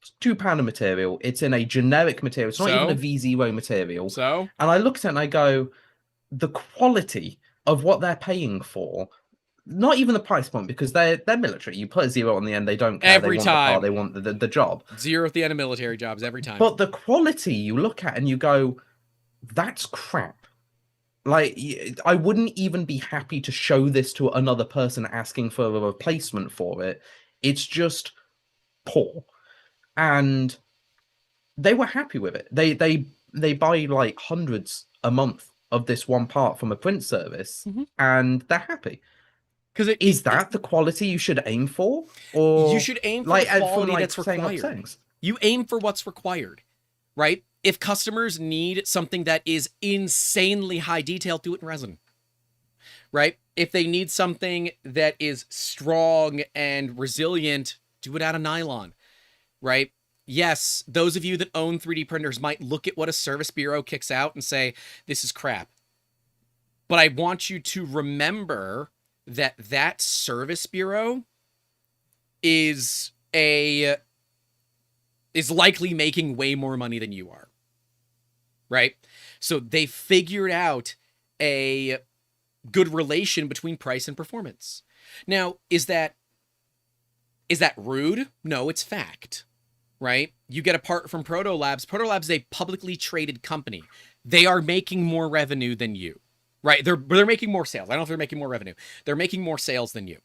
It's £2 of material. It's in a generic material. It's not even a So, V0 material." so And I looked at it and I go, the quality of what they're paying for, not even the price point, because they're military. You put a zero on the end, they don't care. They every want the part, they time, want the job. zero at the end of military jobs every time. But the quality you look at and you go, that's crap. Like I wouldn't even be happy to show this to another person asking for a replacement for it. It's just poor. And they were happy with it. They buy like hundreds a month of this one part from a print service, Mhm. and they're happy. Because Is that the quality you should aim for, you or should aim for the like from quality like that's saying up required. things? You aim for what's required, right? If customers need something that is insanely high detail, do it in resin, right? If they need something that is strong and resilient, do it out of nylon, right? Yes, those of you that own 3D printers might look at what a service bureau kicks out and say, this is crap. But I want you to remember that that service bureau is a is likely making way more money than you are. Right? So they figured out a good relation between price and performance. Now, is that rude? No, it's fact. Right? You get a part from Proto Labs. Proto Labs is a publicly traded company. They are making more revenue than you. Right? They're making more sales. I don't know if they're making more revenue. They're making more sales than you.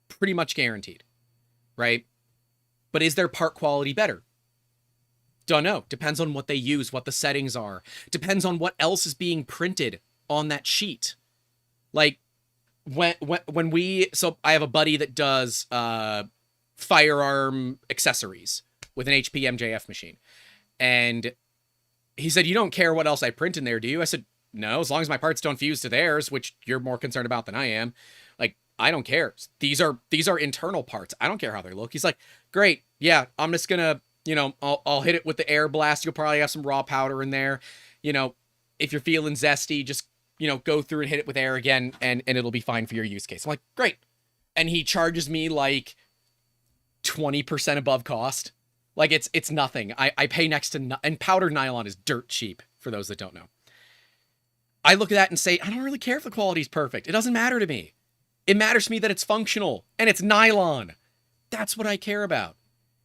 Pretty much guaranteed. Right? But is their part quality better? Don't know. Depends on what they use, what the settings are. Depends on what else is being printed on that sheet. Like when we so I have a buddy that does firearm accessories with an HP MJF machine. And he said, "You don't care what else I print in there, do you?" I said, "No, as long as my parts don't fuse to theirs, which you're more concerned about than I am. Like, I don't care. These are internal parts. I don't care how they look." He's like, "Great. Yeah, I'm just going to, I'll hit it with the air blast. You'll probably have some raw powder in there. If you're feeling zesty, just, go through and hit it with air again and it'll be fine for your use case." I'm like, "Great." And he charges me like 20% above cost. Like it's nothing. I pay next to and powdered nylon is dirt cheap for those that don't know. I look at that and say, I don't really care if the quality's perfect. It doesn't matter to me. It matters to me that it's functional and it's nylon. That's what I care about.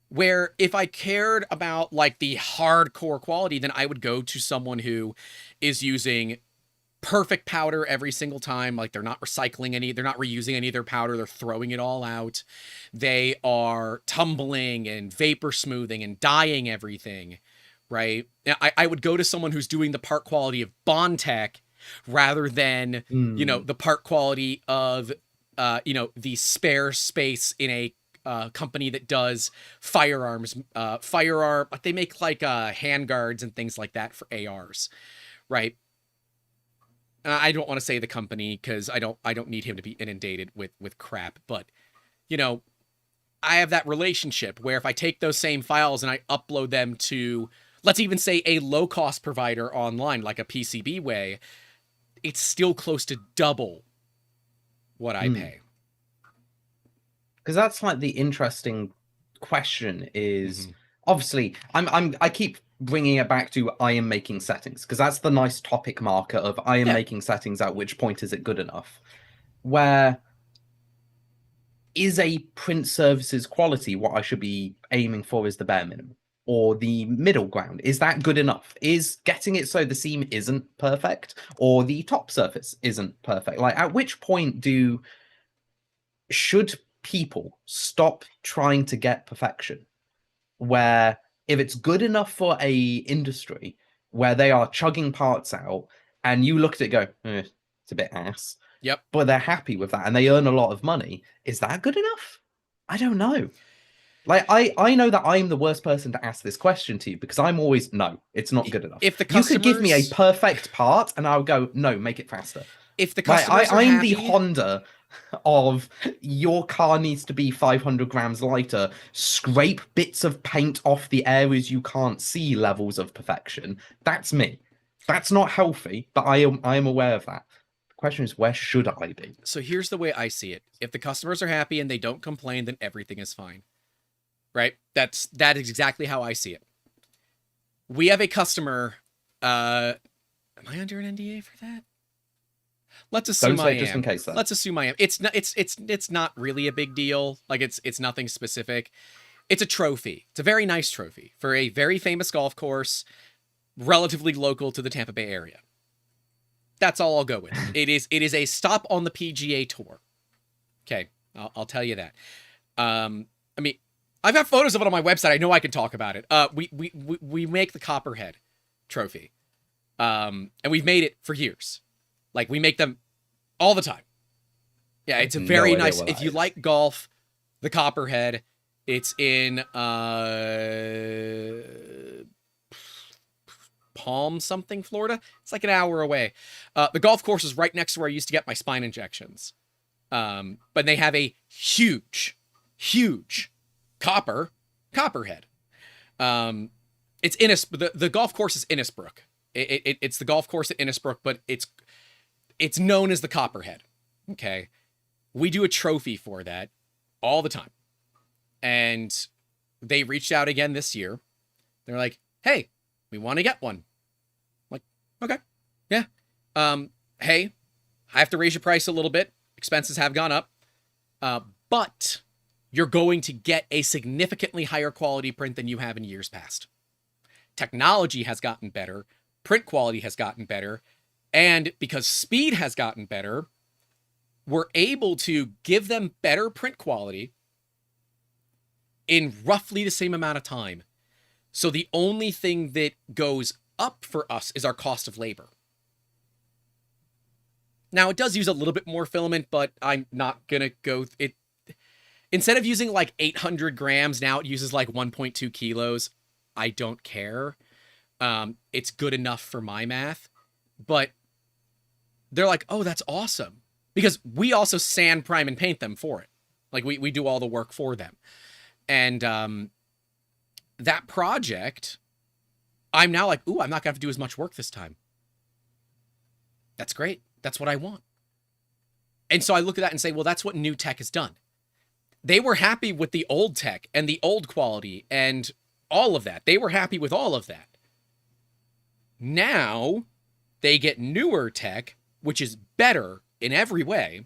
Where if I cared about like the hardcore quality, then I would go to someone who is using perfect powder every single time. Like they're not they're not reusing any of their powder. They're throwing it all out. They are tumbling and vapor smoothing and dyeing everything, right? I would go to someone who's doing the part quality of Bondtech rather than, the part quality of, the spare space in a company that does firearms, they make like handguards and things like that for ARs, right? I don't want to say the company because I don't need him to be inundated with crap, but I have that relationship where if I take those same files and I upload them to, let's even say, a low cost provider online like a PCB way, it's still close to double what I pay. Because that's like the interesting question is, Mm-hmm. obviously I keep bringing it back to I am making settings because that's the nice topic marker of I am Yeah. making settings, at which point is it good enough? Where is a print services quality what I should be aiming for as the bare minimum? Or the middle ground? Is that good enough? Is getting it so the seam isn't perfect or the top surface isn't perfect? Like, at which point should people stop trying to get perfection? Where if it's good enough for a industry where they are chugging parts out and you look at it go, it's a bit ass, Yep. but they're happy with that and they earn a lot of money, is that good enough? I don't know. Like, I know that I'm the worst person to ask this question to, because I'm always, no, it's not good enough. If the You could give me a customers, perfect part and I'll go, no, make it faster. if the Like, customers are I'm the happy, Honda of your car needs to be 500 grams lighter, scrape bits of paint off the areas you can't see levels of perfection. That's me. That's not healthy, but I am aware of that. The question is, where should I be? so here's the way I see it. If the customers are happy and they don't complain, then everything is fine. Right? That is exactly how I see it. We have a customer, am I under an NDA for that? Let's assume Don't say I it just am. in case, though. Let's assume I am. It's not really a big deal. Like, it's nothing specific. It's a trophy. It's a very nice trophy for a very famous golf course, relatively local to the Tampa Bay area. That's all I'll go with. It is a stop on the PGA Tour. Okay, I'll tell you that. I mean, I've got photos of it on my website. I know I can talk about it. We make the Copperhead trophy, and we've made it for years. Like, we make them all the time. Yeah, it's a very nice. If you like golf, the Copperhead. It's in Palm something, Florida. It's like an hour away. The golf course is right next to where I used to get my spine injections. But they have a huge Copperhead. It's the golf course is Innisbrook. It's the golf course at Innisbrook, but it's known as the Copperhead. Okay, we do a trophy for that all the time, and they reached out again this year. They're like, "Hey, we want to get one." I'm like, okay, yeah. Hey, I have to raise your price a little bit. Expenses have gone up, but you're going to get a significantly higher quality print than you have in years past. Technology has gotten better, print quality has gotten better, and because speed has gotten better, we're able to give them better print quality in roughly the same amount of time. So the only thing that goes up for us is our cost of labor. Now, it does use a little bit more filament, but I'm not going to go... Instead of using like 800 grams, now it uses like 1.2 kilos. I don't care. It's good enough for my math. But they're like, oh, that's awesome. Because we also sand, prime, and paint them for it. Like, we do all the work for them. And that project, I'm now like, ooh, I'm not going to have to do as much work this time. That's great. That's what I want. And so I look at that and say, well, that's what new tech has done. They were happy with the old tech and the old quality and all of that. They were happy with all of that. Now they get newer tech, which is better in every way,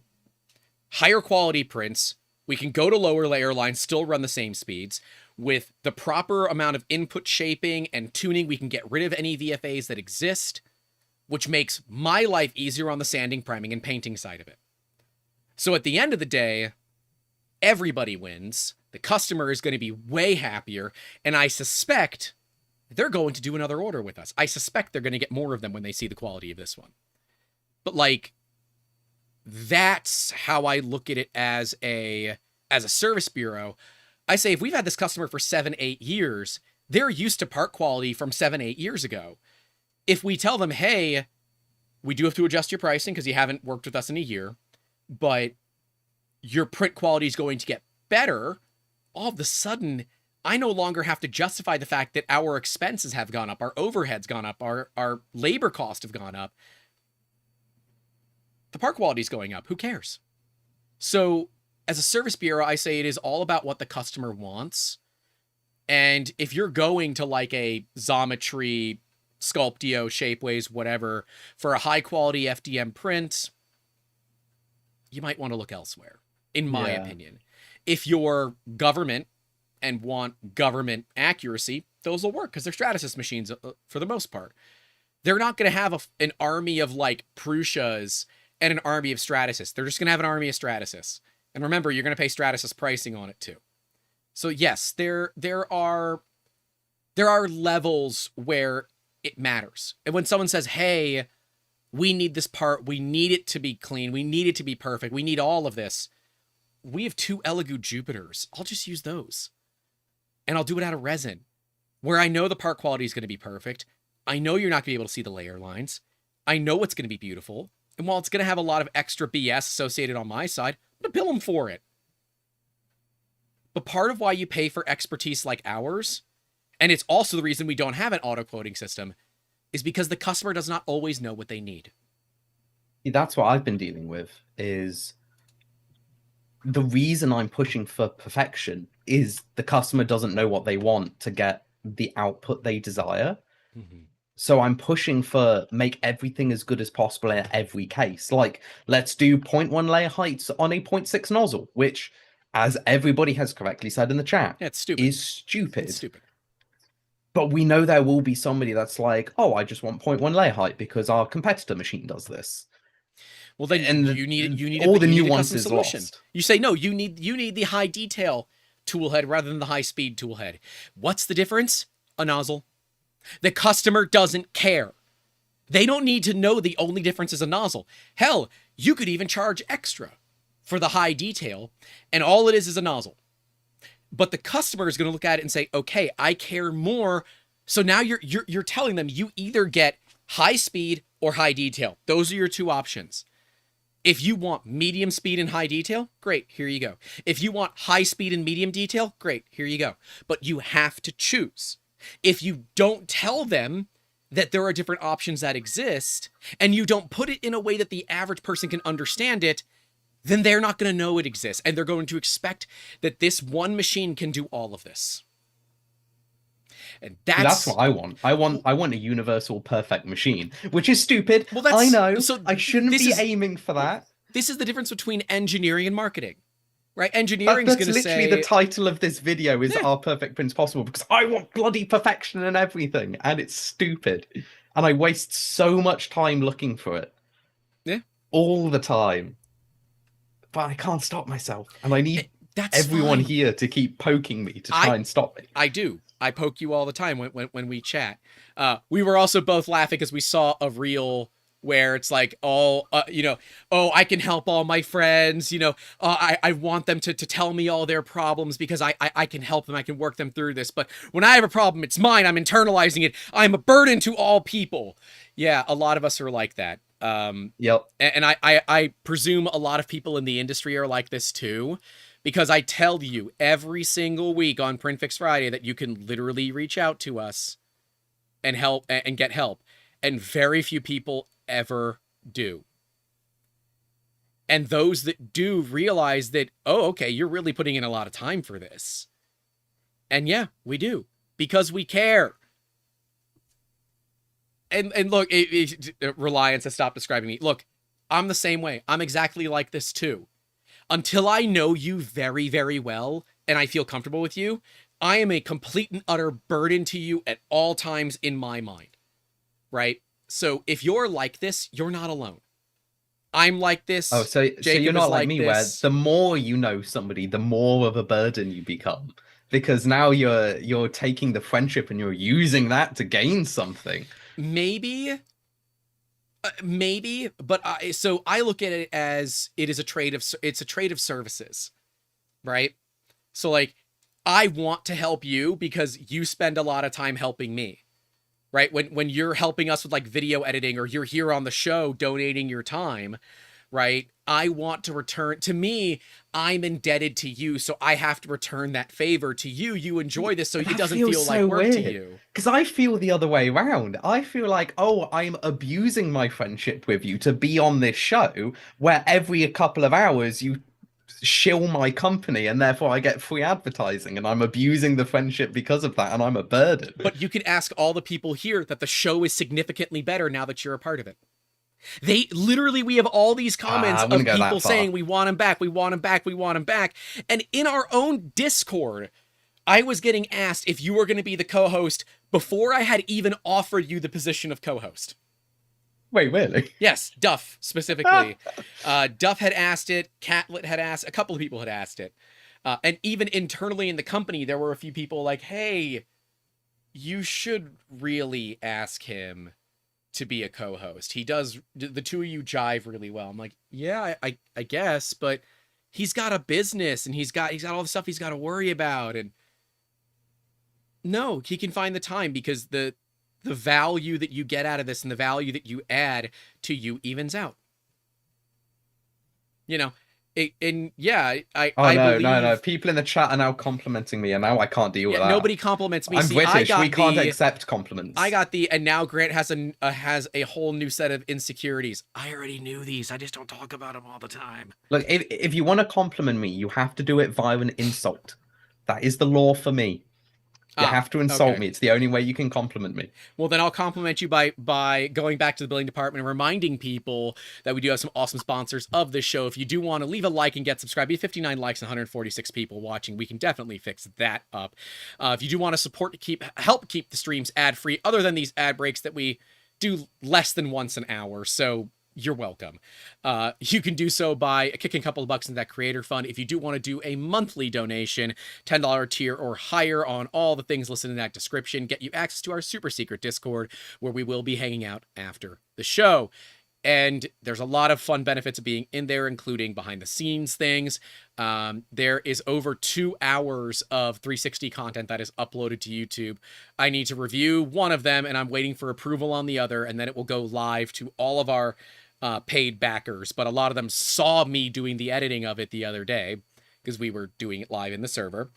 higher quality prints. We can go to lower layer lines, still run the same speeds. With the proper amount of input shaping and tuning, we can get rid of any VFAs that exist, which makes my life easier on the sanding, priming, and painting side of it. So at the end of the day, everybody wins. The customer is going to be way happier, and I suspect they're going to do another order with us. I suspect they're going to get more of them when they see the quality of this one. But like, that's how I look at it as a service bureau. I say, if we've had this customer for 7-8 years, they're used to part quality from 7-8 years ago. If we tell them, hey, we do have to adjust your pricing because you haven't worked with us in a year, but your print quality is going to get better, all of a sudden, I no longer have to justify the fact that our expenses have gone up, our overhead's gone up, our labor costs have gone up. The part quality is going up. Who cares? So as a service bureau, I say it is all about what the customer wants. And if you're going to like a Xometry, Sculpteo, Shapeways, whatever, for a high quality FDM print, you might want to look elsewhere, in my opinion. If you're government and want government accuracy, those will work because they're Stratasys machines for the most part. They're not going to have an army of like Prusas and an army of Stratasys. They're just going to have an army of Stratasys. And remember, you're going to pay Stratasys pricing on it too. So yes, there are levels where it matters. And when someone says, "Hey, we need this part. We need it to be clean. We need it to be perfect. We need all of this." We have 2 Elegoo Jupiters. I'll just use those. And I'll do it out of resin, where I know the part quality is going to be perfect. I know you're not going to be able to see the layer lines. I know it's going to be beautiful. And while it's going to have a lot of extra BS associated on my side, I'm going to bill them for it. But part of why you pay for expertise like ours, and it's also the reason we don't have an auto-quoting system, is because the customer does not always know what they need. That's what I've been dealing with, is the reason I'm pushing for perfection is the customer doesn't know what they want to get the output they desire. Mm-hmm. So I'm pushing for make everything as good as possible in every case. Like, let's do 0.1 layer heights on a 0.6 nozzle, which, as everybody has correctly said in the chat, Yeah, it's stupid. is stupid. It's stupid. But we know there will be somebody that's like, oh, I just want 0.1 layer height because our competitor machine does this. Well, then And you need all the you need nuances a custom solution. lost. You say, no, you need the high detail tool head rather than the high speed tool head. What's the difference? A nozzle. The customer doesn't care. They don't need to know the only difference is a nozzle. Hell, you could even charge extra for the high detail, and all it is a nozzle. But the customer is going to look at it and say, okay, I care more. So now you're telling them you either get high speed or high detail. Those are your 2 options. If you want medium speed and high detail, great, here you go. If you want high speed and medium detail, great, here you go. But you have to choose. If you don't tell them that there are different options that exist, and you don't put it in a way that the average person can understand it, then they're not going to know it exists. And they're going to expect that this one machine can do all of this. And that's what I want. I want a universal perfect machine, which is stupid. Well, I know. So I shouldn't be aiming for that. This is the difference between engineering and marketing, right? Engineering is going to say... That's literally the title of this video is Are Perfect Prints Possible? Because I want bloody perfection and everything, and it's stupid. And I waste so much time looking for it. Yeah. All the time. But I can't stop myself. And I need everyone fine. here to keep poking me to try and stop me. I do. I poke you all the time when we chat. We were also both laughing because we saw a reel where it's like, I can help all my friends. I want them to tell me all their problems because I can help them. I can work them through this. But when I have a problem, it's mine. I'm internalizing it. I'm a burden to all people. Yeah, a lot of us are like that. Yep. And I presume a lot of people in the industry are like this too. Because I tell you every single week on Print Fix Friday that you can literally reach out to us and help and get help. And very few people ever do. And those that do realize that, oh, okay, you're really putting in a lot of time for this. And yeah, we do. Because we care. And look, Reliance has stopped describing me. Look, I'm the same way. I'm exactly like this too. Until I know you very, very well and I feel comfortable with you, I am a complete and utter burden to you at all times in my mind, right? So if you're like this, you're not alone. I'm like this. Oh, so you're not like me, where the more you know somebody, the more of a burden you become. Because now you're taking the friendship and you're using that to gain something. Maybe, but I look at it as it's a trade of services, right? So like, I want to help you because you spend a lot of time helping me, right? When you're helping us with like video editing or you're here on the show donating your time, right? I want to return. To me, I'm indebted to you, so I have to return that favor to you. You enjoy this, so it doesn't feel like work to you. Because I feel the other way around. I feel like, oh, I'm abusing my friendship with you to be on this show where every couple of hours you shill my company and therefore I get free advertising and I'm abusing the friendship because of that and I'm a burden. But you can ask all the people here that the show is significantly better now that you're a part of it. They literally, we have all these comments I of wouldn't go people that far. saying, we want him back, we want him back, we want him back. And in our own Discord, I was getting asked if you were going to be the co-host before I had even offered you the position of co-host. Wait, really? Yes, Duff specifically. Duff had asked it. Catlet had asked. A couple of people had asked it. And even internally in the company, there were a few people like, hey, you should really ask him to be a co-host. He does, the two of you jive really well. I'm like, yeah, I guess, but he's got a business and he's got all the stuff he's got to worry about. And no, he can find the time because the value that you get out of this and the value that you add to you evens out. You know, and yeah, I believe... no. People in the chat are now complimenting me, and now I can't deal with that. Nobody compliments me. I'm See, British. We can't accept compliments. I got and now Grant has a whole new set of insecurities. I already knew these. I just don't talk about them all the time. Look, if you want to compliment me, you have to do it via an insult. That is the law for me. You have to insult me. It's the only way you can compliment me. Well, then I'll compliment you by going back to the billing department and reminding people that we do have some awesome sponsors of this show. If you do want to leave a like and get subscribed, we have 59 likes and 146 people watching. We can definitely fix that up. If you do want to support to help keep the streams ad-free, other than these ad breaks that we do less than once an hour, so you're welcome. You can do so by kicking a couple of bucks into that creator fund. If you do want to do a monthly donation, $10 tier or higher on all the things listed in that description, get you access to our super secret Discord where we will be hanging out after the show. And there's a lot of fun benefits of being in there, including behind the scenes things. There is over 2 hours of 360 content that is uploaded to YouTube. I need to review one of them and I'm waiting for approval on the other, and then it will go live to all of our paid backers. But a lot of them saw me doing the editing of it the other day because we were doing it live in the server.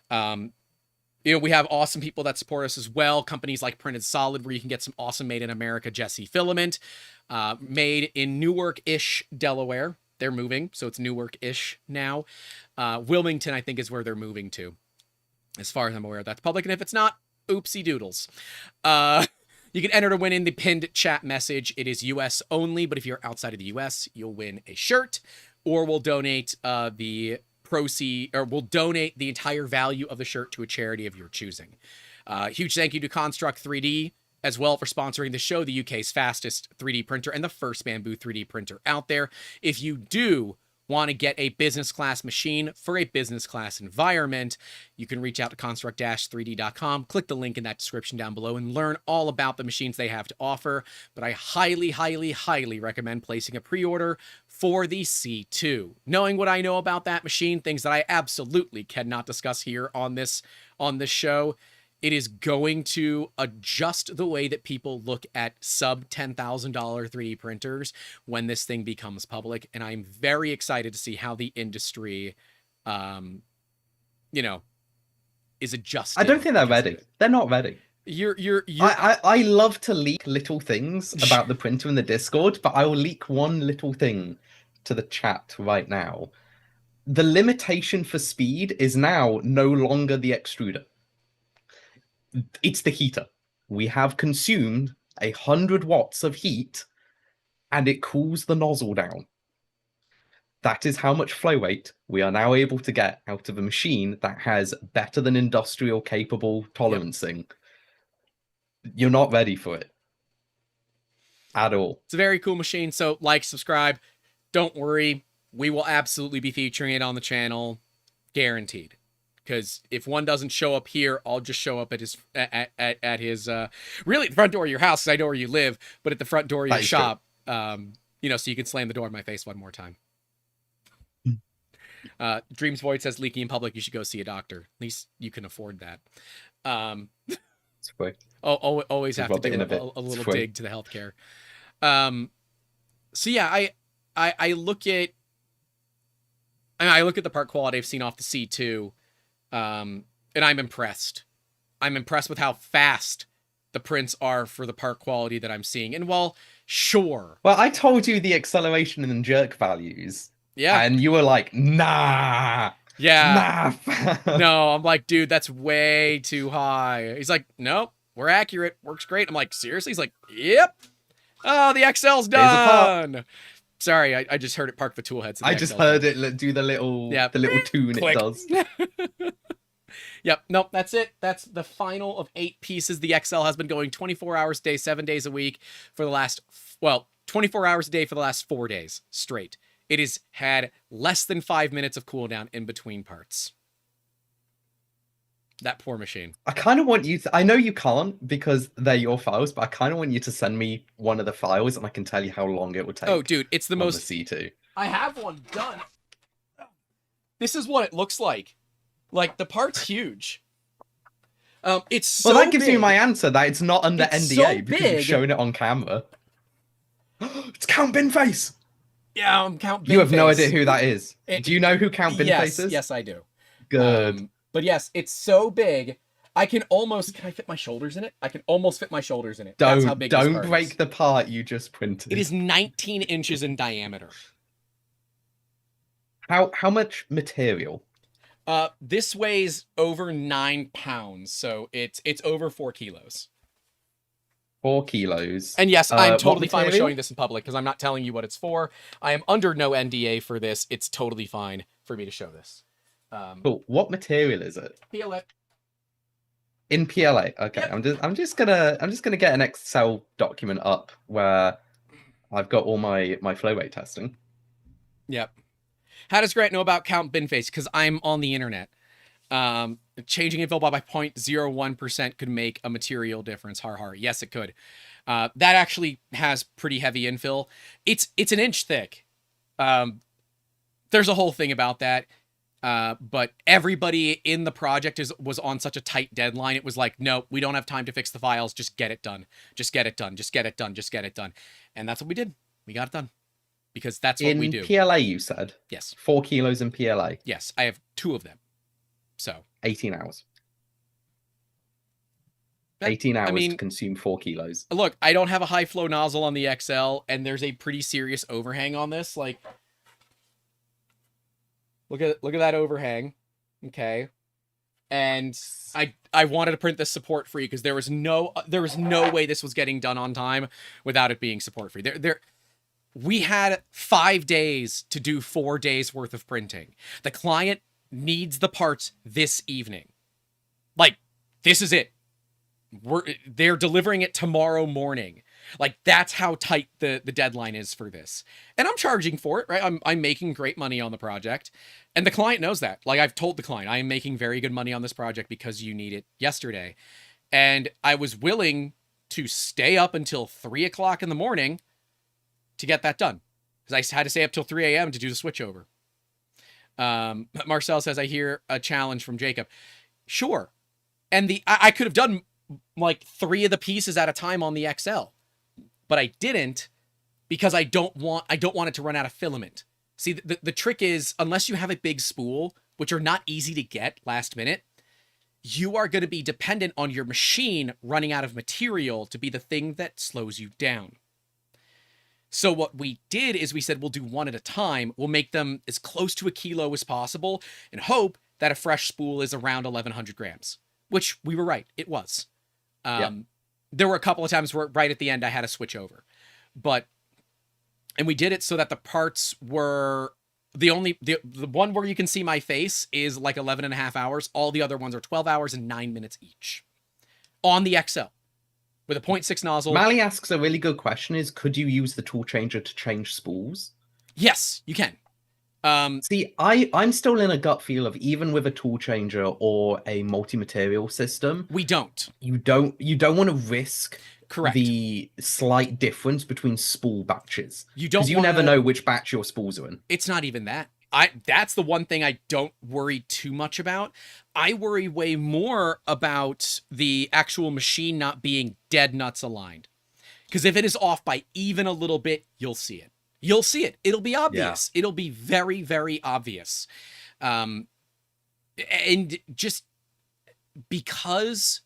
We have awesome people that support us as well. Companies like Printed Solid, where you can get some awesome made in America Jesse filament, made in Newark-ish, Delaware. They're moving, so it's Newark-ish now. Wilmington, I think, is where they're moving to. As far as I'm aware, that's public. And if it's not, oopsie doodles. You can enter to win in the pinned chat message. It is US only, but if you're outside of the US, you'll win a shirt, or we'll donate the we'll donate the entire value of the shirt to a charity of your choosing. Huge thank you to Construct 3D as well for sponsoring the show, the UK's fastest 3D printer and the first bamboo 3D printer out there. If you do want to get a business class machine for a business class environment, you can reach out to construct-3d.com, click the link in that description down below, and learn all about the machines they have to offer. But I highly, highly, highly recommend placing a pre-order for the C2. Knowing what I know about that machine, things that I absolutely cannot discuss here on this show, it is going to adjust the way that people look at sub $10,000 3D printers when this thing becomes public. And I'm very excited to see how the industry, is adjusting. I don't think they're ready. They're not ready. I love to leak little things about the printer in the Discord, but I will leak one little thing to the chat right now. The limitation for speed is now no longer the extruder. It's the heater. We have consumed 100 watts of heat and it cools the nozzle down. That is how much flow rate we are now able to get out of a machine that has better than industrial capable tolerancing. Yep. You're not ready for it at all. It's a very cool machine. So like, subscribe. Don't worry. We will absolutely be featuring it on the channel. Guaranteed. Because if one doesn't show up here, I'll just show up at his really the front door of your house, because I know where you live, but at the front door of your shop, so you can slam the door in my face one more time. Dreams Void says leaking in public, you should go see a doctor. At least you can afford that. Always have to do a little dig to the healthcare. So yeah, I look at the part quality I've seen off the C2. And I'm impressed. I'm impressed with how fast the prints are for the part quality that I'm seeing. And sure. Well, I told you the acceleration and jerk values. Yeah. And you were like, nah. Yeah. Nah. No, I'm like, dude, that's way too high. He's like, nope, we're accurate. Works great. I'm like, seriously? He's like, yep. Oh, the XL's Here's a part. done. Sorry, I just heard it park the tool head. So the I just XL's heard done. it do Yeah. the little tune it Click. does. Yep. Nope. That's it. That's the final of 8 pieces. The XL has been going 24 hours a day, 7 days a week for the last, well, 24 hours a day for the last 4 days straight. It has had less than 5 minutes of cooldown in between parts. That poor machine. I kind of want you to, I know you can't because they're your files, but I kind of want you to send me one of the files and I can tell you how long it will take. Oh, dude, it's the on most. the C2. I have one done. This is what it looks like. Like, the part's huge. It's so Well, that gives big. you my answer that it's not under It's NDA so because big. you've shown it on camera. It's Count Binface! Yeah, I'm Count Binface. You have no idea who that is. Do you know who Count Binface Yes, is? yes, I do. Good. But yes, it's so big. I can almost. Can I fit my shoulders in it? I can almost fit my shoulders in it. That's how big this Don't part break is. the part you just printed. It is 19 inches in diameter. How much material? This weighs over 9 pounds, so it's over 4 kilos. 4 kilos. And yes, I'm totally fine with material? showing this in public because I'm not telling you what it's for. I am under no NDA for this. It's totally fine for me to show this. Cool. What material is it? PLA. In PLA. Okay. Yep. I'm just gonna get an Excel document up where I've got all my flow rate testing. Yep. How does Grant know about Count Binface? Because I'm on the internet. Changing info by 0.01% could make a material difference. Har har. Yes, it could. That actually has pretty heavy infill. It's an inch thick. There's a whole thing about that. But everybody in the project was on such a tight deadline. It was like, no, we don't have time to fix the files. Just get it done. Just get it done. Just get it done. Just get it done. And that's what we did. We got it done. Because that's what we do. In PLA, you said? Yes. 4 kilos in PLA. Yes, I have 2 of them. So 18 hours. 18 hours to consume 4 kilos. Look, I don't have a high flow nozzle on the XL, and there's a pretty serious overhang on this. Like, look at that overhang. Okay. And I wanted to print this support free because there was no way this was getting done on time without it being support free. We had 5 days to do 4 days worth of printing. The client needs the parts this evening. Like, this is it. They're delivering it tomorrow morning. Like, that's how tight the deadline is for this. And I'm charging for it, right? I'm making great money on the project. And the client knows that. Like, I've told the client, I am making very good money on this project because you need it yesterday. And I was willing to stay up until 3 o'clock in the morning to get that done. Because I had to stay up till 3 a.m. to do the switchover. Marcel says, I hear a challenge from Jacob. Sure. And I could have done like 3 of the pieces at a time on the XL. But I didn't because I don't want it to run out of filament. See, the trick is, unless you have a big spool, which are not easy to get last minute, you are going to be dependent on your machine running out of material to be the thing that slows you down. So what we did is we said, we'll do 1 at a time. We'll make them as close to a kilo as possible and hope that a fresh spool is around 1,100 grams, which we were right. It was. There were a couple of times where right at the end I had to switch over, and we did it so that the parts were the one where you can see my face is like 11 and a half hours. All the other ones are 12 hours and 9 minutes each on the XL. With a 0.6 nozzle. Mally asks a really good question is, could you use the tool changer to change spools? Yes, you can. See, I'm still in a gut feel of even with a tool changer or a multi-material system, we don't. You don't want to risk Correct. the slight difference between spool batches. You don't, because you never know which batch your spools are in. It's not even that. That's the one thing I don't worry too much about. I worry way more about the actual machine not being dead nuts aligned. Because if it is off by even a little bit, you'll see it. You'll see it. It'll be obvious. Yeah. It'll be very, very obvious. And just because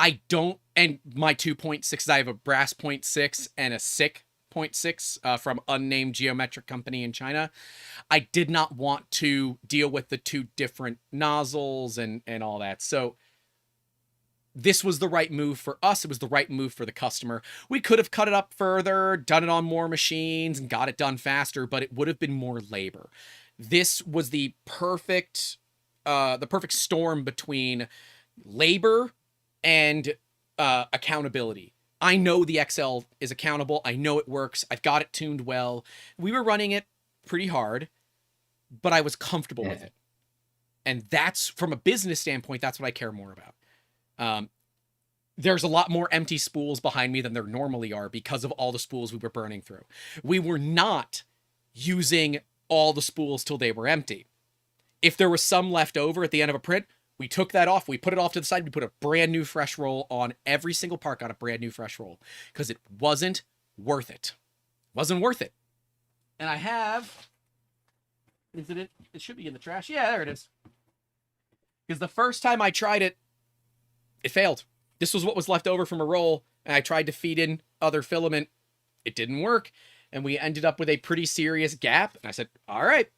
I don't, and my 2.6, I have a brass 0.6 and a SICK 0.6 from unnamed geometric company in China. I did not want to deal with the 2 different nozzles and all that. So this was the right move for us. It was the right move for the customer. We could have cut it up further, done it on more machines, and got it done faster, but it would have been more labor. This was the perfect storm between labor and accountability. I know the XL is accountable. I know it works. I've got it tuned well. We were running it pretty hard, but I was comfortable with it. And that's, from a business standpoint, that's what I care more about. There's a lot more empty spools behind me than there normally are because of all the spools we were burning through. We were not using all the spools till they were empty. If there was some left over at the end of a print, we took that off. We put it off to the side. We put a brand new fresh roll on. Every single part got a brand new fresh roll because it wasn't worth it. Wasn't worth it. And I have... Is it? It should be in the trash. Yeah, there it is. Because the first time I tried it, it failed. This was what was left over from a roll, and I tried to feed in other filament. It didn't work, and we ended up with a pretty serious gap. And I said, all right,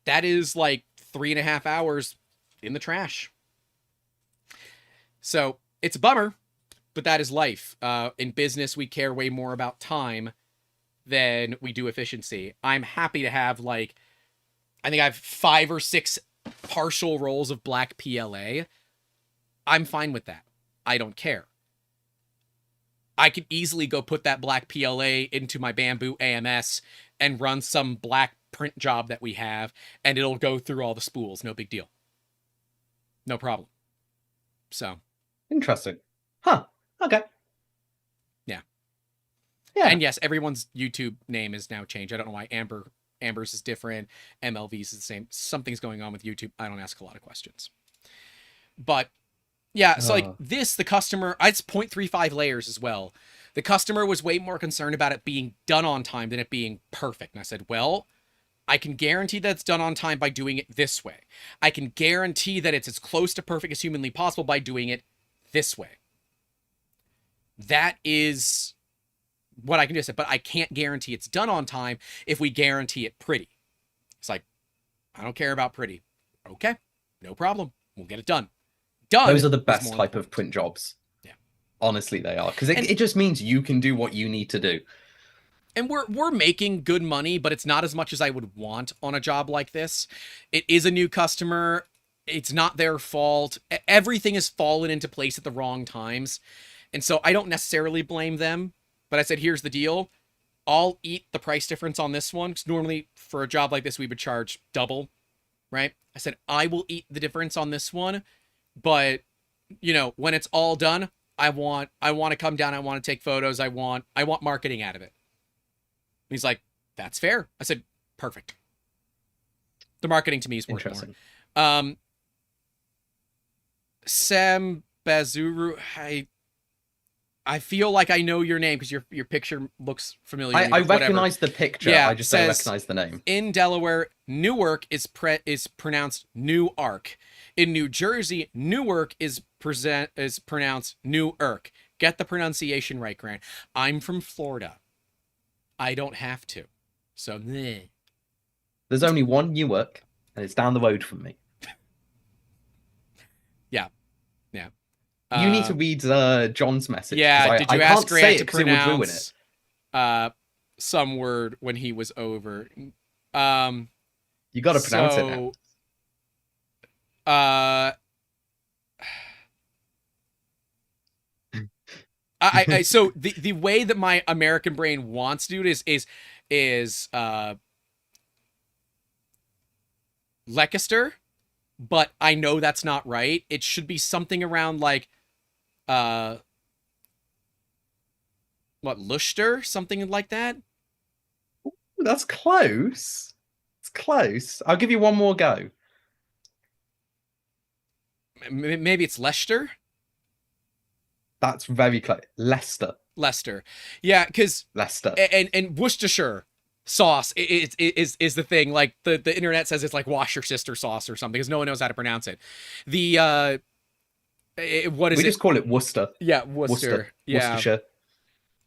that is like 3.5 hours in the trash. So it's a bummer, but that is life. In business, we care way more about time than we do efficiency. I'm happy to have, like, I think I have 5 or 6 partial rolls of black PLA. I'm fine with that. I don't care. I could easily go put that black PLA into my Bamboo AMS and run some black print job that we have, and it'll go through all the spools. No big deal. No problem. So. Interesting. Huh. Okay. Yeah. Yeah. And yes, everyone's YouTube name is now changed. I don't know why Amber's is different. MLV's is the same. Something's going on with YouTube. I don't ask a lot of questions. But yeah, so like this, the customer, it's 0.35 layers as well. The customer was way more concerned about it being done on time than it being perfect. And I said, well, I can guarantee that it's done on time by doing it this way. I can guarantee that it's as close to perfect as humanly possible by doing it this way. That is what I can do. But I can't guarantee it's done on time if we guarantee it pretty. It's like, I don't care about pretty. Okay, no problem. We'll get it done. Those are the best type of print jobs. Yeah. Honestly, they are. Because it just means you can do what you need to do. And we're making good money, but it's not as much as I would want on a job like this. It is a new customer. It's not their fault. Everything has fallen into place at the wrong times. And so I don't necessarily blame them. But I said, here's the deal. I'll eat the price difference on this one. Because normally for a job like this, we would charge double, right? I said, I will eat the difference on this one. But, you know, when it's all done, I want to come down. I want to take photos. I want marketing out of it. And he's like, that's fair. I said, perfect. The marketing to me is worth more. Sam Bazuru, I feel like I know your name because your picture looks familiar. I recognize the picture. Yeah, I just don't recognize the name. In Delaware, Newark is pronounced Newark. In New Jersey, Newark is pronounced Newark. Get the pronunciation right, Grant. I'm from Florida. I don't have to. So, bleh. There's only one Newark, and it's down the road from me. Yeah. Yeah. You need to read John's message. Yeah, did you ask Grant to pronounce some word when he was over? You got to pronounce it now. So the way that my American brain wants to do it is Leicester, but I know that's not right. It should be something around like Luster, something like that. Ooh, that's close. It's close. I'll give you one more go. Maybe it's Leicester. That's very close. Leicester. Yeah, because Leicester and Worcestershire sauce is the thing. Like the internet says it's like wash your sister sauce or something because no one knows how to pronounce it. What is it? We just call it Worcester. Yeah, Worcester. Yeah. Worcestershire.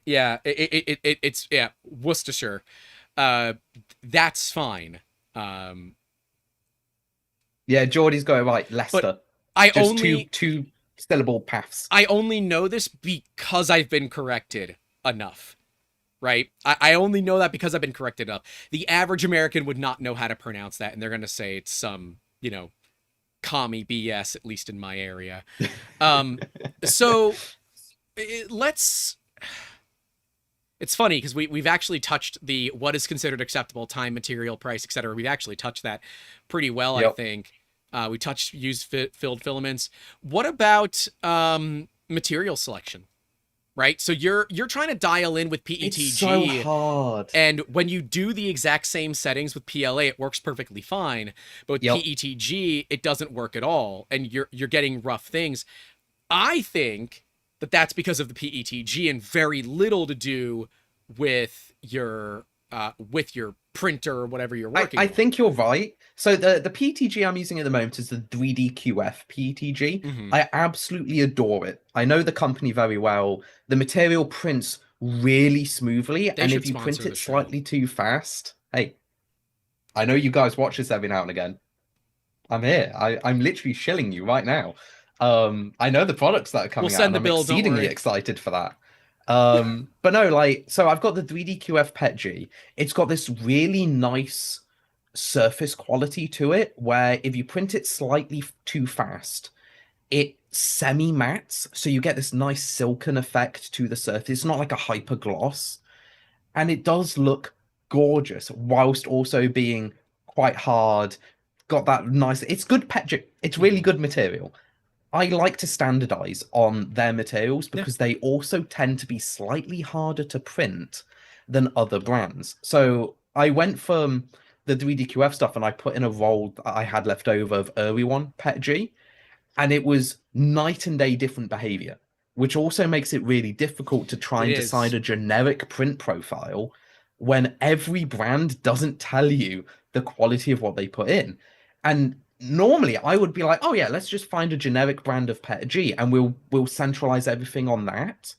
Yeah, it's Worcestershire. That's fine. Yeah, Geordie's got it right. Leicester. But just two syllable paths. I only know this because I've been corrected enough, right? I only know that because I've been corrected enough. The average American would not know how to pronounce that, and they're going to say it's some, commie BS, at least in my area. Um, so let's. It's funny because we've actually touched the what is considered acceptable time, material, price, etc. We've actually touched that pretty well, I Yep. think. We touched used filled filaments. What about material selection? Right, so you're trying to dial in with It's so PETG, hard. and when you do the exact same settings with PLA, it works perfectly fine. But with Yep. PETG, it doesn't work at all, and you're getting rough things. I think that that's because of the PETG and very little to do with your printer or whatever you're working I on. think you're right. So the PTG I'm using at the moment is the 3DQF PTG. Mm-hmm. I absolutely adore it. I know the company very well. The material prints really smoothly, They and should if you print sponsor the it show. slightly too fast, hey, I know you guys watch this every now and again. I'm here. I'm literally shilling you right now. I know the products that are We'll coming out, send and the I'm bill. Don't exceedingly worry. excited for that. But no, like, so I've got the 3DQF PETG. It's got this really nice surface quality to it, where if you print it slightly too fast, it semi-mattes, so you get this nice silken effect to the surface. It's not like a hyper gloss, and it does look gorgeous whilst also being quite hard. Got that nice. It's good PETG. It's really Mm-hmm. good material. I like to standardize on their materials Yeah. because they also tend to be slightly harder to print than other brands. So I went from the 3DQF stuff and I put in a roll that I had left over of early one PETG, and it was night and day different behavior, which also makes it really difficult to try It and decide is. a generic print profile when every brand doesn't tell you the quality of what they put in. And normally I would be like, oh yeah, let's just find a generic brand of PETG and we'll centralize everything on that.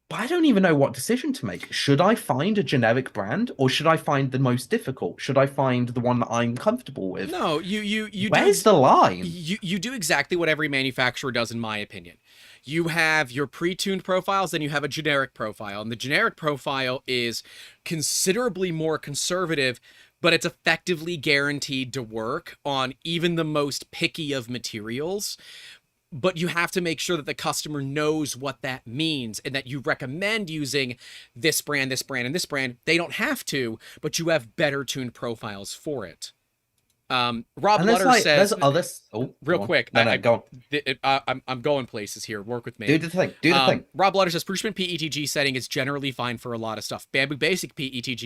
But I don't even know what decision to make. Should I find a generic brand or should I find the most difficult? Should I find the one that I'm comfortable with? No, you do Where's the line? you do exactly what every manufacturer does, in my opinion. You have your pre-tuned profiles, then you have a generic profile, and the generic profile is considerably more conservative, but it's effectively guaranteed to work on even the most picky of materials. But you have to make sure that the customer knows what that means and that you recommend using this brand, this brand, and this brand. They don't have to, but you have better tuned profiles for it. Rob And there's Lutter like there's says, other. Oh, real go on. quick, No, no, go on. I'm going places here. Work with Do me. the thing. Do the thing. Rob Lutter says Prushman PETG setting is generally fine for a lot of stuff. Bamboo Basic PETG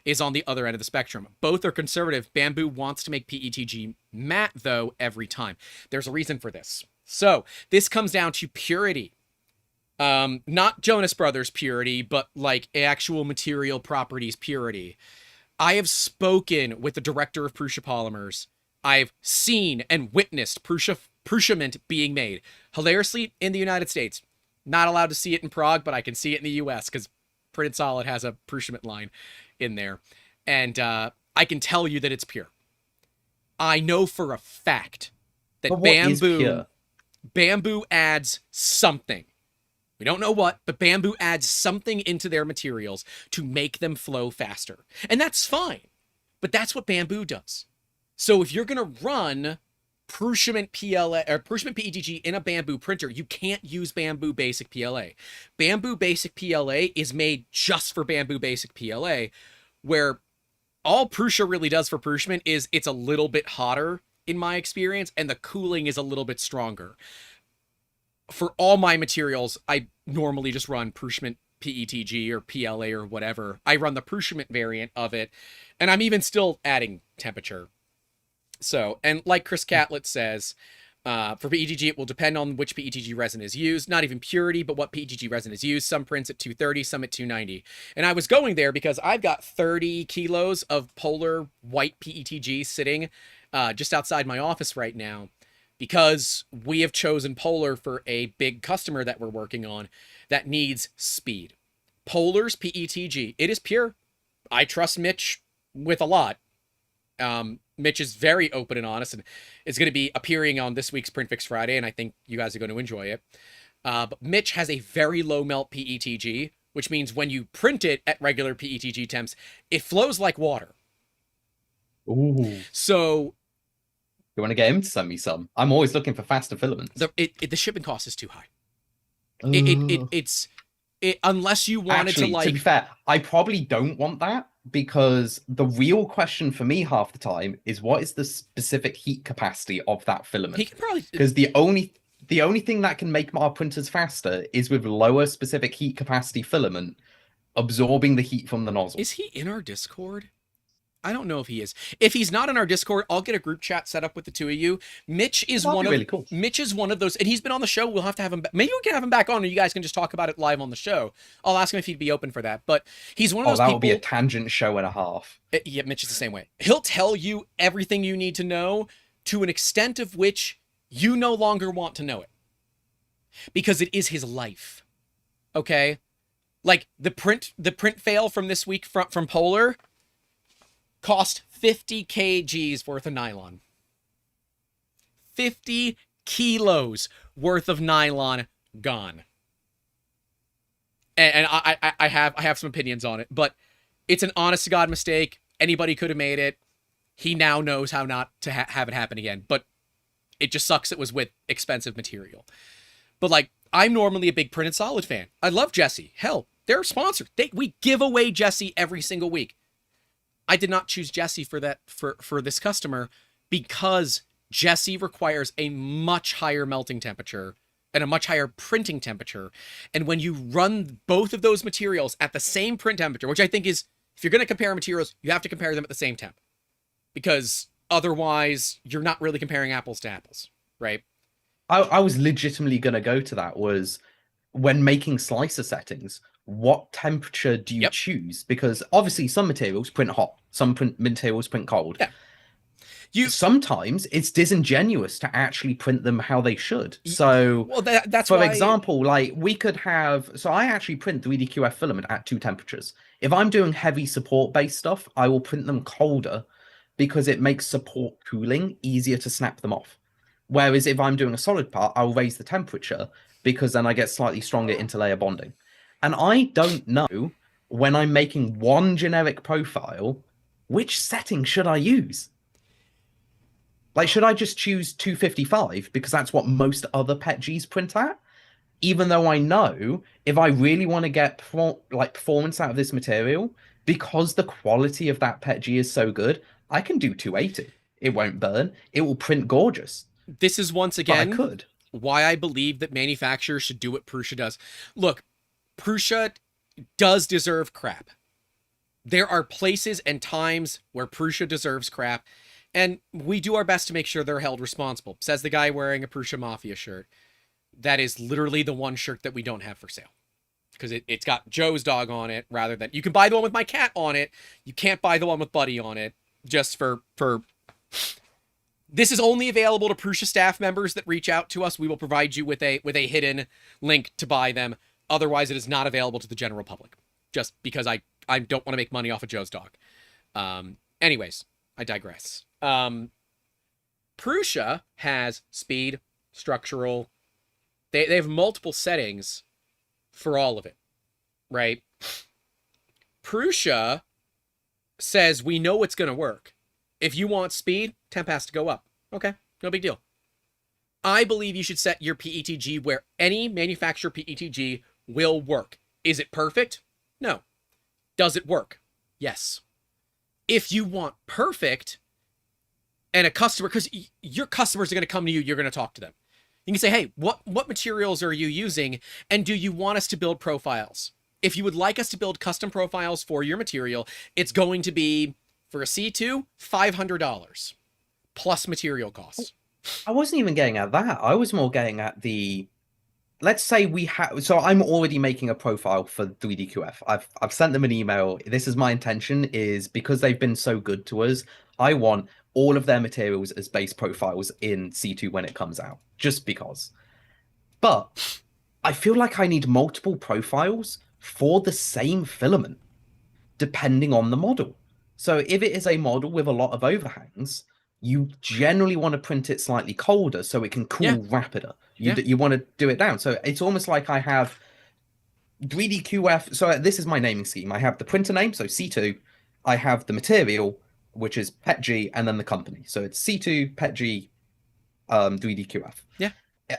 is on the other end of the spectrum. Both are conservative. Bamboo wants to make PETG matte though every time. There's a reason for this. So this comes down to purity. Not Jonas Brothers purity, but like actual material properties purity. I have spoken with the director of Prusa Polymers. I've seen and witnessed Prusament being made. Hilariously, in the United States. Not allowed to see it in Prague, but I can see it in the US because Printed Solid has a Prusament line in there. And I can tell you that it's pure. I know for a fact But that what is pure? bamboo adds something. We don't know what, but bamboo adds something into their materials to make them flow faster. And that's fine. But that's what bamboo does. So if you're going to run Prushment PLA or Prushment PETG in a bamboo printer, you can't use Bamboo Basic PLA. Bamboo Basic PLA is made just for Bamboo Basic PLA, where all Prusa really does for Prushment is it's a little bit hotter in my experience, and the cooling is a little bit stronger. For all my materials, I normally just run Prushment PETG or PLA or whatever. I run the Prushment variant of it, and I'm even still adding temperature. So, and like Chris Catlett says, for PETG, it will depend on which PETG resin is used. Not even purity, but what PETG resin is used. Some prints at 230, some at 290. And I was going there because I've got 30 kilos of polar white PETG sitting just outside my office right now because we have chosen polar for a big customer that we're working on that needs speed. Polar's PETG, it is pure. I trust Mitch with a lot. Mitch is very open and honest, and is going to be appearing on this week's Print Fix Friday, and I think you guys are going to enjoy it. But Mitch has a very low melt PETG, which means when you print it at regular PETG temps, it flows like water. Ooh. So You want to get him to send me some? I'm always looking for faster filaments. the shipping cost is too high. Ugh. It's unless you wanted Actually, to like. to be fair, I probably don't want that because the real question for me half the time is what is the specific heat capacity of that He filament? can probably Because the only thing that can make our printers faster is with lower specific heat capacity filament absorbing the heat from the nozzle. Is he in our Discord? I don't know if he is. If he's not in our Discord, I'll get a group chat set up with the two of you. Mitch is That'd one be of really cool. Mitch is one of those, and he's been on the show. We'll have to have him back. Maybe we can have him back on, and you guys can just talk about it live on the show. I'll ask him if he'd be open for that. But he's one of Oh, those that people. would be a tangent show and a half. Yeah, Mitch is the same way. He'll tell you everything you need to know to an extent of which you no longer want to know it, because it is his life. Okay, like the print fail from this week from Polar cost 50 kgs worth of nylon. 50 kilos worth of nylon gone. And I have some opinions on it, but it's an honest to God mistake. Anybody could have made it. He now knows how not to have it happen again, but it just sucks it was with expensive material. But like, I'm normally a big Printed Solid fan. I love Jesse. Hell, they're a sponsor. We give away Jesse every single week. I did not choose Jesse for that for this customer because Jesse requires a much higher melting temperature and a much higher printing temperature. And when you run both of those materials at the same print temperature, which I think is, if you're going to compare materials, you have to compare them at the same temp, because otherwise you're not really comparing apples to apples, right? I was legitimately going to go to that was when making slicer settings, what temperature do you Yep. choose? Because obviously some materials print hot, some materials print cold. Yeah. Sometimes it's disingenuous to actually print them how they should. So, well, that's for why, example, like we could have. So I actually print 3D-QF filament at 2 temperatures. If I'm doing heavy support-based stuff, I will print them colder because it makes support cooling easier to snap them off. Whereas if I'm doing a solid part, I'll raise the temperature because then I get slightly stronger interlayer bonding. And I don't know when I'm making one generic profile, which setting should I use? Like, should I just choose 255 because that's what most other PETGs print at? Even though I know if I really want to get performance out of this material, because the quality of that PETG is so good, I can do 280. It won't burn. It will print gorgeous. this is once But I again could. why I believe that manufacturers should do what Prusa does. Look, Prusa does deserve crap. There are places and times where Prusa deserves crap, and we do our best to make sure they're held responsible. Says the guy wearing a Prusa Mafia shirt. That is literally the one shirt that we don't have for sale, because it's got Joe's dog on it rather than, you can buy the one with my cat on it. You can't buy the one with Buddy on it, just for this is only available to Prusa staff members that reach out to us. We will provide you with a hidden link to buy them. Otherwise, it is not available to the general public, just because I don't want to make money off of Joe's dog. Anyways, I digress. Prusa has speed, structural. They have multiple settings for all of it, right? Prusa says we know it's going to work. If you want speed, temp has to go up. Okay, no big deal. I believe you should set your PETG where any manufacturer PETG will work. Is it perfect? No. Does it work? Yes. If you want perfect, and a customer, because your customers are going to come to you, you're going to talk to them. You can say, hey, what materials are you using, and do you want us to build profiles? If you would like us to build custom profiles for your material, it's going to be, for a C2, $500 plus material costs. I wasn't even getting at that. I was more getting at the, let's say we have, so I'm already making a profile for 3DQF. I've sent them an email. This is my intention, is because they've been so good to us, I want all of their materials as base profiles in C2 when it comes out, just because. But I feel like I need multiple profiles for the same filament, depending on the model. So if it is a model with a lot of overhangs, you generally want to print it slightly colder so it can Yeah, cool rapider. yeah. You want to do it down. So it's almost like I have 3DQF. So this is my naming scheme. I have the printer name, so C2. I have the material, which is PETG, and then the company. So it's C2 PETG 3DQF. Yeah.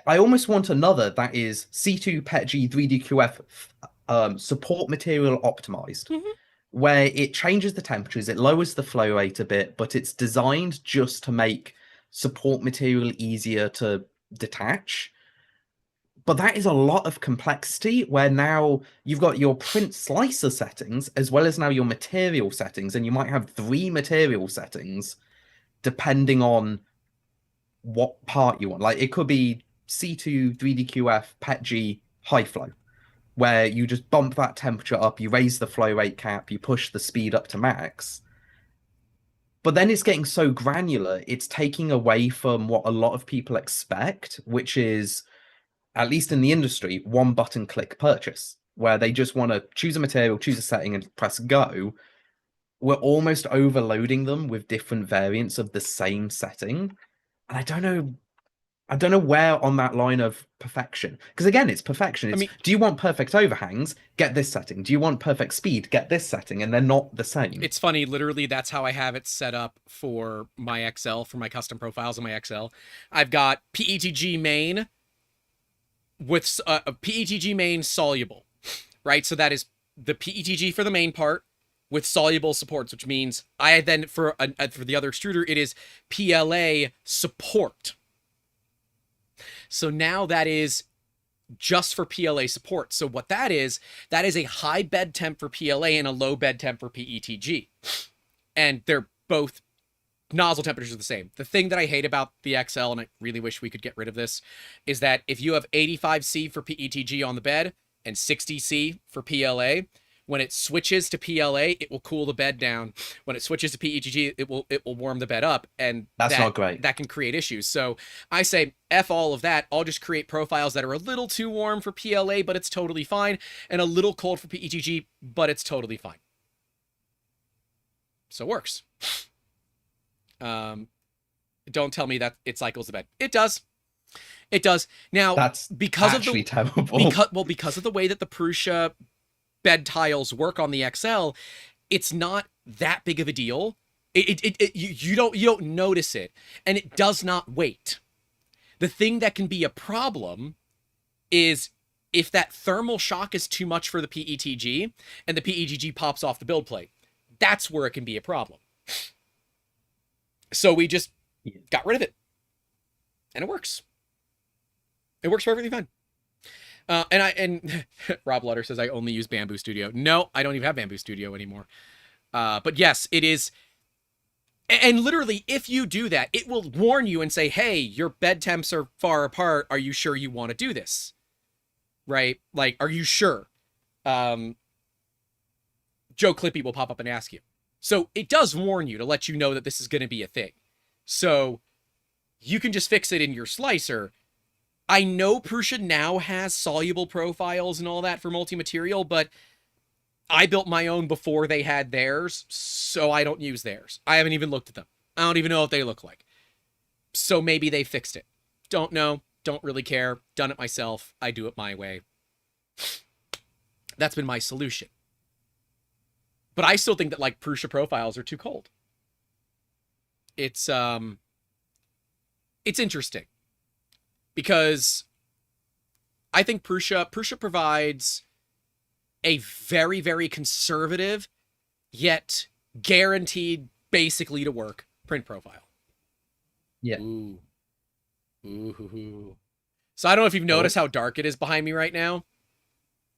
I almost want another that is C2 PETG 3DQF support material optimized, Hmm. where it changes the temperatures, it lowers the flow rate a bit, but it's designed just to make support material easier to detach. But that is a lot of complexity where now you've got your print slicer settings as well as now your material settings, and you might have three material settings depending on what part you want. Like it could be C2 3DQF PETG high flow, where you just bump that temperature up, you raise the flow rate cap, you push the speed up to max. But then it's getting so granular, it's taking away from what a lot of people expect, which is, at least in the industry, one button click purchase, where they just want to choose a material, choose a setting, and press go. We're almost overloading them with different variants of the same setting. And I don't know where on that line of perfection. Because again, it's perfection. I It's mean, do you want perfect overhangs? Get this setting. Do you want perfect speed? Get this setting. And they're not the same. it's funny. Literally, that's how I have it set up for my XL, for my custom profiles in my XL. I've got PETG main with a PETG main soluble, right? So that is the PETG for the main part with soluble supports, which means I then for the other extruder it is PLA support. So now that is just for PLA support. So what that is a high bed temp for PLA and a low bed temp for PETG. And they're both nozzle temperatures are the same. The thing that I hate about the XL, and I really wish we could get rid of this, is that if you have 85C for PETG on the bed and 60C for PLA, when it switches to PLA, it will cool the bed down. When it switches to PETG, it will warm the bed up, and That's not great. that can create issues. So I say F all of that. I'll just create profiles that are a little too warm for PLA, but it's totally fine, and a little cold for PETG, but it's totally fine. So it works. Don't tell me that it cycles the bed. It does. It does. Now, That's because actually of the terrible. because of the way that the Prusa bed tiles work on the XL, it's not that big of a deal. You don't notice it, and it does not weight. The thing that can be a problem is if that thermal shock is too much for the PETG and the PETG pops off the build plate. That's where it can be a problem. So we just got rid of it, and it works. It works perfectly fine. And Rob Lutter says I only use Bamboo Studio. No, I don't even have Bamboo Studio anymore. But yes, it is. And literally, if you do that, it will warn you and say, "Hey, your bed temps are far apart. Are you sure you want to do this?" Right? Like, are you sure? Joe Clippy will pop up and ask you. So it does warn you to let you know that this is going to be a thing. So you can just fix it in your slicer. I know Prusa now has soluble profiles and all that for multi-material, but I built my own before they had theirs, so I don't use theirs. I haven't even looked at them. I don't even know what they look like. So maybe they fixed it. Don't know. Don't really care. Done it myself. I do it my way. That's been my solution. But I still think that like Prusa profiles are too cold. It's interesting because I think Prusa provides a very, very conservative yet guaranteed basically to work print profile. Yeah. Ooh. Ooh. So I don't know if you've noticed how dark it is behind me right now.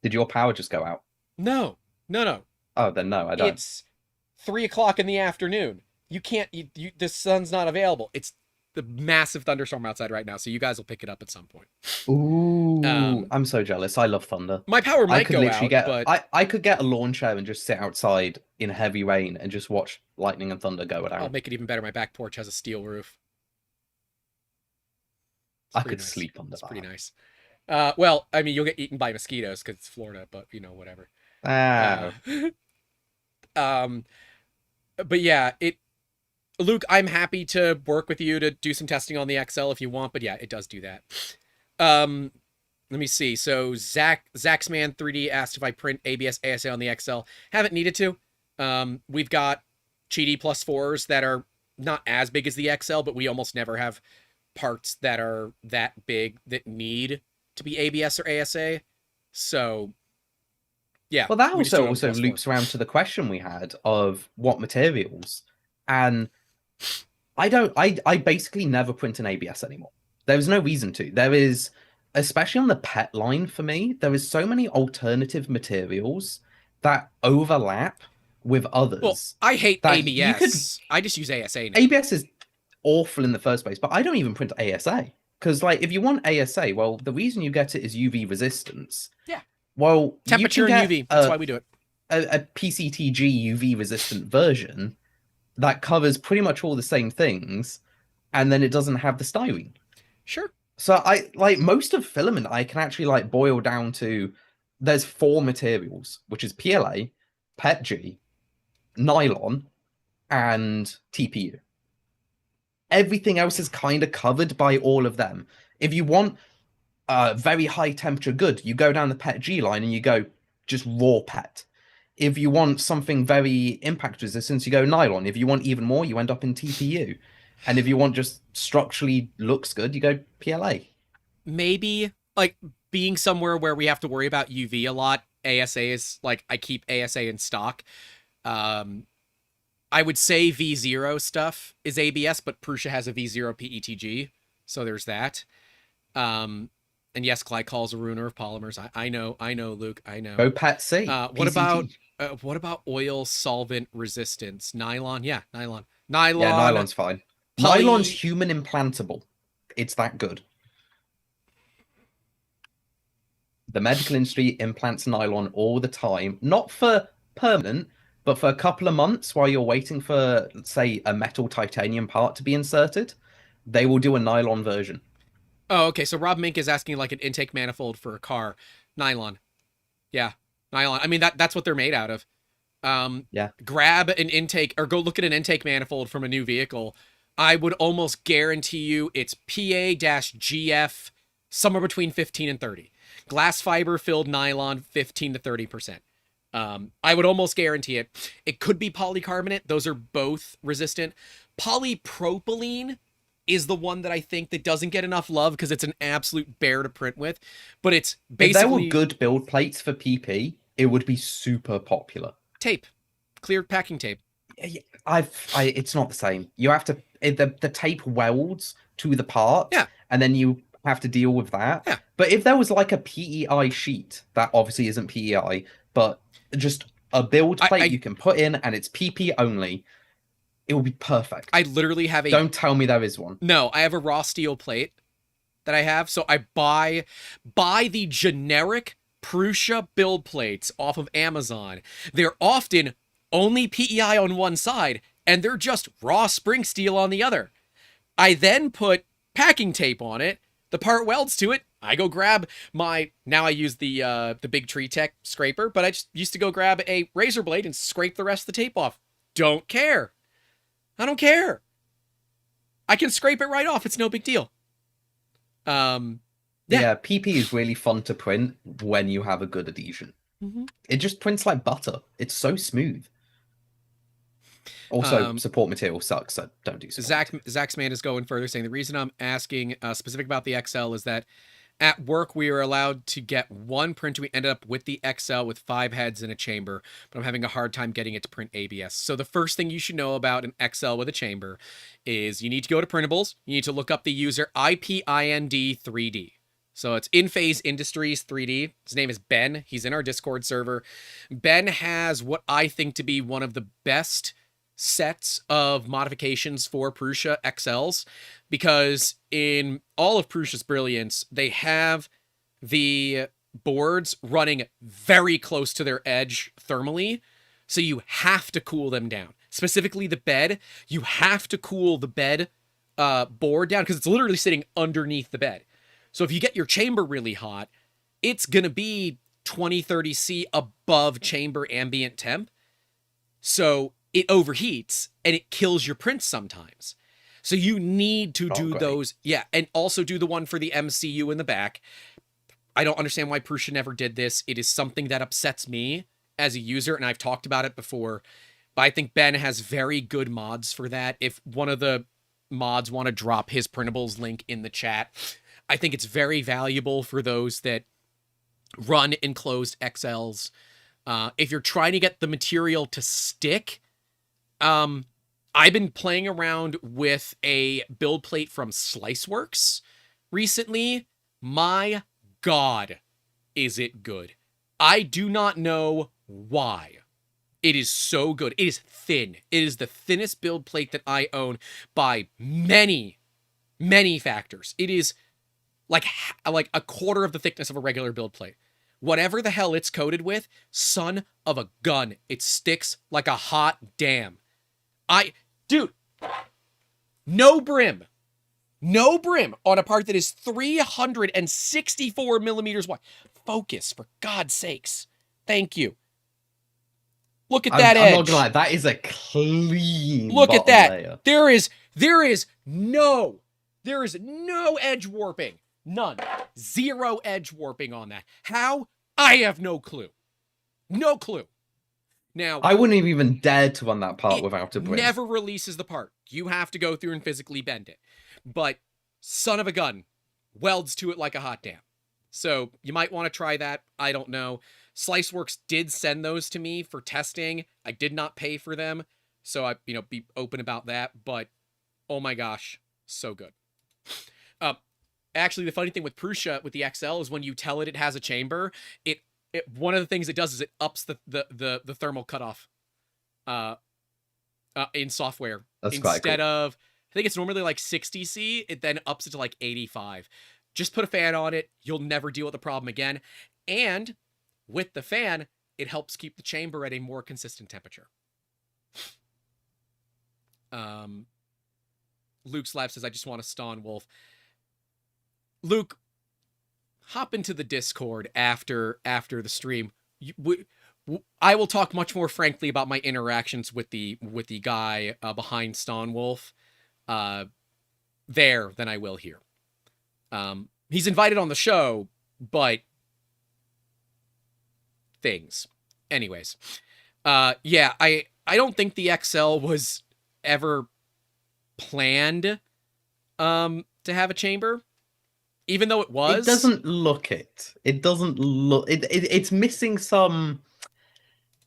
Did your power just go out? No. Oh, then no, I don't. It's 3:00 in the afternoon. You can't. The sun's not available. It's the massive thunderstorm outside right now, so you guys will pick it up at some point. Ooh, I'm so jealous. I love thunder. My power I might could go literally out, get but I could get a lawn chair and just sit outside in heavy rain and just watch lightning and thunder go I'll down. make it even better. My back porch has a steel roof. I could sleep under It's that. pretty nice. Well, I mean, you'll get eaten by mosquitoes because it's Florida, but you know, whatever. Ah, Um, but yeah, Luke, I'm happy to work with you to do some testing on the XL if you want, but yeah, it does do that. Um, Let me see. So Zaxman 3D asked if I print ABS ASA on the XL. Haven't needed to. We've got GD plus fours that are not as big as the XL, but we almost never have parts that are that big that need to be ABS or ASA. So yeah, Well, that we just do also it on the also plus four. loops around to the question we had of what materials. And I basically never print an ABS anymore. There's no reason to. There is, especially on the pet line for me, there is so many alternative materials that overlap with Well, others I hate that you could. ABS. I just use ASA now. ABS is awful in the first place, but I don't even print ASA. Because like if you want ASA, well, the reason you get it is UV resistance. Yeah. Well, you can Temperature and get UV. That's why we do it. a PCTG UV resistant version that covers pretty much all the same things, and then it doesn't have the styrene. Sure. So I like most of filament I can actually like boil down to there's four materials, which is PLA, PETG, nylon, and TPU. Everything else is kind of covered by all of them. If you want a very high temperature good, you go down the PETG line and you go just raw PET. If you want something very impact resistance, you go nylon. If you want even more, you end up in TPU. And if you want just structurally looks good, you go PLA. Maybe like being somewhere where we have to worry about UV a lot, ASA is like I keep ASA in stock. Um I would say V0 stuff is ABS, but Prusa has a V0 PETG, so there's that. And yes, glycol's a ruiner of polymers. I know, Luke, I know. Go PET C, What about PCT. oil solvent resistance? Nylon, yeah, nylon, Yeah, nylon, nylon's fine. Nylon's poly. human implantable. It's that good. The medical industry implants nylon all the time, not for permanent, but for a couple of months while you're waiting for, let's say, a metal titanium part to be inserted. They will do a nylon version. Oh, okay. So Rob Mink is asking like an intake manifold for a car, nylon. Yeah, nylon. I mean that's what they're made out of. Yeah. Grab an intake or go look at an intake manifold from a new vehicle. I would almost guarantee you it's PA-GF somewhere between 15 and 30. Glass fiber filled nylon 15 to 30%. I would almost guarantee it. It could be polycarbonate. Those are both resistant. Polypropylene is the one that I think that doesn't get enough love because it's an absolute bear to print with, but it's If there were basically good build plates for PP, it would be super popular. tape, clear packing tape. It's not the same. You have to the tape welds to the part, Yeah, and then you have to deal with that. yeah. But if there was like a PEI sheet, that obviously isn't PEI, but just a build plate you can put in and it's PP only, it will be perfect. I literally have a. Don't tell me there is one. No, I have a raw steel plate that I have. So I buy the generic Prusa build plates off of Amazon. They're often only PEI on one side, and they're just raw spring steel on the other. I then put packing tape on it. The part welds to it. I go grab my. Now I use the Big Tree Tech scraper, but I just used to go grab a razor blade and scrape the rest of the tape off. Don't care. I don't care. I can scrape it right off. It's no big deal. Yeah, PP is really fun to print when you have a good adhesion. Mm-hmm. It just prints like butter. It's so smooth. Also, support material sucks, so don't do support. Zach's man is going further, saying the reason I'm asking specific about the XL is that at work we were allowed to get one printer. We ended up with the XL with 5 heads in a chamber, but I'm having a hard time getting it to print ABS. So the first thing you should know about an XL with a chamber is you need to go to printables. You need to look up the user IPIND3D. So it's In Phase Industries 3D. His name is Ben. He's in our Discord server. Ben has what I think to be one of the best sets of modifications for Prusa XLs, because in all of Prusa's brilliance, they have the boards running very close to their edge thermally, so you have to cool them down. Specifically the bed, you have to cool the bed board down because it's literally sitting underneath the bed. So if you get your chamber really hot, it's gonna be 20-30 C above chamber ambient temp. So it overheats and it kills your prints sometimes. So you need to Not do great. those. Yeah. And also do the one for the MCU in the back. I don't understand why Prusa never did this. It is something that upsets me as a user, and I've talked about it before. But I think Ben has very good mods for that. If one of the mods want to drop his printables link in the chat, I think it's very valuable for those that run enclosed XLs. If you're trying to get the material to stick, I've been playing around with a build plate from Sliceworks recently. My God, is it good? I do not know why. It is so good. It is thin. It is the thinnest build plate that I own by many, many factors. It is like a quarter of the thickness of a regular build plate. Whatever the hell it's coated with, son of a gun, it sticks like a hot damn. Dude, no brim. No brim on a part that is 364 millimeters wide. Focus, for God's sakes. Thank you. Look at that edge. I'm not gonna lie, that is a clean Look at bottom that. layer. There is no edge warping. None. Zero edge warping on that. How? I have no clue. No clue. Now, I wouldn't have even dared to run that part without a brim. Never releases the part. You have to go through and physically bend it. But son of a gun, welds to it like a hot damn. So you might want to try that. I don't know. Sliceworks did send those to me for testing. I did not pay for them. So I, be open about that. But oh my gosh, so good. Actually, the funny thing with Prusa, with the XL, is when you tell it has a chamber, one of the things it does is it ups the thermal cutoff in software. That's quite Instead cool. of, I think it's normally like 60C, it then ups it to like 85. Just put a fan on it. You'll never deal with the problem again. And with the fan, it helps keep the chamber at a more consistent temperature. Luke Slab says, I just want to Stawn Wolf. Luke, hop into the Discord after the stream. I will talk much more frankly about my interactions with the guy behind Stawn Wolf there than I will here. He's invited on the show, but things. Anyways, yeah, I don't think the XL was ever planned to have a chamber. Even though it was. It doesn't look it. It doesn't look... It's missing some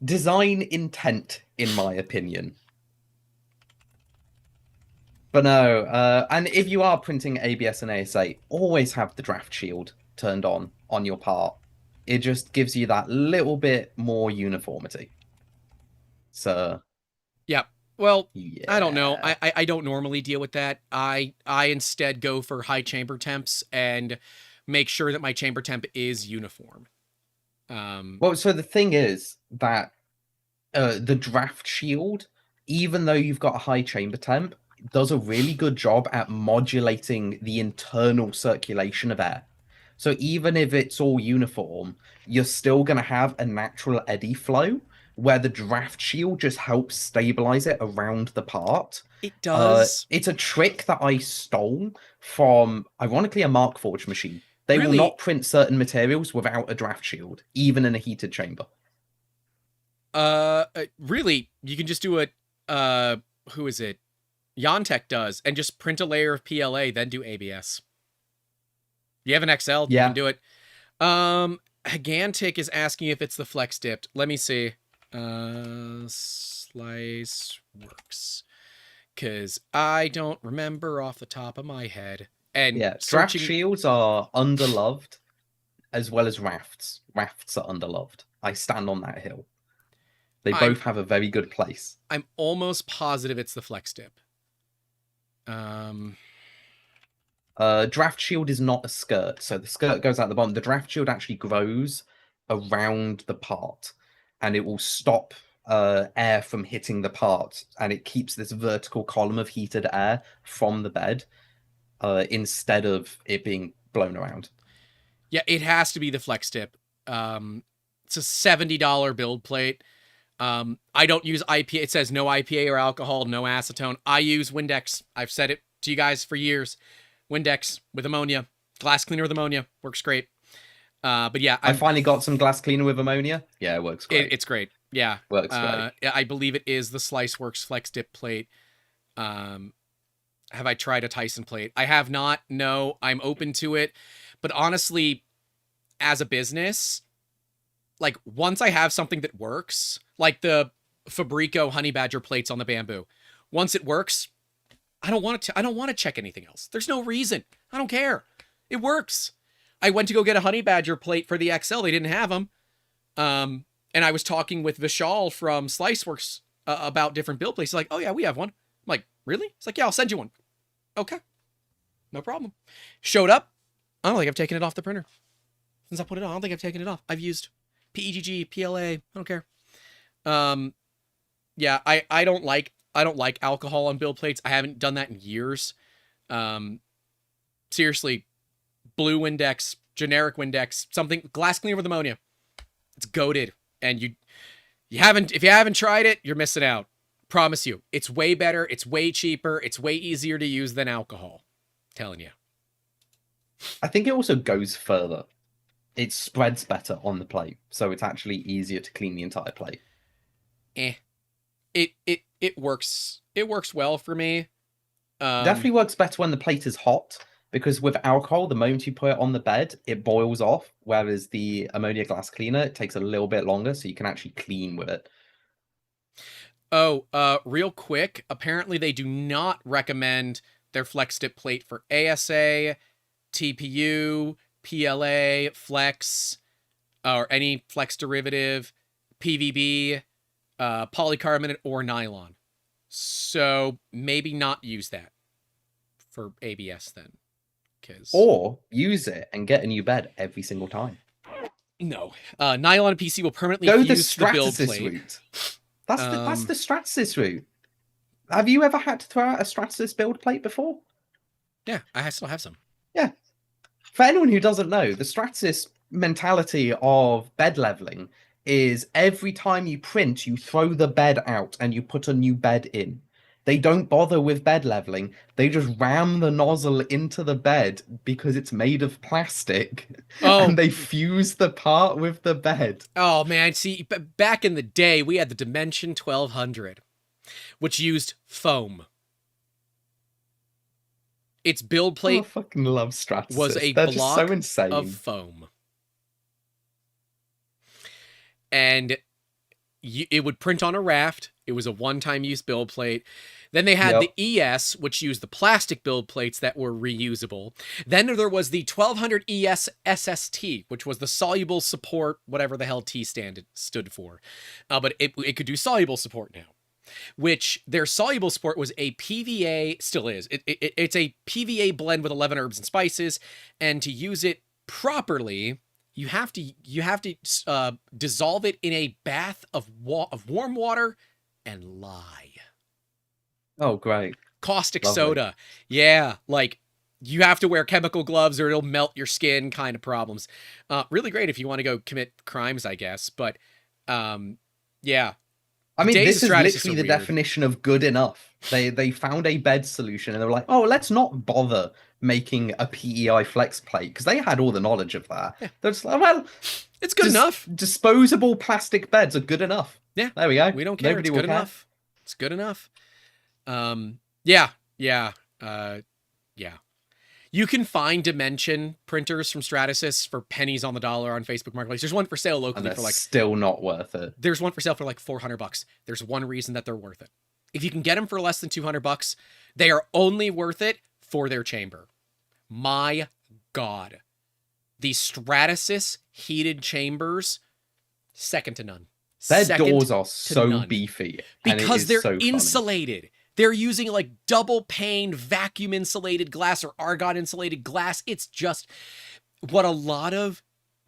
design intent, in my opinion. But no, and if you are printing ABS and ASA, always have the draft shield turned on your part. It just gives you that little bit more uniformity. So... Yeah. Well, yeah. I don't know. I don't normally deal with that. I instead go for high chamber temps and make sure that my chamber temp is uniform. Well, so the thing is that the draft shield, even though you've got a high chamber temp, does a really good job at modulating the internal circulation of air. So even if it's all uniform, you're still going to have a natural eddy flow where the draft shield just helps stabilize it around the part. It does. It's a trick that I stole from, ironically, a Markforged machine. They Really? will not print certain materials without a draft shield, even in a heated chamber. Really, you can just do a, who is it? Yontech does, and just print a layer of PLA, then do ABS. You have an XL, you can do it. Gigantic is asking if it's the flex dipped. Let me see. Slice works. Because I don't remember off the top of my head. And yeah, draft shields are underloved as well as rafts. Rafts are underloved. I stand on that hill. They both have a very good place. I'm almost positive it's the flex dip. Draft shield is not a skirt, so the skirt goes out the bottom. The draft shield actually grows around the part, and it will stop air from hitting the part, and it keeps this vertical column of heated air from the bed instead of it being blown around. Yeah, it has to be the flex tip. It's a $70 build plate. I don't use IPA. It says no IPA or alcohol, no acetone. I use Windex. I've said it to you guys for years. Windex with ammonia, glass cleaner with ammonia works great. But yeah, I finally got some glass cleaner with ammonia. Yeah, it works great. it's great. Yeah, Works great. I believe it is the SliceWorks Flex Dip plate. Have I tried a Tyson plate? I have not. No, I'm open to it. But honestly, as a business, like once I have something that works, like the Fabrico Honey Badger plates on the Bamboo, once it works, I don't want to check anything else. There's no reason. I don't care. It works. I went to go get a Honey Badger plate for the XL. They didn't have them. And I was talking with Vishal from SliceWorks about different build plates. He's like, oh yeah, we have one. I'm like, really? It's like, yeah, I'll send you one. Okay. No problem. Showed up. I don't think I've taken it off the printer. Since I put it on, I don't think I've taken it off. I've used PEGG, PLA. I don't care. Yeah, I don't like alcohol on build plates. I haven't done that in years. Seriously, blue Windex, generic Windex, something glass cleaner with ammonia. It's goated. And if you haven't tried it, you're missing out. Promise you. It's way better, it's way cheaper, it's way easier to use than alcohol. I'm telling you. I think it also goes further. It spreads better on the plate, so it's actually easier to clean the entire plate. It works. It works well for me. Definitely works better when the plate is hot, because with alcohol, the moment you put it on the bed, it boils off, whereas the ammonia glass cleaner, it takes a little bit longer, so you can actually clean with it. Oh, real quick, apparently they do not recommend their Flex Dip plate for ASA, TPU, PLA, Flex, or any Flex derivative, PVB, polycarbonate, or nylon. So maybe not use that for ABS then. Or use it and get a new bed every single time. No. Nylon and PC will permanently go fuse the the build Stratasys plate. route. That's the Stratasys route. Have you ever had to throw out a Stratasys build plate before? Yeah, I still have some. Yeah. For anyone who doesn't know, the Stratasys mentality of bed leveling is every time you print, you throw the bed out and you put a new bed in. They don't bother with bed leveling. They just ram the nozzle into the bed because it's made of plastic. Oh. And they fuse the part with the bed. Oh, man. See, back in the day, we had the Dimension 1200, which used foam. Its build plate I fucking love Stratasys. was a They're block just so insane. of foam. And it would print on a raft. It was a one-time use build plate. Then they had the ES, which used the plastic build plates that were reusable. Then there was the 1200 ES SST, which was the soluble support, whatever the hell T stood for. But it could do soluble support now, which their soluble support was a PVA, still is. It's a PVA blend with 11 herbs and spices. And to use it properly, you have to dissolve it in a bath of warm water and lye. Oh, great. Caustic Lovely. soda. Yeah, like you have to wear chemical gloves or it'll melt your skin kind of problems. Really great if you want to go commit crimes, I guess. But yeah. I mean, this is literally the weird definition of good enough. They found a bed solution and they were like, oh, let's not bother making a PEI flex plate, because they had all the knowledge of that. Yeah. They're just like, well, it's good enough. Disposable plastic beds are good enough. Yeah. There we go. We don't care. Nobody It's good enough. It's good enough. Yeah. You can find Dimension printers from Stratasys for pennies on the dollar on Facebook Marketplace. There's one for sale locally for like still not worth it. There's one for sale for like $400. There's one reason that they're worth it. If you can get them for less than $200, they are only worth it for their chamber. My God. The Stratasys heated chambers, second to none. Their doors are so beefy. Because they're insulated. They're using like double pane vacuum insulated glass or argon insulated glass. It's just what a lot of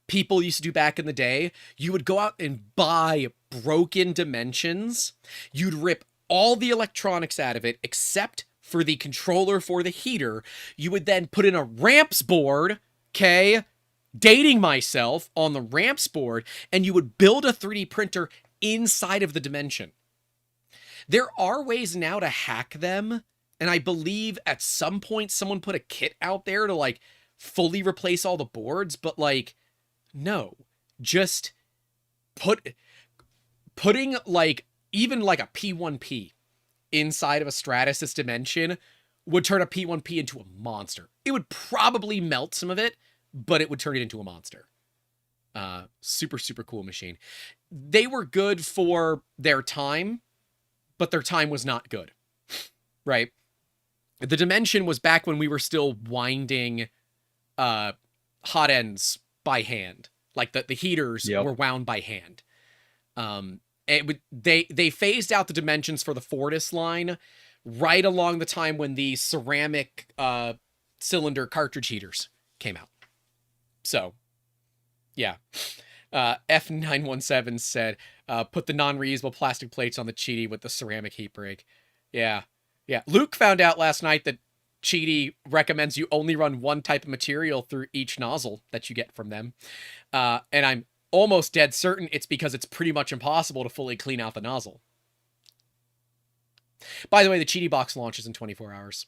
people used to do back in the day. You would go out and buy broken Dimensions. You'd rip all the electronics out of it except for the controller for the heater. You would then put in a ramps board, okay? Dating myself, on the ramps board, and you would build a 3D printer inside of the dimension. There are ways now to hack them, and I believe at some point someone put a kit out there to like fully replace all the boards, but like, no, just putting like even like a P1P inside of a Stratasys dimension would turn a P1P into a monster. It would probably melt some of it, but it would turn it into a monster. Super, super cool machine. They were good for their time, but their time was not good, right? The dimension was back when we were still winding hot ends by hand. Like the heaters were wound by hand. They phased out the dimensions for the Fortis line right along the time when the ceramic cylinder cartridge heaters came out. So, yeah. F917 said, put the non-reusable plastic plates on the Cheaty with the ceramic heat break. Yeah. Yeah. Luke found out last night that Cheaty recommends you only run one type of material through each nozzle that you get from them. And I'm almost dead certain it's because it's pretty much impossible to fully clean out the nozzle. By the way, the Cheaty box launches in 24 hours.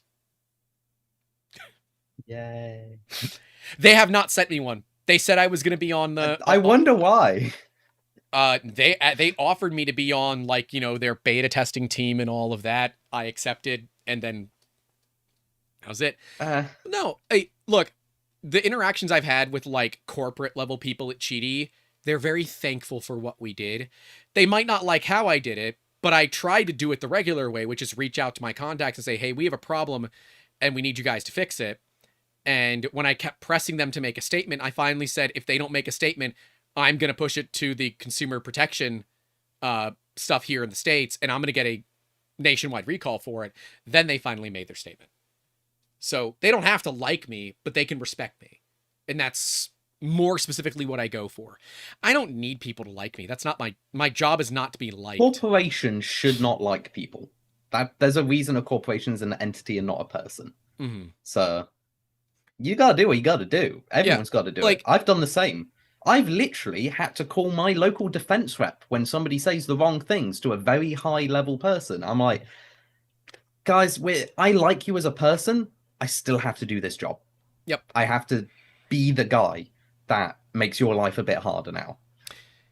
Yay. They have not sent me one. They said I was going to be on the... I wonder why. They offered me to be on, like, you know, their beta testing team and all of that. I accepted, and then... That was it. No, hey, look, the interactions I've had with, like, corporate level people at Cheaty, they're very thankful for what we did. They might not like how I did it, but I tried to do it the regular way, which is reach out to my contacts and say, hey, we have a problem, and we need you guys to fix it. And when I kept pressing them to make a statement, I finally said, if they don't make a statement, I'm going to push it to the consumer protection stuff here in the States, and I'm going to get a nationwide recall for it. Then they finally made their statement. So they don't have to like me, but they can respect me. And that's more specifically what I go for. I don't need people to like me. That's not my job is not to be liked. Corporations should not like people. There's a reason a corporation is an entity and not a person. Mm-hmm. So you gotta do what you gotta do. Everyone's got to do it. I've done the same. I've literally had to call my local defense rep when somebody says the wrong things to a very high level person. I'm like, guys, I like you as a person. I still have to do this job. Yep. I have to be the guy that makes your life a bit harder now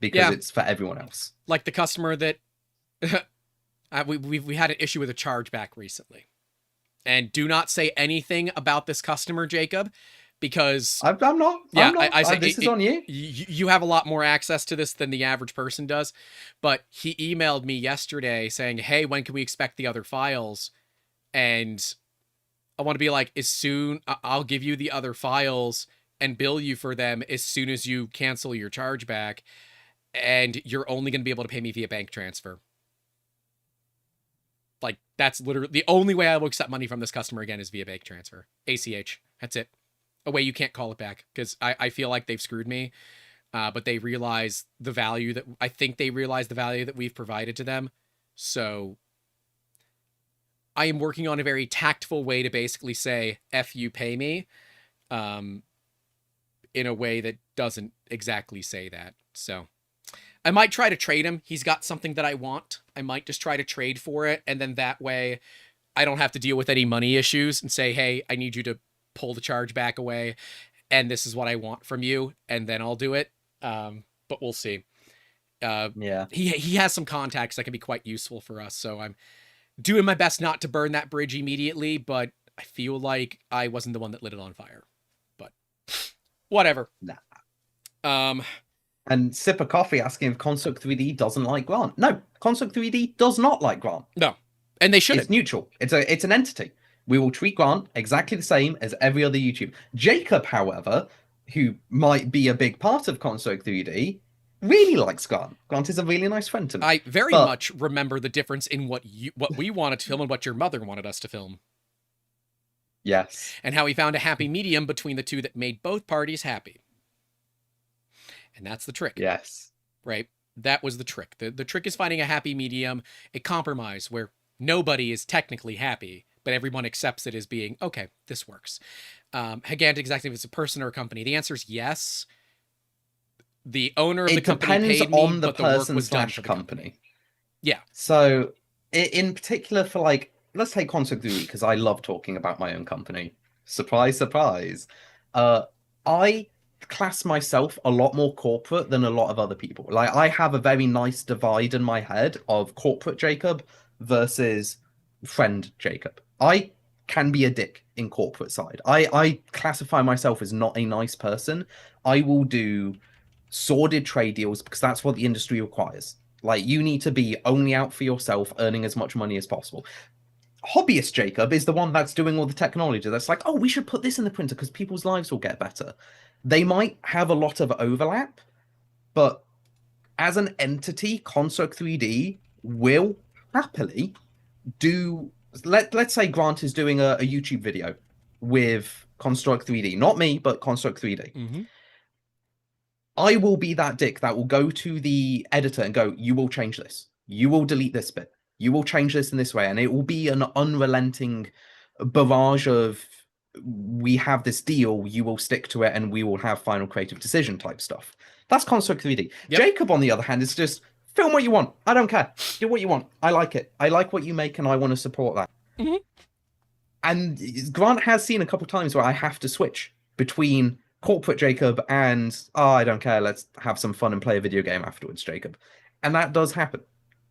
because it's for everyone else. Like the customer that we had an issue with a chargeback recently. And do not say anything about this customer, Jacob, because I'm not. Yeah, I'm not. I say this is on you. You have a lot more access to this than the average person does. But he emailed me yesterday saying, "Hey, when can we expect the other files?" And I want to be like, as soon I'll give you the other files and bill you for them as soon as you cancel your chargeback, and you're only going to be able to pay me via bank transfer. Like, that's literally the only way I will accept money from this customer again is via bank transfer. ACH. That's it. A way you can't call it back, because I feel like they've screwed me. But they realize the value that I think they realize the value that we've provided to them. So I am working on a very tactful way to basically say, F you, pay me, in a way that doesn't exactly say that. So I might try to trade him. He's got something that I want. I might just try to trade for it. And then that way I don't have to deal with any money issues and say, hey, I need you to pull the charge back away. And this is what I want from you. And then I'll do it. But we'll see. Yeah. He has some contacts that can be quite useful for us. So I'm doing my best not to burn that bridge immediately, but I feel like I wasn't the one that lit it on fire. But whatever. Nah. And Sip of Coffee asking if Construct 3D doesn't like Grant. No, Construct 3D does not like Grant. No, and they shouldn't. It's neutral. It's an entity. We will treat Grant exactly the same as every other YouTuber. Jacob, however, who might be a big part of Construct 3D, really likes Grant. Grant is a really nice friend to me. I very much remember the difference in what we wanted to film and what your mother wanted us to film. Yes. And how we found a happy medium between the two that made both parties happy. And that's the trick. Yes. Right? That was the trick. The trick is finding a happy medium, a compromise where nobody is technically happy, but everyone accepts it as being, okay, this works. Again, exactly if it's a person or a company, the answer is yes. The owner of the It company depends paid me, on the but the work person was done slash for the company. company. Yeah. So, in particular, for like, let's take Concept because I love talking about my own company. Surprise, surprise. Uh, I class myself a lot more corporate than a lot of other people. Like, I have a very nice divide in my head of corporate Jacob versus friend Jacob. I can be a dick in corporate side. I classify myself as not a nice person. I will do sordid trade deals because that's what the industry requires. Like, you need to be only out for yourself, earning as much money as possible. Hobbyist Jacob is the one that's doing all the technology. That's like, oh, we should put this in the printer because people's lives will get better. They might have a lot of overlap, but as an entity, Construct 3D will happily do. Let's say Grant is doing a YouTube video with Construct 3D, not me, but Construct 3D. Mm-hmm. I will be that dick that will go to the editor and go, you will change this. You will delete this bit. You will change this in this way. And it will be an unrelenting barrage of, we have this deal, you will stick to it, and we will have final creative decision type stuff. That's Construct 3D. Yep. Jacob, on the other hand, is just film what you want. I don't care. Do what you want. I like it. I like what you make, and I want to support that. Mm-hmm. And Grant has seen a couple times where I have to switch between corporate Jacob and, oh, I don't care, let's have some fun and play a video game afterwards, Jacob. And that does happen.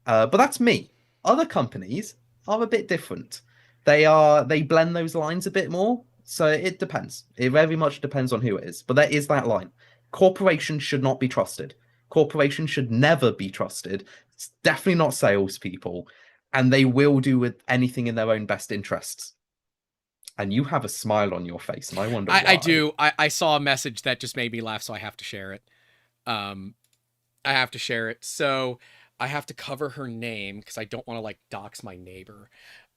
But that's me. Other companies are a bit different. They blend those lines a bit more. So it depends. It very much depends on who it is. But there is that line. Corporations should not be trusted. Corporations should never be trusted. It's definitely not salespeople. And they will do with anything in their own best interests. And you have a smile on your face, and I wonder why. I do. I saw a message that just made me laugh, so I have to share it. I have to share it. So I have to cover her name because I don't want to like dox my neighbor.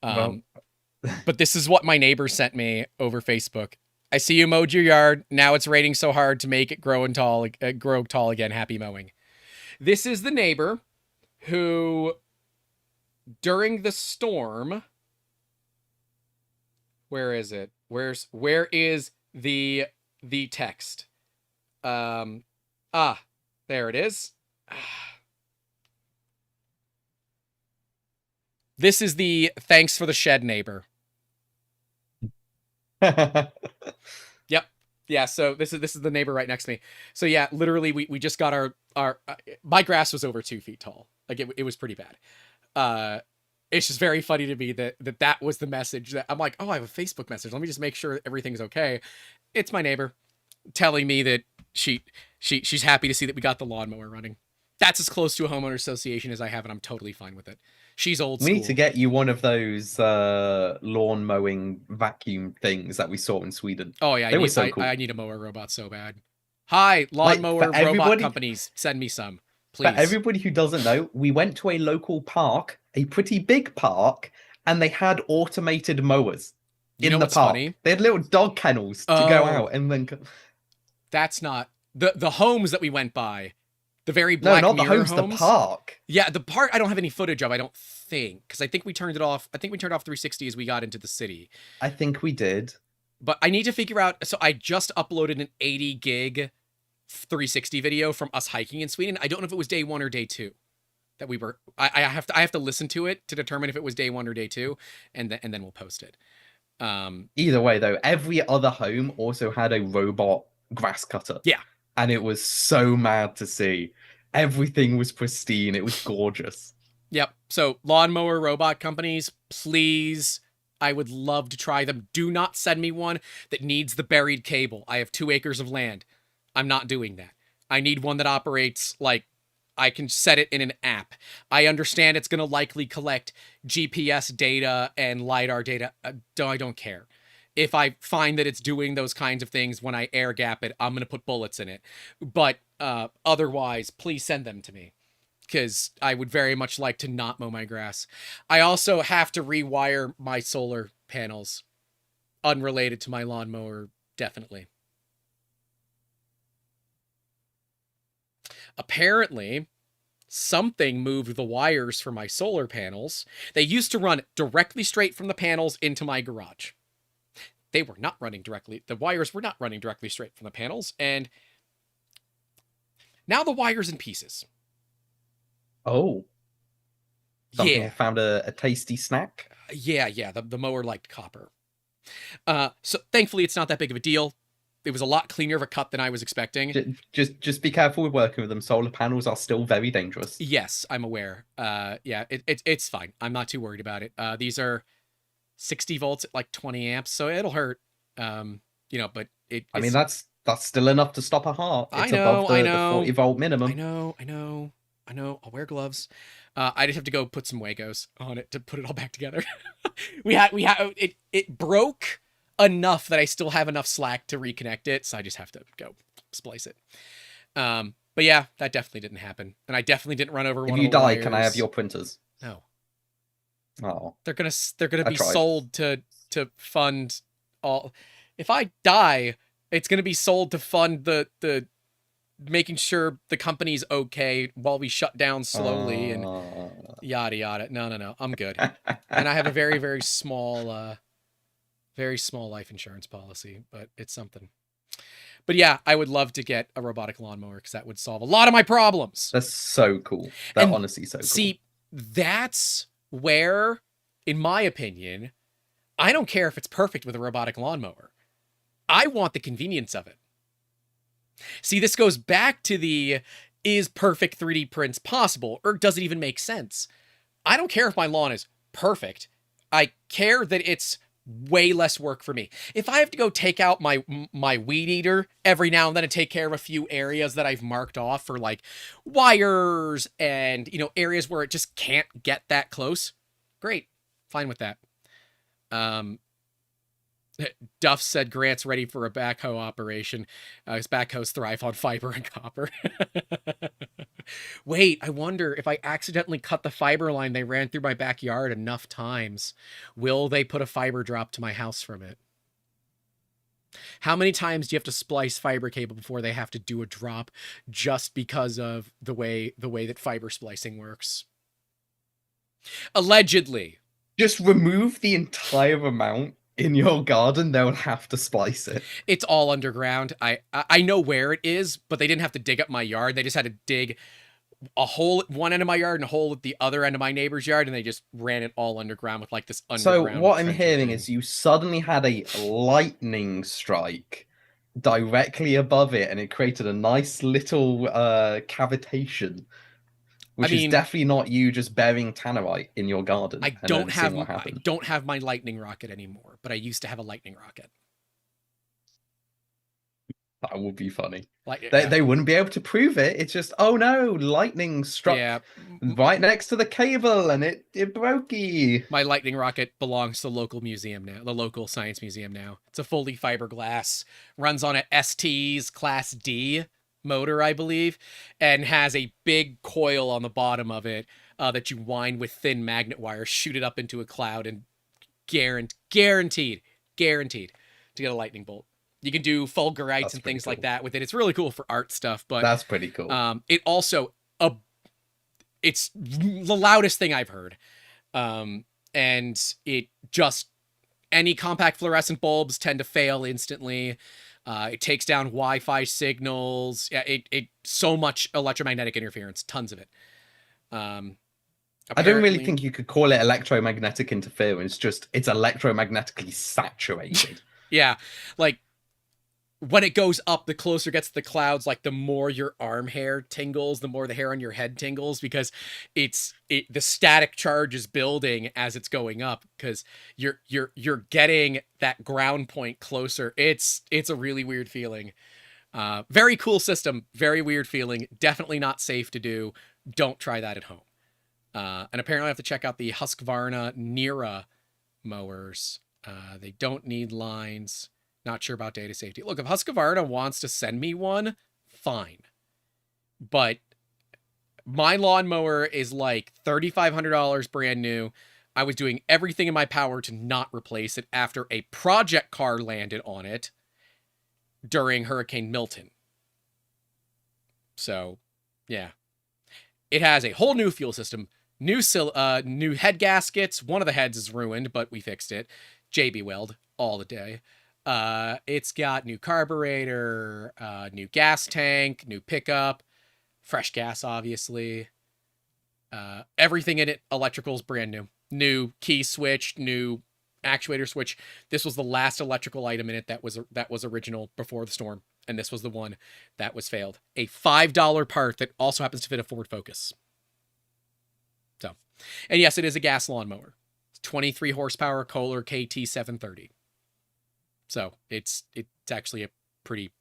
Well, But this is what my neighbor sent me over Facebook. I see you mowed your yard. Now it's raining so hard to make it grow tall again. Happy mowing. This is the neighbor who, during the storm, where is it? Where is the text? There it is. This is the thanks for the shed neighbor. Yep. Yeah, so this is the neighbor right next to me. So yeah, literally we just got our my grass was over 2 feet tall. Like it was pretty bad. It's just very funny to me that was the message that I'm like, oh, I have a Facebook message. Let me just make sure everything's okay. It's my neighbor telling me that she's happy to see that we got the lawnmower running. That's as close to a homeowner association as I have, and I'm totally fine with it. She's old school. We need to get you one of those lawn mowing vacuum things that we saw in Sweden. Oh yeah, they were so cool. I need a mower robot so bad. Hi, lawnmower robot companies, send me some, please. For everybody who doesn't know, we went to a local park, a pretty big park, and they had automated mowers in the park. Funny? They had little dog kennels to go out and then. That's not the homes that we went by. The very Black no, not Mirror the homes, homes. The park. Yeah, the park I don't have any footage of, I don't think. Because I think we turned it off. I think we turned off 360 as we got into the city. I think we did. But I need to figure out. So I just uploaded an 80 gig 360 video from us hiking in Sweden. I don't know if it was day 1 or day 2 that we were. I have to listen to it to determine if it was day 1 or day 2, and then we'll post it. Either way, though, every other home also had a robot grass cutter. Yeah. And it was so mad to see. Everything was pristine. It was gorgeous. Yep. So lawnmower robot companies, please. I would love to try them. Do not send me one that needs the buried cable. I have 2 acres of land. I'm not doing that. I need one that operates like I can set it in an app. I understand it's going to likely collect GPS data and LiDAR data. I don't care. If I find that it's doing those kinds of things when I air gap it, I'm going to put bullets in it. But otherwise, please send them to me because I would very much like to not mow my grass. I also have to rewire my solar panels unrelated to my lawnmower, definitely. Apparently, something moved the wires for my solar panels. They used to run directly straight from the panels into my garage. They were not running directly. The wires were not running directly straight from the panels. And Now the wire's in pieces. Oh, something Yeah. found a tasty snack. Yeah. The mower liked copper. So thankfully it's not that big of a deal. It was a lot cleaner of a cut than I was expecting. Just be careful with working with them. Solar panels are still very dangerous. Yes, I'm aware. Yeah, it's fine. I'm not too worried about it. These are 60 volts at like 20 amps, so it'll hurt. But I mean, that's still enough to stop a heart. I It's above know, I the know, 40-volt minimum. I know. I'll wear gloves. I just have to go put some Wagos on it to put it all back together. we had it broke enough that I still have enough slack to reconnect it, so I just have to go splice it. But yeah, that definitely didn't happen, and I definitely didn't run over one If of the you die, wires. can I have your printers? No, Oh, they're gonna I be tried. sold to fund all. If I die, it's gonna be sold to fund the making sure the company's okay while we shut down slowly and yada yada. No, I'm good. And I have a very very small life insurance policy, but it's something. But yeah, I would love to get a robotic lawnmower because that would solve a lot of my problems. That's so cool. That And honestly so cool. see, that's where, in my opinion, I don't care if it's perfect with a robotic lawnmower. I want the convenience of it. See, this goes back to the, is perfect 3D prints possible, or does it even make sense? I don't care if my lawn is perfect. I care that it's way less work for me. If I have to go take out my weed eater every now and then and take care of a few areas that I've marked off for like wires and, areas where it just can't get that close, great. Fine with that. Duff said Grant's ready for a backhoe operation. His backhoes thrive on fiber and copper. Wait, I wonder if I accidentally cut the fiber line they ran through my backyard enough times, will they put a fiber drop to my house from it? How many times do you have to splice fiber cable before they have to do a drop just because of the way that fiber splicing works? Allegedly. Just remove the entire amount in your garden, they'll have to splice it. It's all underground. I know where it is, but they didn't have to dig up my yard. They just had to dig a hole at one end of my yard and a hole at the other end of my neighbor's yard, and they just ran it all underground with like this underground. So what I'm trenching hearing thing. is you suddenly had a lightning strike directly above it, and it created a nice little cavitation, which is definitely not you just burying tannerite in your garden I and don't then seeing what I happens. don't have my lightning rocket anymore, but I used to have a lightning rocket. That would be funny. Like They wouldn't be able to prove it. It's just, oh no, lightning struck right next to the cable and it broke. My lightning rocket belongs to the local museum now, the local science museum now. It's a fully fiberglass, runs on a ST's Class D motor, I believe, and has a big coil on the bottom of it that you wind with thin magnet wire, shoot it up into a cloud, and guaranteed to get a lightning bolt. You can do fulgurites and things like that with it. It's really cool for art stuff, but that's pretty cool. It also it's the loudest thing I've heard. And it just, any compact fluorescent bulbs tend to fail instantly. It takes down Wi-Fi signals. Yeah, it so much electromagnetic interference, tons of it. I don't really think you could call it electromagnetic interference. Just it's electromagnetically saturated. Yeah, like when it goes up, the closer it gets to the clouds, like the more your arm hair tingles, the more the hair on your head tingles, because the static charge is building as it's going up, because you're getting that ground point closer. It's a really weird feeling. Very cool system, very weird feeling. Definitely not safe to do. Don't try that at home. And apparently I have to check out the Husqvarna Nira mowers. They don't need lines. Not sure about data safety. Look, if Husqvarna wants to send me one, fine. But my lawnmower is like $3,500 brand new. I was doing everything in my power to not replace it after a project car landed on it during Hurricane Milton. So, yeah. It has a whole new fuel system, new head gaskets. One of the heads is ruined, but we fixed it. JB Weld all the day. It's got new carburetor, new gas tank, new pickup. fresh gas, obviously. Everything in it, electrical's brand new. New key switch, new actuator switch. This was the last electrical item in it that was original before the storm, and this was the one that was failed. A $5 part that also happens to fit a Ford Focus. So, and yes, it is a gas lawnmower. 23 horsepower Kohler KT 730. So it's actually a pretty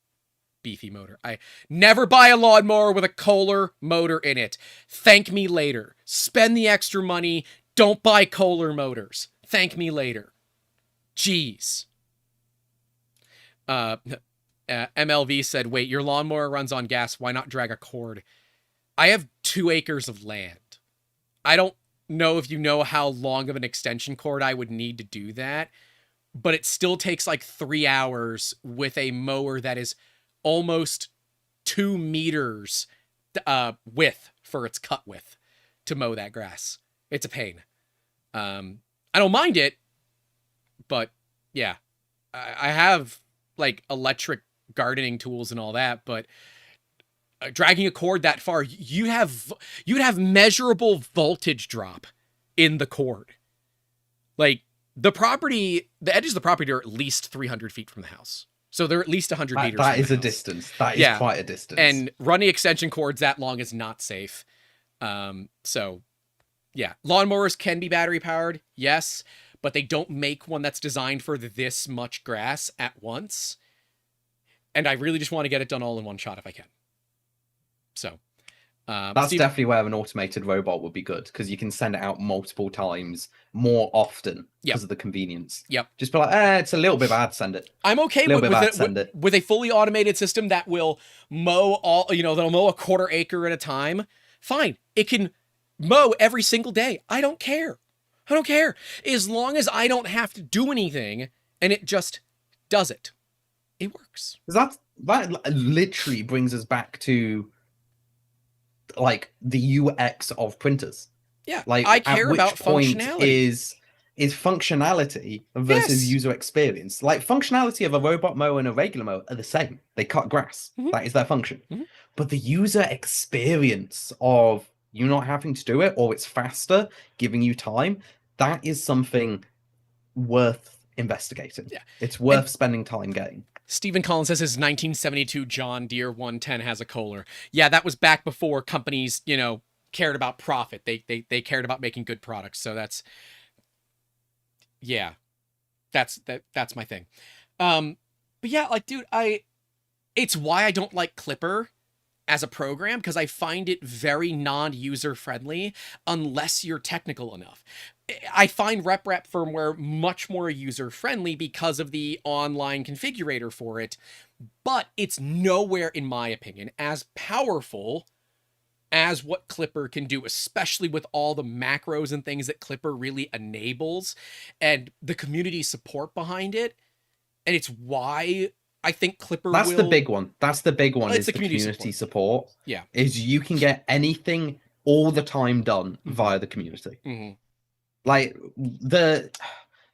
beefy motor. I never buy a lawnmower with a Kohler motor in it. Thank me later. Spend the extra money. Don't buy Kohler motors. Thank me later. Jeez. MLV said, wait, your lawnmower runs on gas. Why not drag a cord? I have 2 acres of land. I don't know if you know how long of an extension cord I would need to do that, but it still takes like 3 hours with a mower that is almost 2 meters width for its cut width to mow that grass. It's a pain. I don't mind it, but yeah, I have like electric gardening tools and all that, but dragging a cord that far, you'd have measurable voltage drop in the cord. Like the edges of the property are at least 300 feet from the house. So they're at least 100 meters. That is a distance. That is quite a distance. And running extension cords that long is not safe. So yeah, lawnmowers can be battery powered. Yes, but they don't make one that's designed for this much grass at once. And I really just want to get it done all in one shot if I can. So that's definitely where an automated robot would be good, because you can send it out multiple times more often because of the convenience. Yep. Just be like, it's a little bit bad, send it. I'm okay with a fully automated system that will mow that'll mow a quarter acre at a time. Fine. It can mow every single day. I don't care. As long as I don't have to do anything and it just does it. It works. That literally brings us back to like the UX of printers. Yeah, like I care about functionality. Is functionality versus user experience. Like functionality of a robot mower and a regular mower are the same. They cut grass. Mm-hmm. That is their function. Mm-hmm. But the user experience of you not having to do it, or it's faster, giving you time, that is something worth investigating. Yeah, it's worth spending time getting. Stephen Collins says his 1972 John Deere 110 has a Kohler. Yeah, that was back before companies, cared about profit. They cared about making good products. So that's my thing. But yeah, like, dude, it's why I don't like Clipper as a program, because I find it very non-user friendly unless you're technical enough. I find RepRap firmware much more user friendly because of the online configurator for it, but it's nowhere, in my opinion, as powerful as what Clipper can do, especially with all the macros and things that Clipper really enables and the community support behind it. And it's why I think Clipper the big one. That's the big one, is the community support. Yeah. Is you can get anything all the time done via the community. Mm-hmm. Like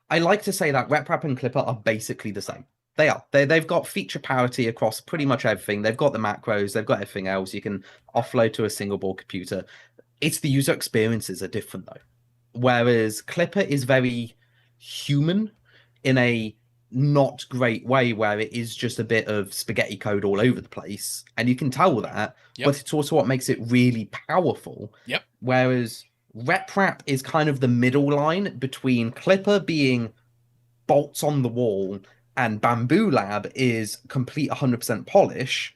I like to say that RepRap and Clipper are basically the same. They are. They've got feature parity across pretty much everything. They've got the macros. They've got everything else. You can offload to a single board computer. It's the user experiences are different though. Whereas Clipper is very human in a not great way, where it is just a bit of spaghetti code all over the place, and you can tell that. But it's also what makes it really powerful. Yep. Whereas RepRap is kind of the middle line between Clipper being bolts on the wall and Bamboo Lab is complete 100% polish.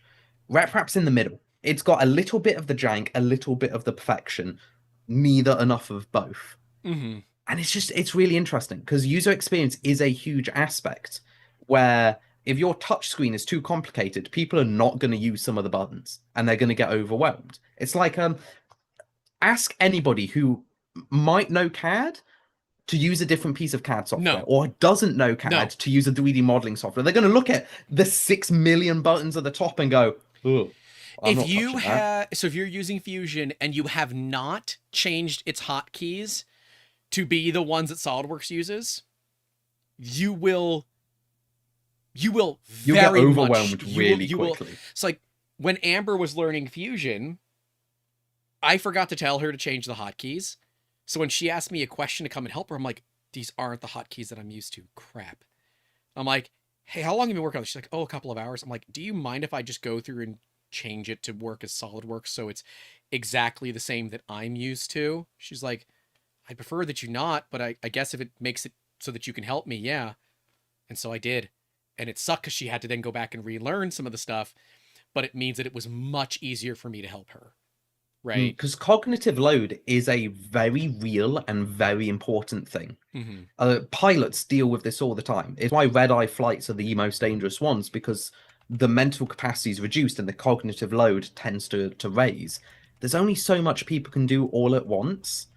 RepRap's in the middle. It's got a little bit of the jank, a little bit of the perfection, neither enough of both. Mm-hmm. And it's really interesting because user experience is a huge aspect where if your touch screen is too complicated, people are not going to use some of the buttons and they're going to get overwhelmed. It's like, ask anybody who might know CAD to use a different piece of CAD software or doesn't know CAD to use a 3D modeling software. They're going to look at the 6 million buttons at the top and go, oh, if you're using Fusion and you have not changed its hotkeys to be the ones that SolidWorks uses, you'll get overwhelmed really quickly. It's like when Amber was learning Fusion, I forgot to tell her to change the hotkeys. So when she asked me a question to come and help her, I'm like, these aren't the hotkeys that I'm used to. Crap. I'm like, hey, how long have you been working on this? She's like, oh, a couple of hours. I'm like, do you mind if I just go through and change it to work as SolidWorks so it's exactly the same that I'm used to? She's like, I prefer that you not, but I guess if it makes it so that you can help me, yeah. And so I did. And it sucked because she had to then go back and relearn some of the stuff, but it means that it was much easier for me to help her. Right? Because cognitive load is a very real and very important thing. Mm-hmm. Pilots deal with this all the time. It's why red eye flights are the most dangerous ones, because the mental capacity is reduced and the cognitive load tends to raise. There's only so much people can do all at once.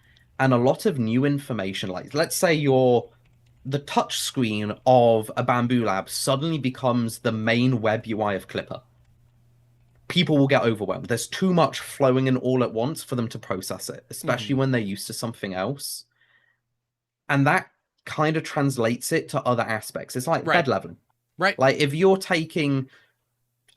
And a lot of new information, like let's say the touch screen of a Bamboo Lab suddenly becomes the main web UI of Clipper. People will get overwhelmed. There's too much flowing in all at once for them to process it, especially when they're used to something else. And that kind of translates it to other aspects. It's like Right. bed leveling. Right. Like if you're taking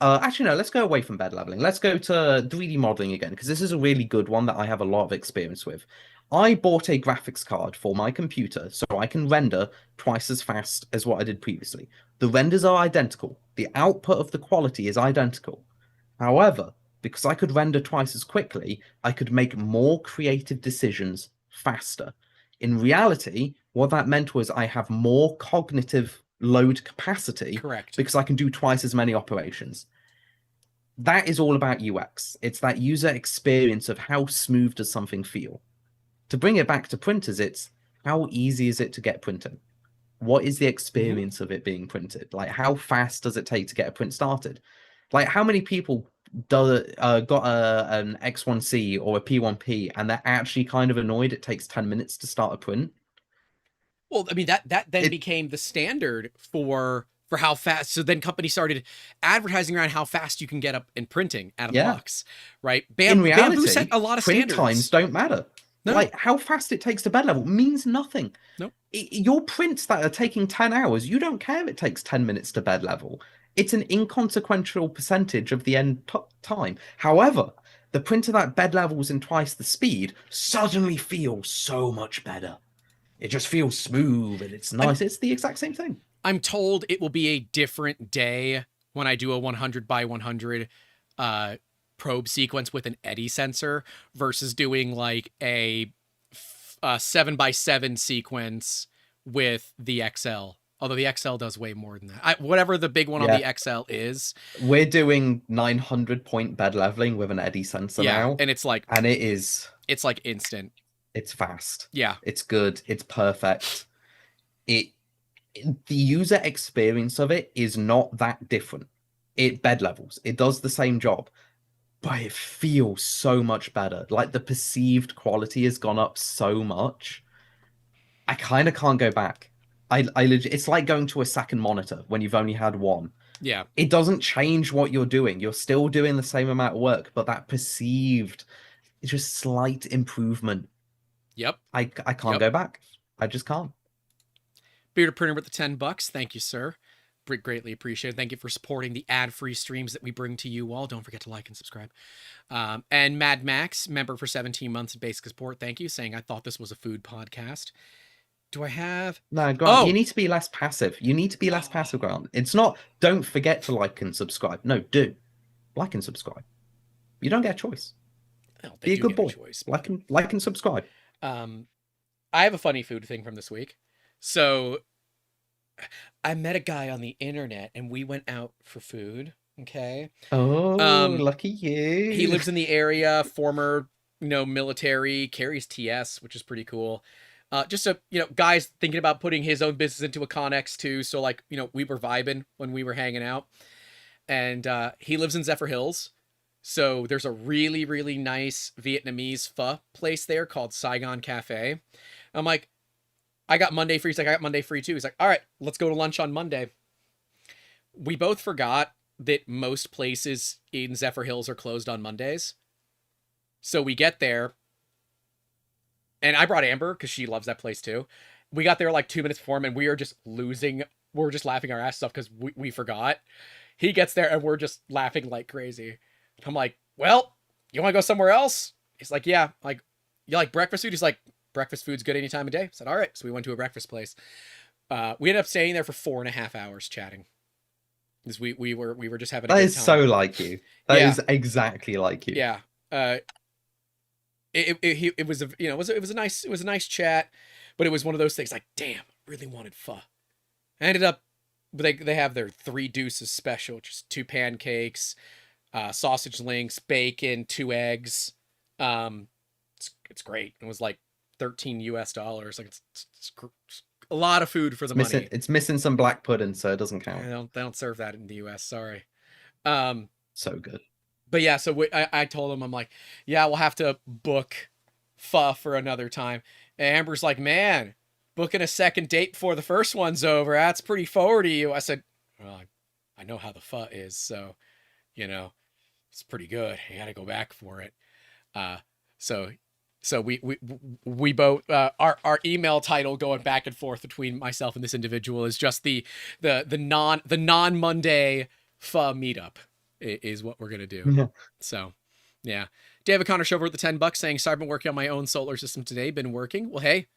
actually no, let's go away from bed leveling. Let's go to 3D modeling again, because this is a really good one that I have a lot of experience with. I bought a graphics card for my computer so I can render twice as fast as what I did previously. The renders are identical. The output of the quality is identical. However, because I could render twice as quickly, I could make more creative decisions faster. In reality, what that meant was I have more cognitive load capacity. Correct. Because I can do twice as many operations. That is all about UX. It's that user experience of how smooth does something feel. To bring it back to printers, it's how easy is it to get printed? What is the experience of it being printed? Like, how fast does it take to get a print started? Like, how many people got an X1C or a P1P and they're actually kind of annoyed it takes 10 minutes to start a print? Well, I mean that then became the standard for how fast. So then companies started advertising around how fast you can get up in printing out of the box, right? In reality, Bamboo set a lot of print standards. times don't matter. No. Like how fast it takes to bed level means nothing. Nope. Your prints that are taking 10 hours, you don't care if it takes 10 minutes to bed level. It's an inconsequential percentage of the end time. However, the printer that bed levels in twice the speed suddenly feels so much better. It just feels smooth and it's nice. It's the exact same thing. I'm told it will be a different day when I do a 100 by 100 probe sequence with an eddy sensor versus doing like a 7 by 7 sequence with the XL. Although the XL does way more than that. Whatever the big one on the XL is. We're doing 900 point bed leveling with an eddy sensor now. And it's like... And it's like instant. It's fast. Yeah. It's good. It's perfect. The user experience of it is not that different. It bed levels. It does the same job. But it feels so much better. Like the perceived quality has gone up so much. I kind of can't go back. It's like going to a second monitor when you've only had one. Yeah. It doesn't change what you're doing. You're still doing the same amount of work, but that perceived, it's just slight improvement. Yep. I can't go back. I just can't. Bearded Printer with the $10. Thank you, sir. Greatly appreciated. Thank you for supporting the ad-free streams that we bring to you all. Don't forget to like and subscribe. And Mad Max, member for 17 months of basic support. Thank you, saying I thought this was a food podcast. Do I have... No, Grant, you need to be less passive. You need to be less passive, Grant. It's not, don't forget to like and subscribe. No, do. Like and subscribe. You don't get a choice. Well, be a good boy. Like and subscribe. I have a funny food thing from this week. So I met a guy on the internet and we went out for food. Okay. Oh, lucky you. He lives in the area, former, military, carries TS, which is pretty cool. Just a, guy's thinking about putting his own business into a Connex too. So like, we were vibing when we were hanging out, and he lives in Zephyr Hills. So there's a really, really nice Vietnamese pho place there called Saigon Cafe. I'm like, I got Monday free. He's like, I got Monday free too. He's like, all right, let's go to lunch on Monday. We both forgot that most places in Zephyr Hills are closed on Mondays. So we get there, and I brought Amber because she loves that place too. We got there like 2 minutes before him, and we are just losing. We're just laughing our asses off because we forgot. He gets there, and we're just laughing like crazy. I'm like, well, you want to go somewhere else? He's like, yeah, like, you like breakfast food? He's like, breakfast food's good any time of day. I said, all right. So we went to a breakfast place. We ended up staying there for 4.5 hours chatting. Because we were just having a That good is so time. like you. That Yeah, is exactly like you. yeah. Uh, it was a it was a nice chat, but it was one of those things like, damn, really wanted pho. I ended up, they have their three deuces special, which is two pancakes, sausage links, bacon, two eggs. It's great. It was like $13 US. Like it's a lot of food for the money. It's missing some black pudding, so it doesn't count. They don't serve that in the US. Sorry. Um, So good. but yeah, so I told him, I'm like, yeah, we'll have to book pho for another time. And Amber's like, man, booking a second date before the first one's over, that's pretty forward to you. I said, well, I know how the pho is, so you know it's pretty good. You got to go back for it. Uh, so so we both our email title going back and forth between myself and this individual is just the non Monday pho meetup is what we're gonna do. Yeah. So yeah, David Connor Shover with the $10 saying, "So I've been working on my own solar system today. Been working. Well, hey,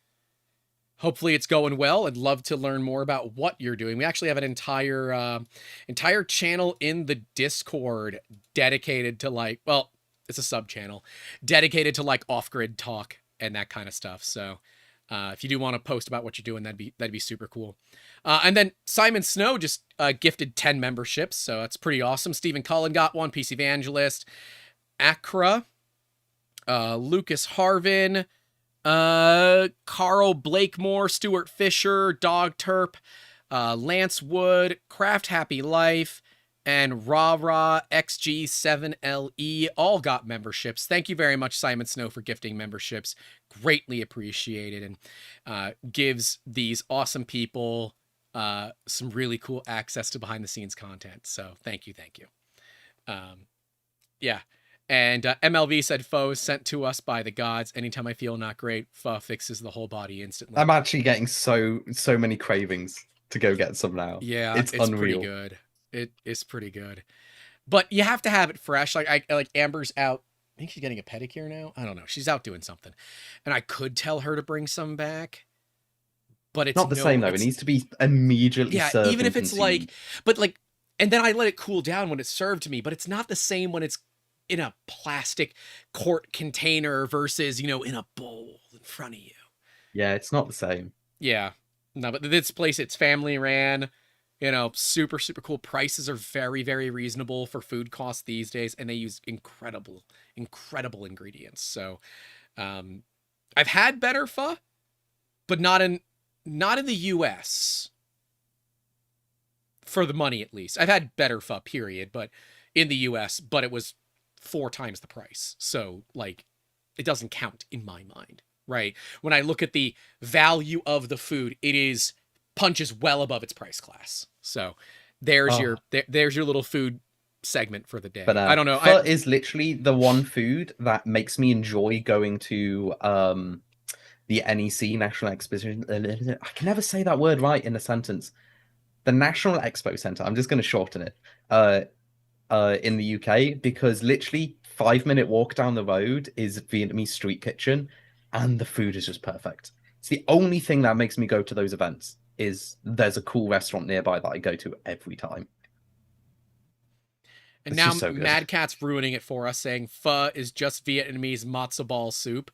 hopefully it's going well. I'd love to learn more about what you're doing. We actually have an entire channel in the Discord dedicated to like, well, it's a sub channel dedicated to like off-grid talk and that kind of stuff. So if you do want to post about what you're doing, that'd be super cool. And then Simon Snow just gifted 10 memberships, so that's pretty awesome. Stephen Cullen got one, Peace Evangelist, Acra, Lucas Harvin, Carl Blakemore, Stuart Fisher, Dog Terp, Lance Wood, Craft Happy Life, and Rah XG7LE all got memberships. Thank you very much, Simon Snow, for gifting memberships. Greatly appreciated, and gives these awesome people some really cool access to behind the scenes content. So thank you. Yeah. And MLV said, pho is sent to us by the gods. Anytime I feel not great, pho fixes the whole body instantly. I'm actually getting so many cravings to go get some now. Yeah, it's it's unreal. pretty good. It is pretty good. But you have to have it fresh. Like I like Amber's out. I think she's getting a pedicure now. I don't know. She's out doing something. And I could tell her to bring some back. But it's not the same though. It needs to be immediately served. Even if it's consumed. like, but like, and then I let it cool down when it's served to me. But it's not the same when it's in a plastic quart container versus, in a bowl in front of you. Yeah, it's not the same. Yeah. No, but this place, it's family ran, super, super cool. Prices are very, very reasonable for food costs these days. And they use incredible, incredible ingredients. So, I've had better pho, but not in the US for the money, at least. I've had better pho, period, but in the US, but it was 4 times the price. So like, it doesn't count in my mind, right? When I look at the value of the food, it punches well above its price class. So there's there's your little food segment for the day. But I don't know. Pho is literally the one food that makes me enjoy going to the NEC National Exposition. I can never say that word right in a sentence. The National Expo Center. I'm just going to shorten it. In the UK, because literally 5-minute walk down the road is Vietnamese street kitchen, and the food is just perfect. It's the only thing that makes me go to those events. Is there's a cool restaurant nearby that I go to every time. And now Mad Cat's ruining it for us, saying pho is just Vietnamese matzo ball soup,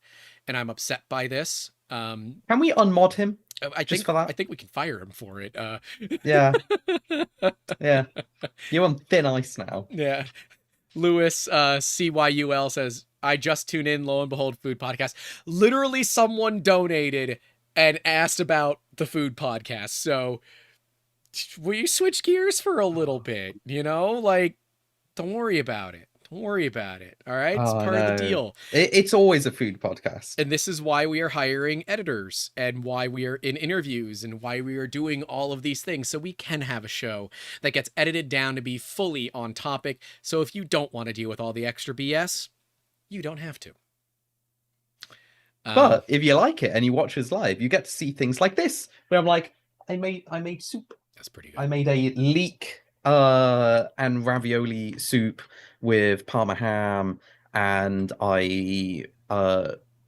and I'm upset by this. Can we unmod him? For that? I think we can fire him for it. Yeah. Yeah. You're on thin ice now. Yeah. Lewis CYUL says, I just tune in, lo and behold, food podcast. Literally someone donated and asked about the food podcast. So will you switch gears for a little bit? Like, don't worry about it. Don't worry about it. All right. It's part of the deal. It's always a food podcast. And this is why we are hiring editors and why we are in interviews and why we are doing all of these things. So we can have a show that gets edited down to be fully on topic. So if you don't want to deal with all the extra BS, you don't have to. But if you like it and you watch us live, you get to see things like this, where I'm like, I made soup. That's pretty good. I made a leek and ravioli soup with Parma ham, and I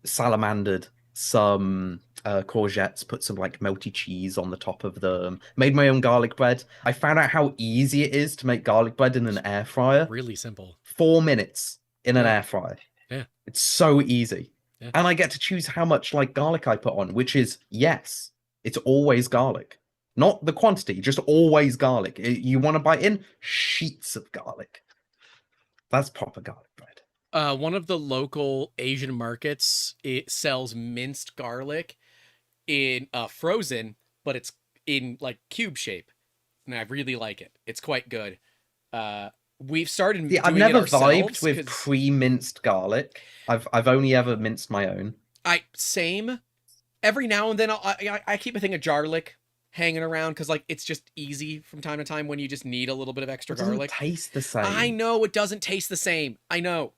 salamandered some courgettes, put some like melty cheese on the top of them, made my own garlic bread. I found out how easy it is to make garlic bread in an air fryer. Really simple. 4 minutes in an Yeah. air fryer. Yeah. It's so easy. Yeah. And I get to choose how much like garlic I put on, which is yes, it's always garlic. Not the quantity, just always garlic. You want to bite in sheets of garlic. That's proper garlic bread. One of the local Asian markets, it sells minced garlic in frozen, but it's in like cube shape, and I really like it. It's quite good. We've started See, I've doing it never vibed ourselves with 'cause pre-minced garlic. I've only ever minced my own. same. Every now and then I keep a thing of garlic hanging around because like it's just easy from time to time when you just need a little bit of extra It doesn't garlic. taste the same. I know it doesn't taste the same. I know.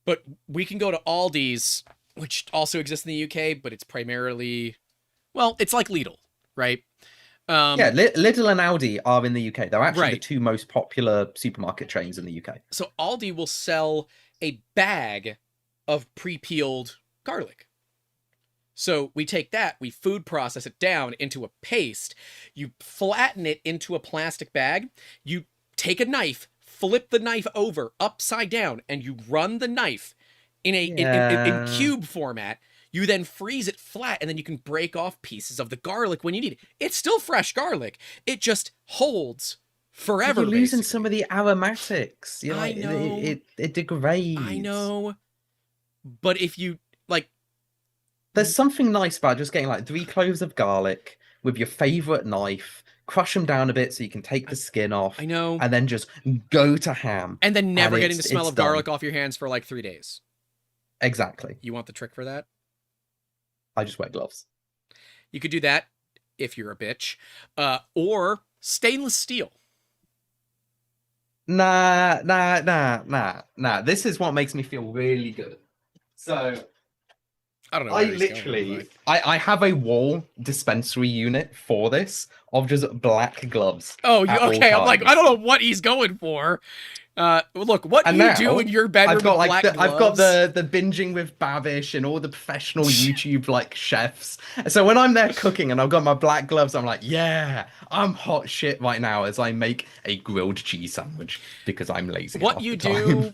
But we can go to Aldi's, which also exists in the UK, but it's primarily, well, it's like Lidl, right? Yeah, Lidl and Aldi are in the UK. They're actually the Right. two most popular supermarket chains in the UK. So Aldi will sell a bag of pre-peeled garlic. So we take that, we food process it down into a paste, you flatten it into a plastic bag, you take a knife, flip the knife over upside down, and you run the knife in in cube format. You then freeze it flat, and then you can break off pieces of the garlic when you need it. It's still fresh garlic. It just holds forever. You're losing basically. some of the aromatics. You know, I know. it degrades. I know. But if you like, There's something nice about just getting like 3 cloves of garlic with your favorite knife, crush them down a bit so you can take the skin off. I know. And then just go to ham. And then never And getting the smell it's of garlic done. off your hands for like 3 days. Exactly. You want the trick for that? I just wear gloves. You could do that if you're a bitch. Or stainless steel. Nah. This is what makes me feel really good. So I don't know. I where he's going, literally, but- I have a wall dispensary unit for this of just black gloves. Oh, you at all okay? I'm like, times. I don't know what he's going for. Look, what And you now, do in your bedroom I've got with like black I've got gloves. the binging with Babish and all the professional YouTube like chefs. So when I'm there cooking and I've got my black gloves, I'm like, yeah, I'm hot shit right now as I make a grilled cheese sandwich because I'm lazy. What half you the time. do,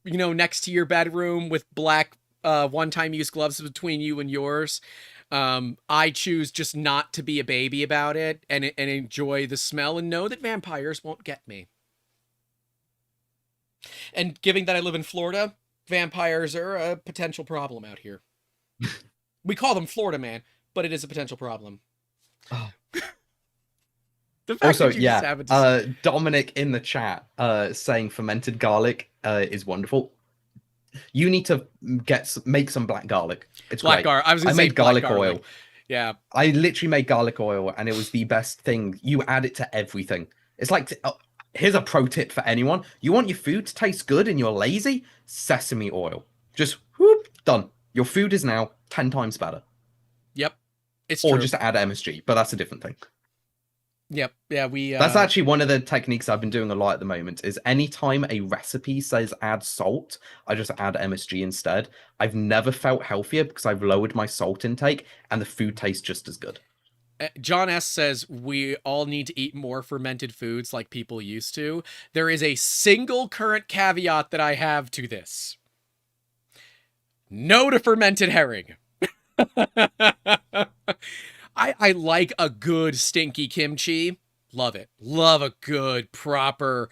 you know, next to your bedroom with black one-time use gloves between you and yours. I choose just not to be a baby about it and enjoy the smell and know that vampires won't get me. And given that I live in Florida, vampires are a potential problem out here. We call them Florida man, but it is a potential problem. Oh. The fact Also, that you yeah, just have it Dominic in the chat saying fermented garlic is wonderful. You need to make some black garlic. It's black great. garlic. I was gonna I say made garlic black oil. Yeah. I literally made garlic oil, and it was the best thing. You add it to everything. It's like, here's a pro tip for anyone. You want your food to taste good and you're lazy? Sesame oil. Just whoop, done. Your food is now 10 times better. Yep. It's Or true. just add MSG, but that's a different thing. Yep. Yeah, we That's actually one of the techniques I've been doing a lot at the moment is anytime a recipe says add salt, I just add MSG instead. I've never felt healthier because I've lowered my salt intake and the food tastes just as good. John S says we all need to eat more fermented foods like people used to. There is a single current caveat that I have to this. No to fermented herring. I like a good stinky kimchi. Love it. Love a good proper,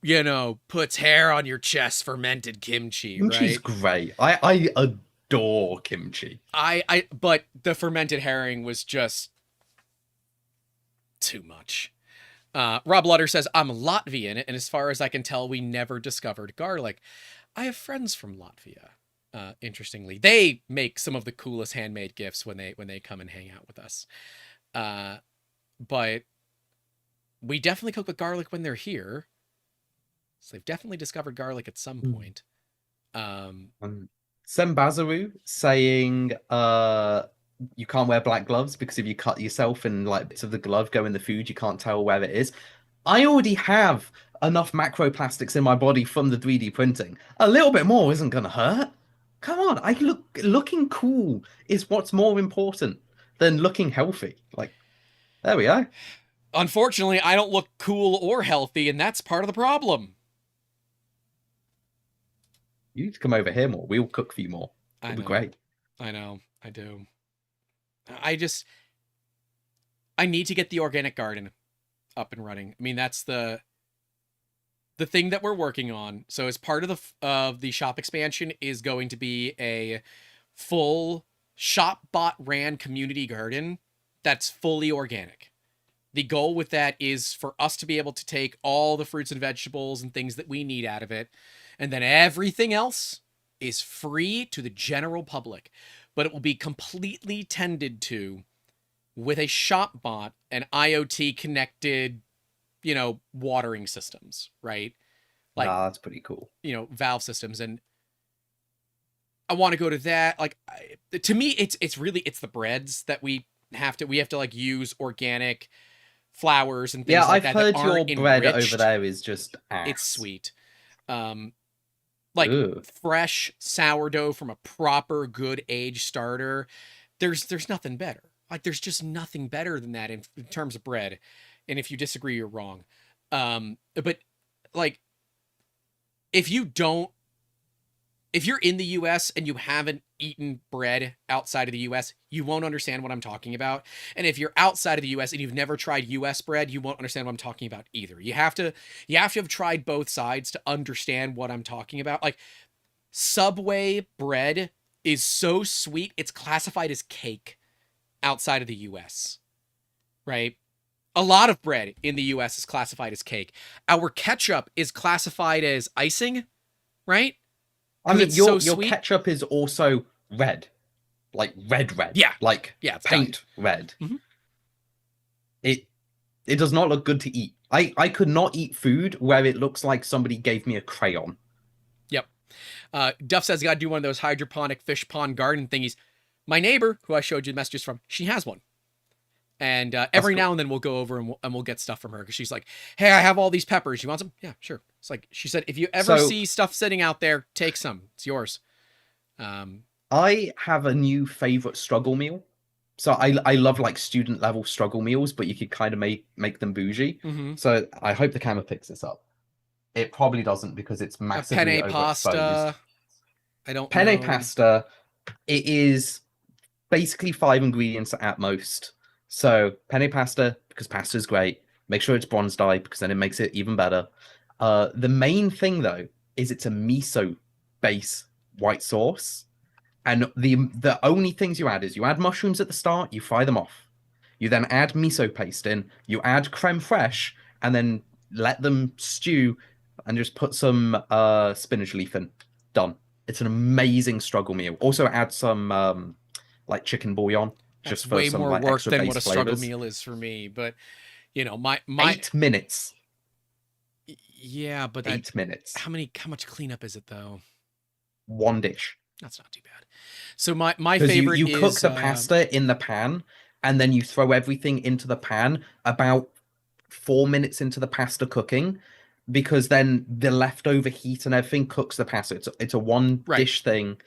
you know, puts hair on your chest fermented kimchi, Kimchi's right? great. I adore kimchi. But the fermented herring was just too much. Rob Lutter says, I'm Latvian, and as far as I can tell, we never discovered garlic. I have friends from Latvia. Interestingly, they make some of the coolest handmade gifts when they come and hang out with us. But we definitely cook with garlic when they're here. So they've definitely discovered garlic at some point. Sembazaru saying you can't wear black gloves because if you cut yourself and like bits of the glove go in the food, you can't tell where it is. I already have enough macroplastics in my body from the 3D printing. A little bit more isn't gonna hurt. Come on, looking cool is what's more important than looking healthy. Like, there we go. Unfortunately, I don't look cool or healthy, and that's part of the problem. You need to come over here more. We'll cook for you more. I It'll be know. great. I know. I do. I need to get the organic garden up and running. I mean, that's the thing that we're working on. So as part of the shop expansion is going to be a full shop bot ran community garden that's fully organic. The goal with that is for us to be able to take all the fruits and vegetables and things that we need out of it, and then everything else is free to the general public, but it will be completely tended to with a shop bot and IoT connected, watering systems, right? Like, That's pretty cool. valve systems. And I want to go to that. Like, to me, it's really, it's the breads that we have to like use organic flours and things Yeah, like I've that heard that your aren't bread enriched. over there is just ass. It's sweet. Like Ooh. fresh sourdough from a proper good age starter. There's nothing better. Like, there's just nothing better than that in terms of bread. And if you disagree, you're wrong. But like, if you're in the US and you haven't eaten bread outside of the US, you won't understand what I'm talking about. And if you're outside of the US and you've never tried US bread, you won't understand what I'm talking about either. You have to have tried both sides to understand what I'm talking about. Like, Subway bread is so sweet, it's classified as cake outside of the US, right? A lot of bread in the US is classified as cake. Our ketchup is classified as icing, right? I mean, It's your so sweet. ketchup is also red, like red. Yeah. Like Yeah, it's paint red. Mhm. It does not look good to eat. I could not eat food where it looks like somebody gave me a crayon. Yep. Duff says, "Got to do one of those hydroponic fish pond garden thingies." My neighbor, who I showed you messages from, she has one. And every cool. now and then we'll go over and we'll get stuff from her because she's like, "Hey, I have all these peppers. You want some?" Yeah, sure. It's like she said, if you ever So- see stuff sitting out there, take some. It's yours. I have a new favorite struggle meal. So I love like student level struggle meals, but you could kind of make them bougie. Mhm. So I hope the camera picks this up. It probably doesn't because it's A massively penne overexposed. pasta. I don't Penne know. pasta. It is basically 5 ingredients at most. So penne pasta, because pasta is great. Make sure it's bronze dye because then it makes it even better. The main thing though is it's a miso base white sauce, and the only things you add is you add mushrooms at the start, you fry them off. You then add miso paste in, you add creme fraiche, and then let them stew, and just put some spinach leaf in. Done. It's an amazing struggle meal. Also add some like chicken bouillon, That's just for way some more like work extra than base what a struggle flavors. meal is for me. But my 8 minutes. yeah, but 8 minutes. how much cleanup is it though? One dish. That's not too bad. So my Because favorite you cook is the pasta in the pan, and then you throw everything into the pan about 4 minutes into the pasta cooking, because then the leftover heat and everything cooks the pasta. It's a one Right. dish thing.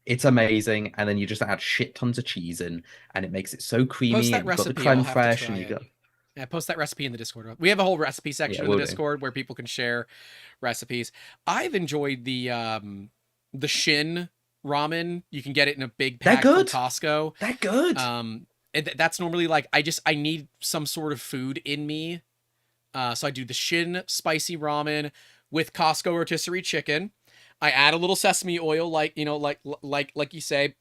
It's amazing, and then you just add shit tons of cheese in, and it makes it so creamy. Post that And you've got the recipe. creme I'll have to fraiche, try and you it. got Yeah, post that recipe in the Discord. We have a whole recipe section in the we'll do. Discord where people can share recipes. I've enjoyed the Shin ramen. You can get it in a big They're pack from good. Costco. They're good. That's normally like I need some sort of food in me. So I do the Shin spicy ramen with Costco rotisserie chicken. I add a little sesame oil, like you say.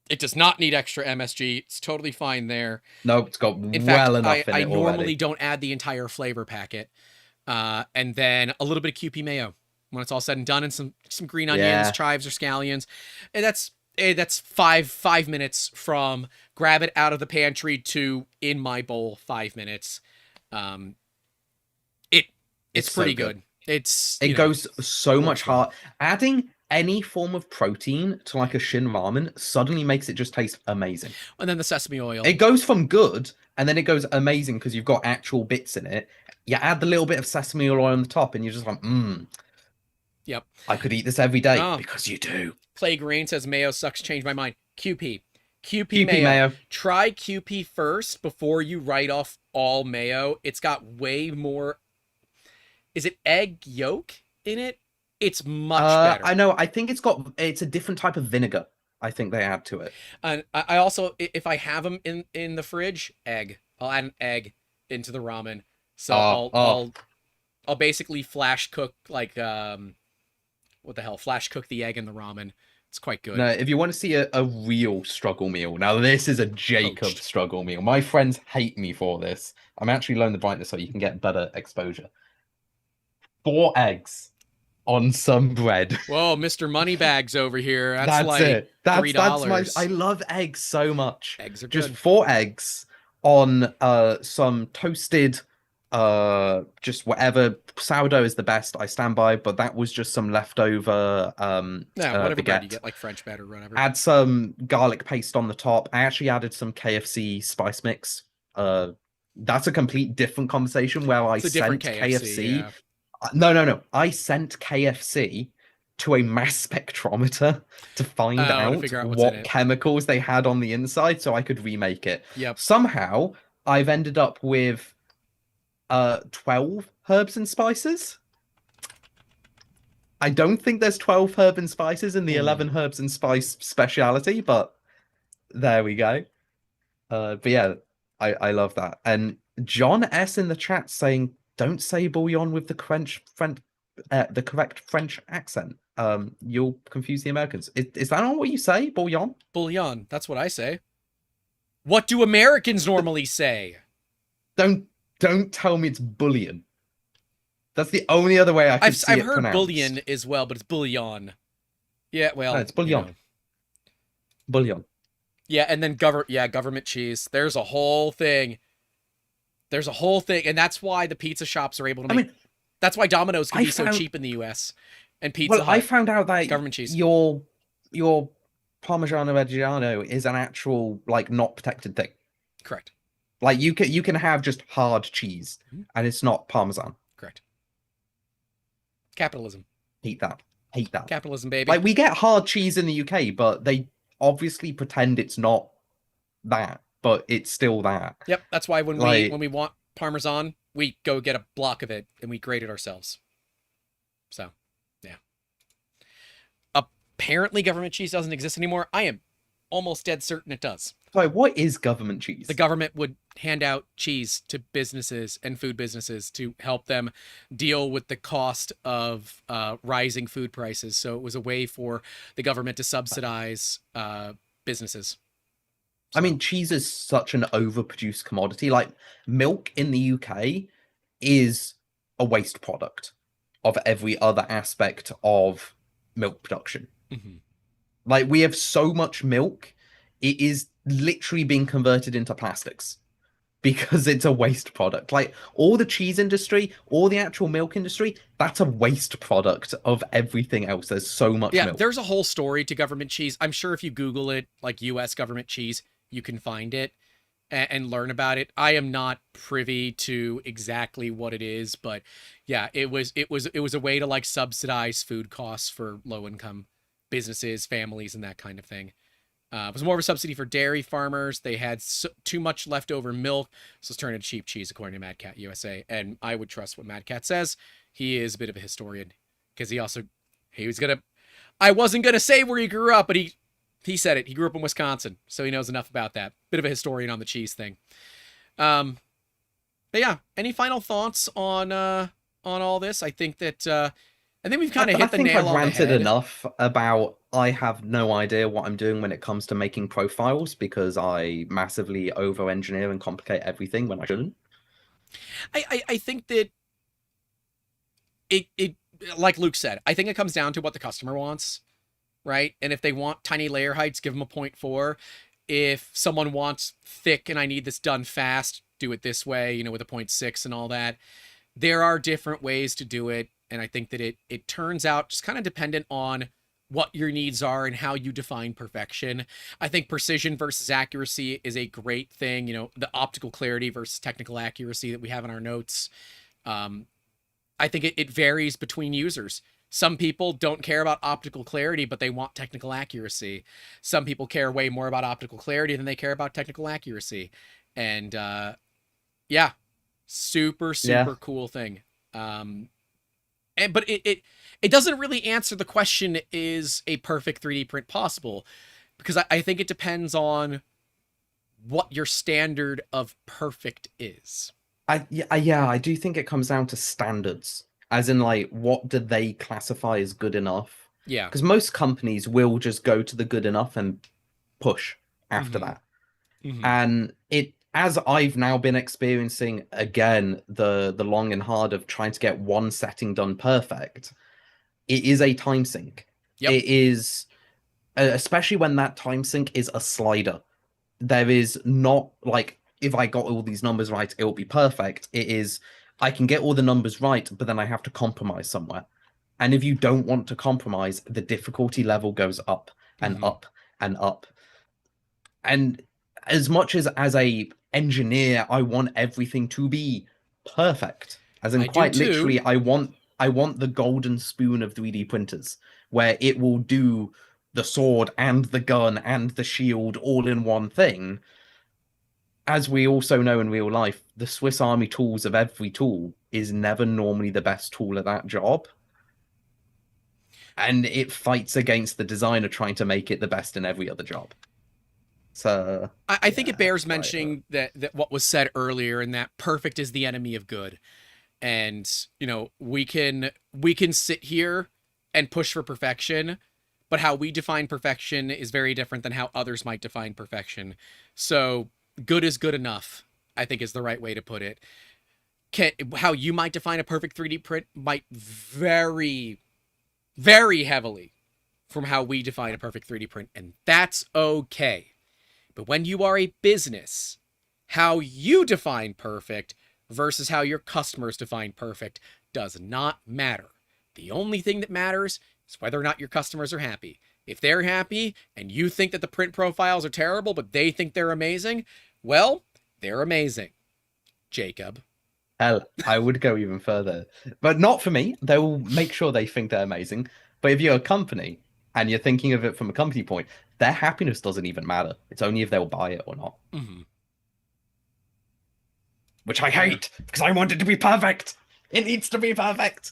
It does not need extra MSG. It's totally fine there. No, it's got In well fact, enough in I it normally already. don't add the entire flavor packet. And then a little bit of QP mayo when it's all said and done, and some green onions, Yeah. chives or scallions. And that's 5 minutes from grab it out of the pantry to in my bowl. 5 minutes. It's so pretty good. good. It goes so much works well. hard. Adding any form of protein to like a Shin ramen suddenly makes it just taste amazing. And then the sesame oil. It goes from good, and then it goes amazing because you've got actual bits in it, You add the little bit of sesame oil on the top, and you're just like, Yep. I could eat this every day Oh, because you do. Plague Rain says mayo sucks. Change my mind. QP. QP QP mayo. mayo. Try QP first before you write off all mayo. It's got way more. Is it egg yolk in it? It's much I better. know. I think it's a different type of vinegar. I think they add to it. And I also, if I have them in the fridge, egg. I'll add an egg into the ramen. So Oh, oh, I'll basically flash cook like what the hell? Flash cook the egg in the ramen. It's quite no, good. if you want to see a real struggle meal, now this is a Jacob Poached. struggle meal. My friends hate me for this. I'm actually lowering the brightness so you can get better exposure. 4 eggs on some bread. Whoa, Mr. Moneybags over here. That's That's like it. three That's my. I dollars. love eggs so much. Eggs are Just good. 4 eggs on some toasted just whatever. Sourdough is the best. I stand by, but that was just some leftover Yeah, whatever bread you baguette. get, like French bread or whatever. Add some garlic paste on the top. I actually added some KFC spice mix. Uh, that's a complete different conversation where I It's a different sent KFC, KFC. yeah. No, no, no. I sent KFC to a mass spectrometer to find Oh, to out figure out what's in what it. chemicals they had on the inside so I could remake it. Yep. Somehow, I've ended up with 12 herbs and spices. I don't think there's 12 herb and spices in the Hmm. 11 herbs and spice speciality, but there we go. But yeah, I love that. And John S in the chat saying, "Don't say bouillon with the correct French accent. You'll confuse the Americans. Is that not what you say, bouillon? Bouillon. That's what I say. What do Americans normally say? Don't tell me it's bullion. That's the only other way I could see I've it heard pronounced. bullion as well, but it's bouillon. Yeah, No, well, it's bouillon. Bouillon. Yeah, and then government cheese. There's a whole thing. There's a whole thing, and that's why the pizza shops are able to I make. mean, That's why Domino's can I be so found cheap in the U.S. and Pizza well, I Hut found out that government cheese. your Parmigiano Reggiano is an actual like not protected thing. Correct. Like you can have just hard cheese Mhm. and it's not Parmesan. Correct. Capitalism. Hate that. Hate that. Capitalism, baby. Like we get hard cheese in the UK, but they obviously pretend it's not that, but it's still that. Yep. That's why when Like we want Parmesan, we go get a block of it and we grate it ourselves. So, yeah. Apparently, government cheese doesn't exist anymore. I am almost dead certain it does. sorry, what is government cheese? The government would hand out cheese to businesses and food businesses to help them deal with the cost of rising food prices. So it was a way for the government to subsidize businesses. I mean, cheese is such an overproduced commodity. Like milk in the UK is a waste product of every other aspect of milk production. Mhm. Like we have so much milk, it is literally being converted into plastics because it's a waste product. Like all the cheese industry, all the actual milk industry, that's a waste product of everything else. There's so much Yeah, milk. there's a whole story to government cheese. I'm sure if you Google it, like U.S. government cheese, you can find it and learn about it. I am not privy to exactly what it is, but yeah, it was a way to like subsidize food costs for low income businesses, families, and that kind of thing. It was more of a subsidy for dairy farmers. They had too much leftover milk, so it's turned into cheap cheese, according to Mad Cat USA. And I would trust what Mad Cat says. He is a bit of a historian because he was gonna. I wasn't gonna say where he grew up, but he said it. He grew up in Wisconsin, so he knows enough about that. Bit of a historian on the cheese thing. But yeah, any final thoughts on all this? I think we've kind of I hit the think nail I've on the ranted head. enough about I have no idea what I'm doing when it comes to making profiles because I massively over engineer and complicate everything when I shouldn't. I think that it like Luke said, I think it comes down to what the customer wants, right? And if they want tiny layer heights, give them a 0.4. If someone wants thick and I need this done fast, do it this way, with a 0.6 and all that. There are different ways to do it, and I think that it turns out just kind of dependent on what your needs are and how you define perfection. I think precision versus accuracy is a great thing, the optical clarity versus technical accuracy that we have in our notes. Um, I think it varies between users. Some people don't care about optical clarity, but they want technical accuracy. Some people care way more about optical clarity than they care about technical accuracy. And yeah, super, Yeah. super cool thing. But it doesn't really answer the question, is a perfect 3D print possible? Because I think it depends on what your standard of perfect is. Yeah, I do think it comes down to standards, as in like what do they classify as good enough? Yeah. Because most companies will just go to the good enough and push after Mm-hmm. that. Mm-hmm. And it, as I've now been experiencing again, the long and hard of trying to get one setting done perfect, it is a time sink. Yep. It is, especially when that time sink is a slider. There is not like, if I got all these numbers right, it will be perfect. It is, I can get all the numbers right, but then I have to compromise somewhere. And if you don't want to compromise, the difficulty level goes up and Mm-hmm. up and up. And as much as a engineer, I want everything to be perfect. As in I do quite too. literally, I want the golden spoon of 3D printers, where it will do the sword and the gun and the shield all in one thing. As we also know in real life, the Swiss Army tools of every tool is never normally the best tool at that job. And it fights against the designer trying to make it the best in every other job. So I think it yeah, bears it's quite mentioning that what was said earlier, and that perfect is the enemy of good. And we can sit here and push for perfection, but how we define perfection is very different than how others might define perfection. So good is good enough, I think, is the right way to put it. How you might define a perfect 3D print might vary very heavily from how we define a perfect 3D print, and that's okay. But when you are a business, how you define perfect versus how your customers define perfect does not matter. The only thing that matters is whether or not your customers are happy. If they're happy and you think that the print profiles are terrible, but they think they're amazing, well, they're amazing, Jacob. hell. I would go even further, but not for me. They'll make sure they think they're amazing. But if you're a company and you're thinking of it from a company point, their happiness doesn't even matter. It's only if they'll buy it or not, Mm-hmm. which I Yeah. hate because I want it to be perfect. It needs to be perfect.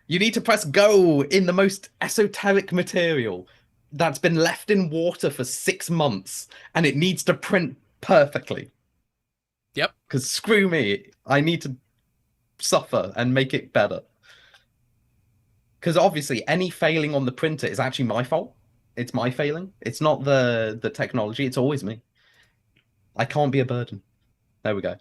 You need to press go in the most esoteric material that's been left in water for 6 months, and it needs to print perfectly. Yep. Because screw me, I need to suffer and make it better. Because obviously, any failing on the printer is actually my fault. It's my failing. It's not the technology. It's always me. I can't be a burden. There we go.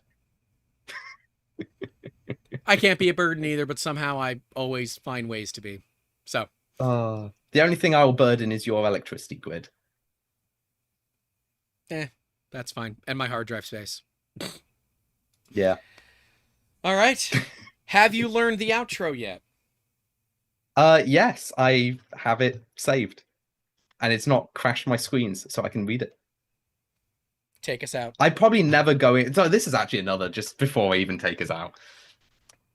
I can't be a burden either, but somehow I always find ways to be. So, The only thing I will burden is your electricity grid. that's fine. And my hard drive space. Yeah. All right. Have you learned the outro yet? Yes, I have it saved, and it's not crashed my screens, so I can read it. Take us out. I probably never go in. So this is actually another, just before I even take us out.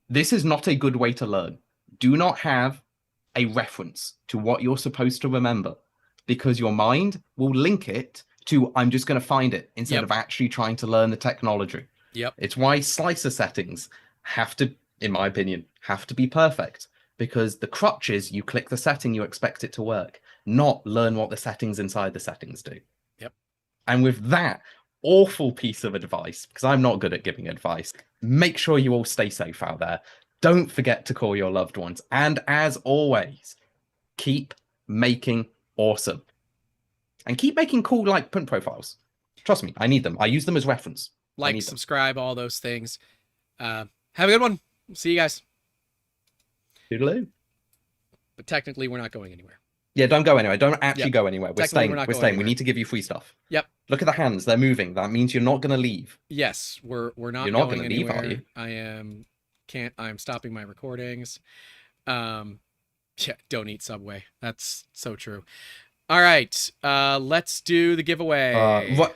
This is not a good way to learn. Do not have a reference to what you're supposed to remember, because your mind will link it to, I'm just going to find it, instead Yep. of actually trying to learn the technology. Yep. It's why slicer settings have to, in my opinion, have to be perfect, because the crutch is you click the setting, you expect it to work, not learn what the settings inside the settings do. Yep. And with that awful piece of advice, because I'm not good at giving advice, make sure you all stay safe out there. Don't forget to call your loved ones. And as always, keep making awesome. And keep making cool like print profiles. Trust me, I need them. I use them as reference. Like, subscribe, all those things. Have a good one. See you guys. Toodaloo. But technically, we're not going anywhere. Yeah, don't go anywhere. Don't actually Yep. go anywhere. We're Technically, staying. we're not We're going staying. We anywhere. need to give you free stuff. Yep. Look at the hands. They're moving. That means you're not going to leave. Yes, we're not You're not going gonna leave, anywhere. are you? I'm stopping my recordings. Yeah, don't eat Subway. That's so true. All right, let's do the giveaway.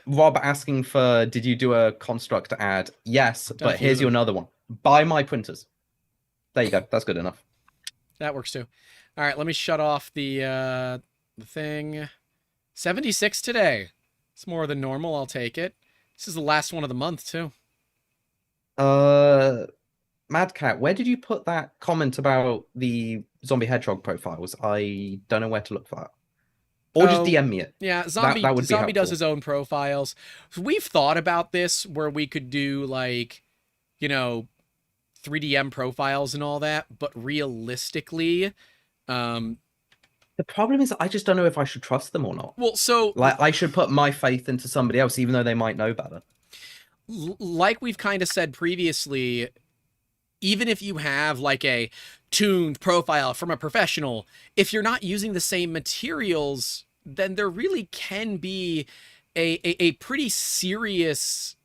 Rob asking for, did you do a construct ad? Yes, Done a but few here's of your them. another one. Buy my printers. There you go. That's good enough. That works too. All right, let me shut off the thing. 76 today. It's more than normal. I'll take it. This is the last one of the month too. Uh, Mad Cat, where did you put that comment about the zombie hedgehog profiles? I don't know where to look for that. Or just Oh, DM me it. yeah, That would be Zombie does helpful. his own profiles. We've thought about this where we could do like, you know, 3DM profiles and all that, but realistically, um The problem is I just don't know if I should trust them or not. well, so Like I should put my faith into somebody else, even though they might know better. like we've kind of said previously, even if you have like a tuned profile from a professional, if you're not using the same materials, then there really can be a pretty serious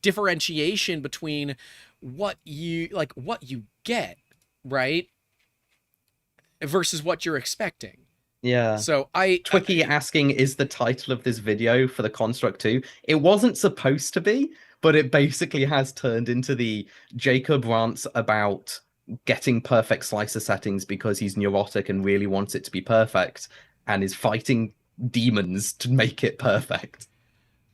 differentiation between what you get, right? Versus what you're expecting. Yeah. So Twicky asking, is the title of this video for the Construct 2? It wasn't supposed to be, but it basically has turned into the Jacob rants about getting perfect slicer settings because he's neurotic and really wants it to be perfect and is fighting demons to make it perfect.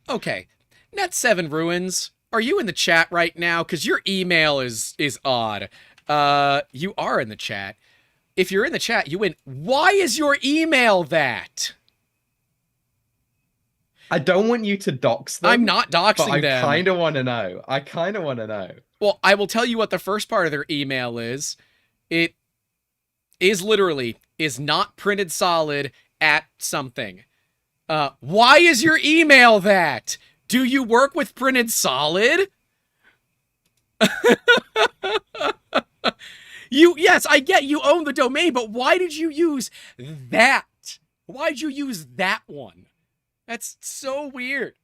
okay. Net 7 Ruins, are you in the chat right now? Because your email is odd. You are in the chat. If you're in the chat, you win. Why is your email that? I don't want you to dox I'm them, not but doxing I them. kind of want to know. I kind of want to know. Well, I will tell you what the first part of their email is. It is literally is not printed solid at something. Why is your email that? Do you work with printed solid? Yes, I get you own the domain, but why did you use that? Why'd you use that one? That's so weird.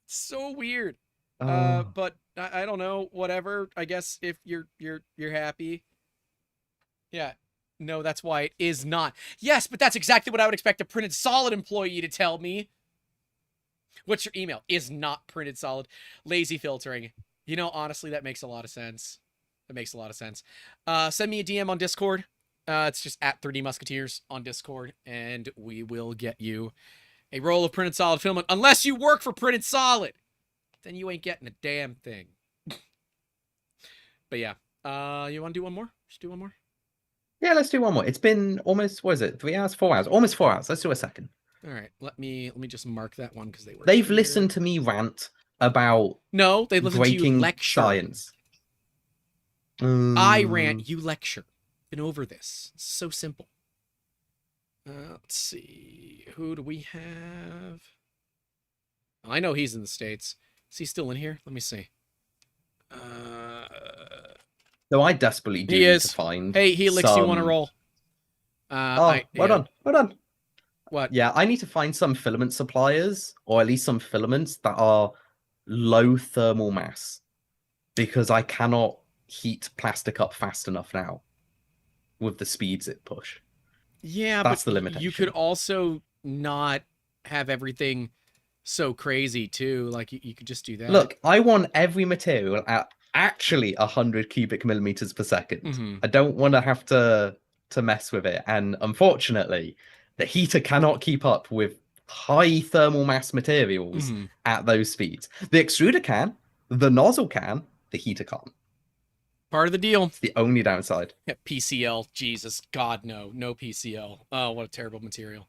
So weird. Oh. But I don't know. Whatever. I guess if you're happy. Yeah. No, that's why it is not. Yes, but that's exactly what I would expect a printed solid employee to tell me. What's your email? Is not printed solid. Lazy filtering. You know, honestly, that makes a lot of sense. That makes a lot of sense. Send me a DM on Discord. It's just at 3D Musketeers on Discord, and we will get you a roll of printed solid filament. Unless you work for printed solid, then you ain't getting a damn thing. But yeah, you want to do one more? Just do one more. Yeah, let's do one more. It's been almost, what is it, 3 hours, 4 hours? Almost 4 hours. Let's do a second. All right, let me just mark that one because they were. They've here. listened to me rant about No, they listened to you breaking lecture. science. I rant, you lecture. Been over this. It's so simple. Let's see. Who do we have? I know he's in the States. Is he still in here? Let me see. So I desperately do He need is. to find Hey, Helix, you want to some... roll? Well yeah. done. Well done. What? Yeah, I need to find some filament suppliers, or at least some filaments that are low thermal mass, because I cannot heat plastic up fast enough now with the speeds it push. Yeah, That's but the you could limitation. also not have everything so crazy too. Like you could just do that. Look, I want every material at actually 100 cubic millimeters per second. Mm-hmm. I don't want to have to mess with it. And unfortunately, the heater cannot keep up with high thermal mass materials Mm-hmm. at those speeds. The extruder can, the nozzle can, the heater can't. Part of the deal. It's the only downside. Yeah, PCL, Jesus, God, no PCL. Oh, what a terrible material.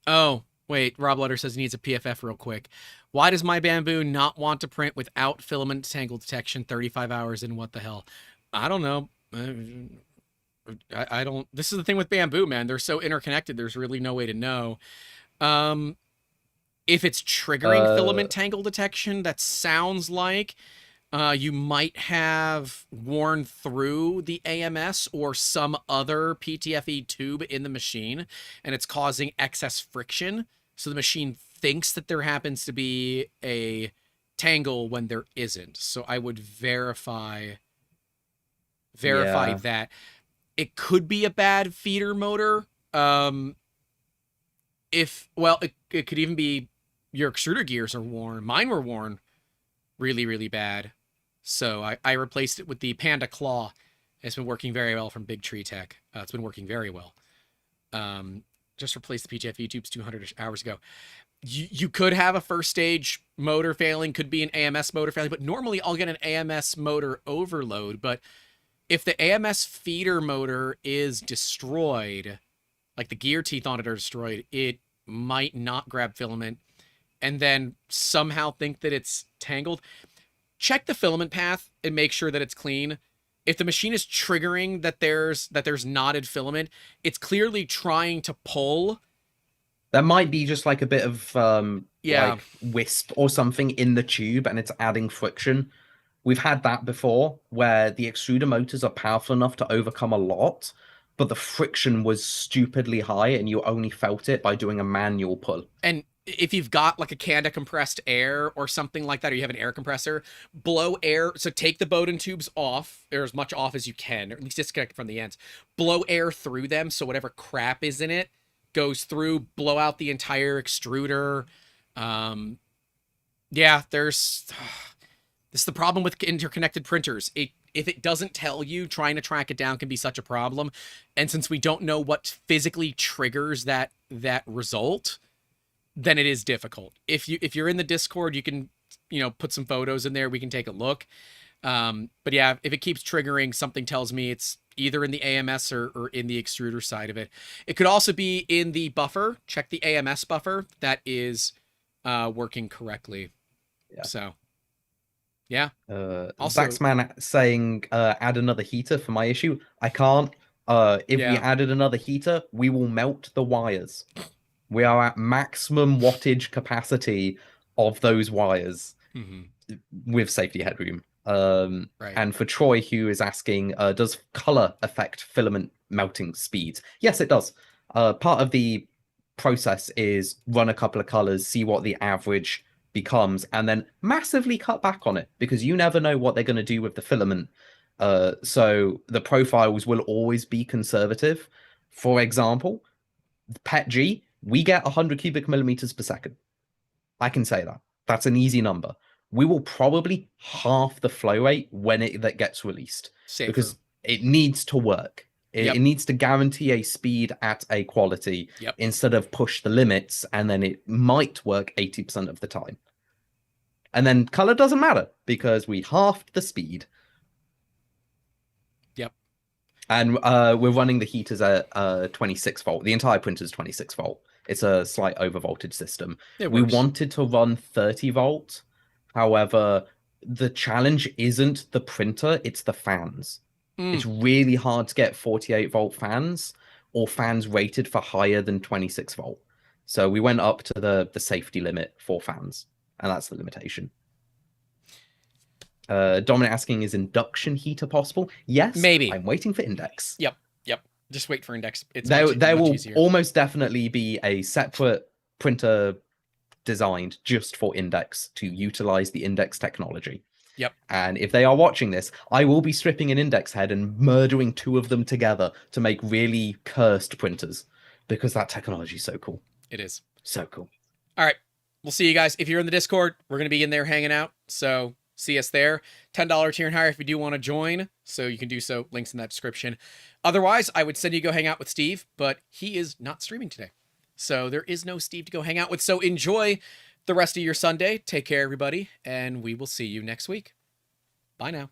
Oh, wait, Rob Letter says he needs a PFF real quick. Why does my bamboo not want to print without filament tangle detection 35 hours in? What the hell? I don't know. I don't. This is the thing with bamboo, man. They're so interconnected. There's really no way to know. If it's triggering filament tangle detection, that sounds like you might have worn through the AMS or some other PTFE tube in the machine, and it's causing excess friction. So the machine thinks that there happens to be a tangle when there isn't. So I would verify Yeah. that. It could be a bad feeder motor. It could even be your extruder gears are worn. Mine were worn really, really bad. So I replaced it with the Panda Claw. It's been working very well from Big Tree Tech. It's been working very well. Just replaced the PGF YouTubes 200 hours ago. You could have a first stage motor failing, could be an AMS motor failing, but normally I'll get an AMS motor overload. But if the AMS feeder motor is destroyed, like the gear teeth on it are destroyed, it might not grab filament and then somehow think that it's tangled. Check the filament path and make sure that it's clean. If the machine is triggering that there's knotted filament, it's clearly trying to pull. There might be just like a bit of Yeah. like wisp or something in the tube and it's adding friction. We've had that before where the extruder motors are powerful enough to overcome a lot, but the friction was stupidly high and you only felt it by doing a manual pull. And if you've got like a can of compressed air or something like that, or you have an air compressor, blow air. So take the Bowden tubes off, or as much off as you can, or at least disconnect from the ends. Blow air through them so whatever crap is in it goes through, blow out the entire extruder. Yeah, this is the problem with interconnected printers. If it doesn't tell you, trying to track it down can be such a problem. And since we don't know what physically triggers that result, then it is difficult. If you're in the Discord, you can, put some photos in there. We can take a look. But yeah, if it keeps triggering, something tells me it's either in the AMS or in the extruder side of it. It could also be in the buffer. Check the AMS buffer. That is working correctly. Yeah. So, yeah. Also, Zaxman saying add another heater for my issue. I can't. If we added another heater, we will melt the wires. We are at maximum wattage capacity of those wires with safety headroom. Right. And for Troy, who is asking, does color affect filament melting speed? Yes, it does. Part of the process is run a couple of colors, see what the average becomes, and then massively cut back on it because you never know what they're going to do with the filament. So the profiles will always be conservative. For example, PETG, we get 100 cubic millimeters per second. I can say that. That's an easy number. We will probably half the flow rate when that gets released. Safer. Because it needs to work. It needs to guarantee a speed at a quality instead of push the limits, and then it might work 80% of the time. And then color doesn't matter because we halved the speed. Yep. And we're running the heaters at 26 volt. The entire printer is 26 volt. It's a slight overvoltage system. We wanted to run 30 volt. However, the challenge isn't the printer, it's the fans. It's really hard to get 48 volt fans or fans rated for higher than 26 volt. So we went up to the safety limit for fans, and that's the limitation. Dominic asking, is induction heater possible? Yes, maybe. I'm waiting for Index. Yep. Just wait for Index. It's there will easier. Almost definitely be a separate printer designed just for Index to utilize the Index technology. Yep. And if they are watching this, I will be stripping an Index head and murdering two of them together to make really cursed printers because that technology is so cool. It is. So cool. All right. We'll see you guys. If you're in the Discord, we're going to be in there hanging out. So see us there. $10 tier and higher if you do want to join. So you can do so. Links in that description. Otherwise, I would send you to go hang out with Steve, but he is not streaming today. So there is no Steve to go hang out with. So enjoy the rest of your Sunday. Take care, everybody. And we will see you next week. Bye now.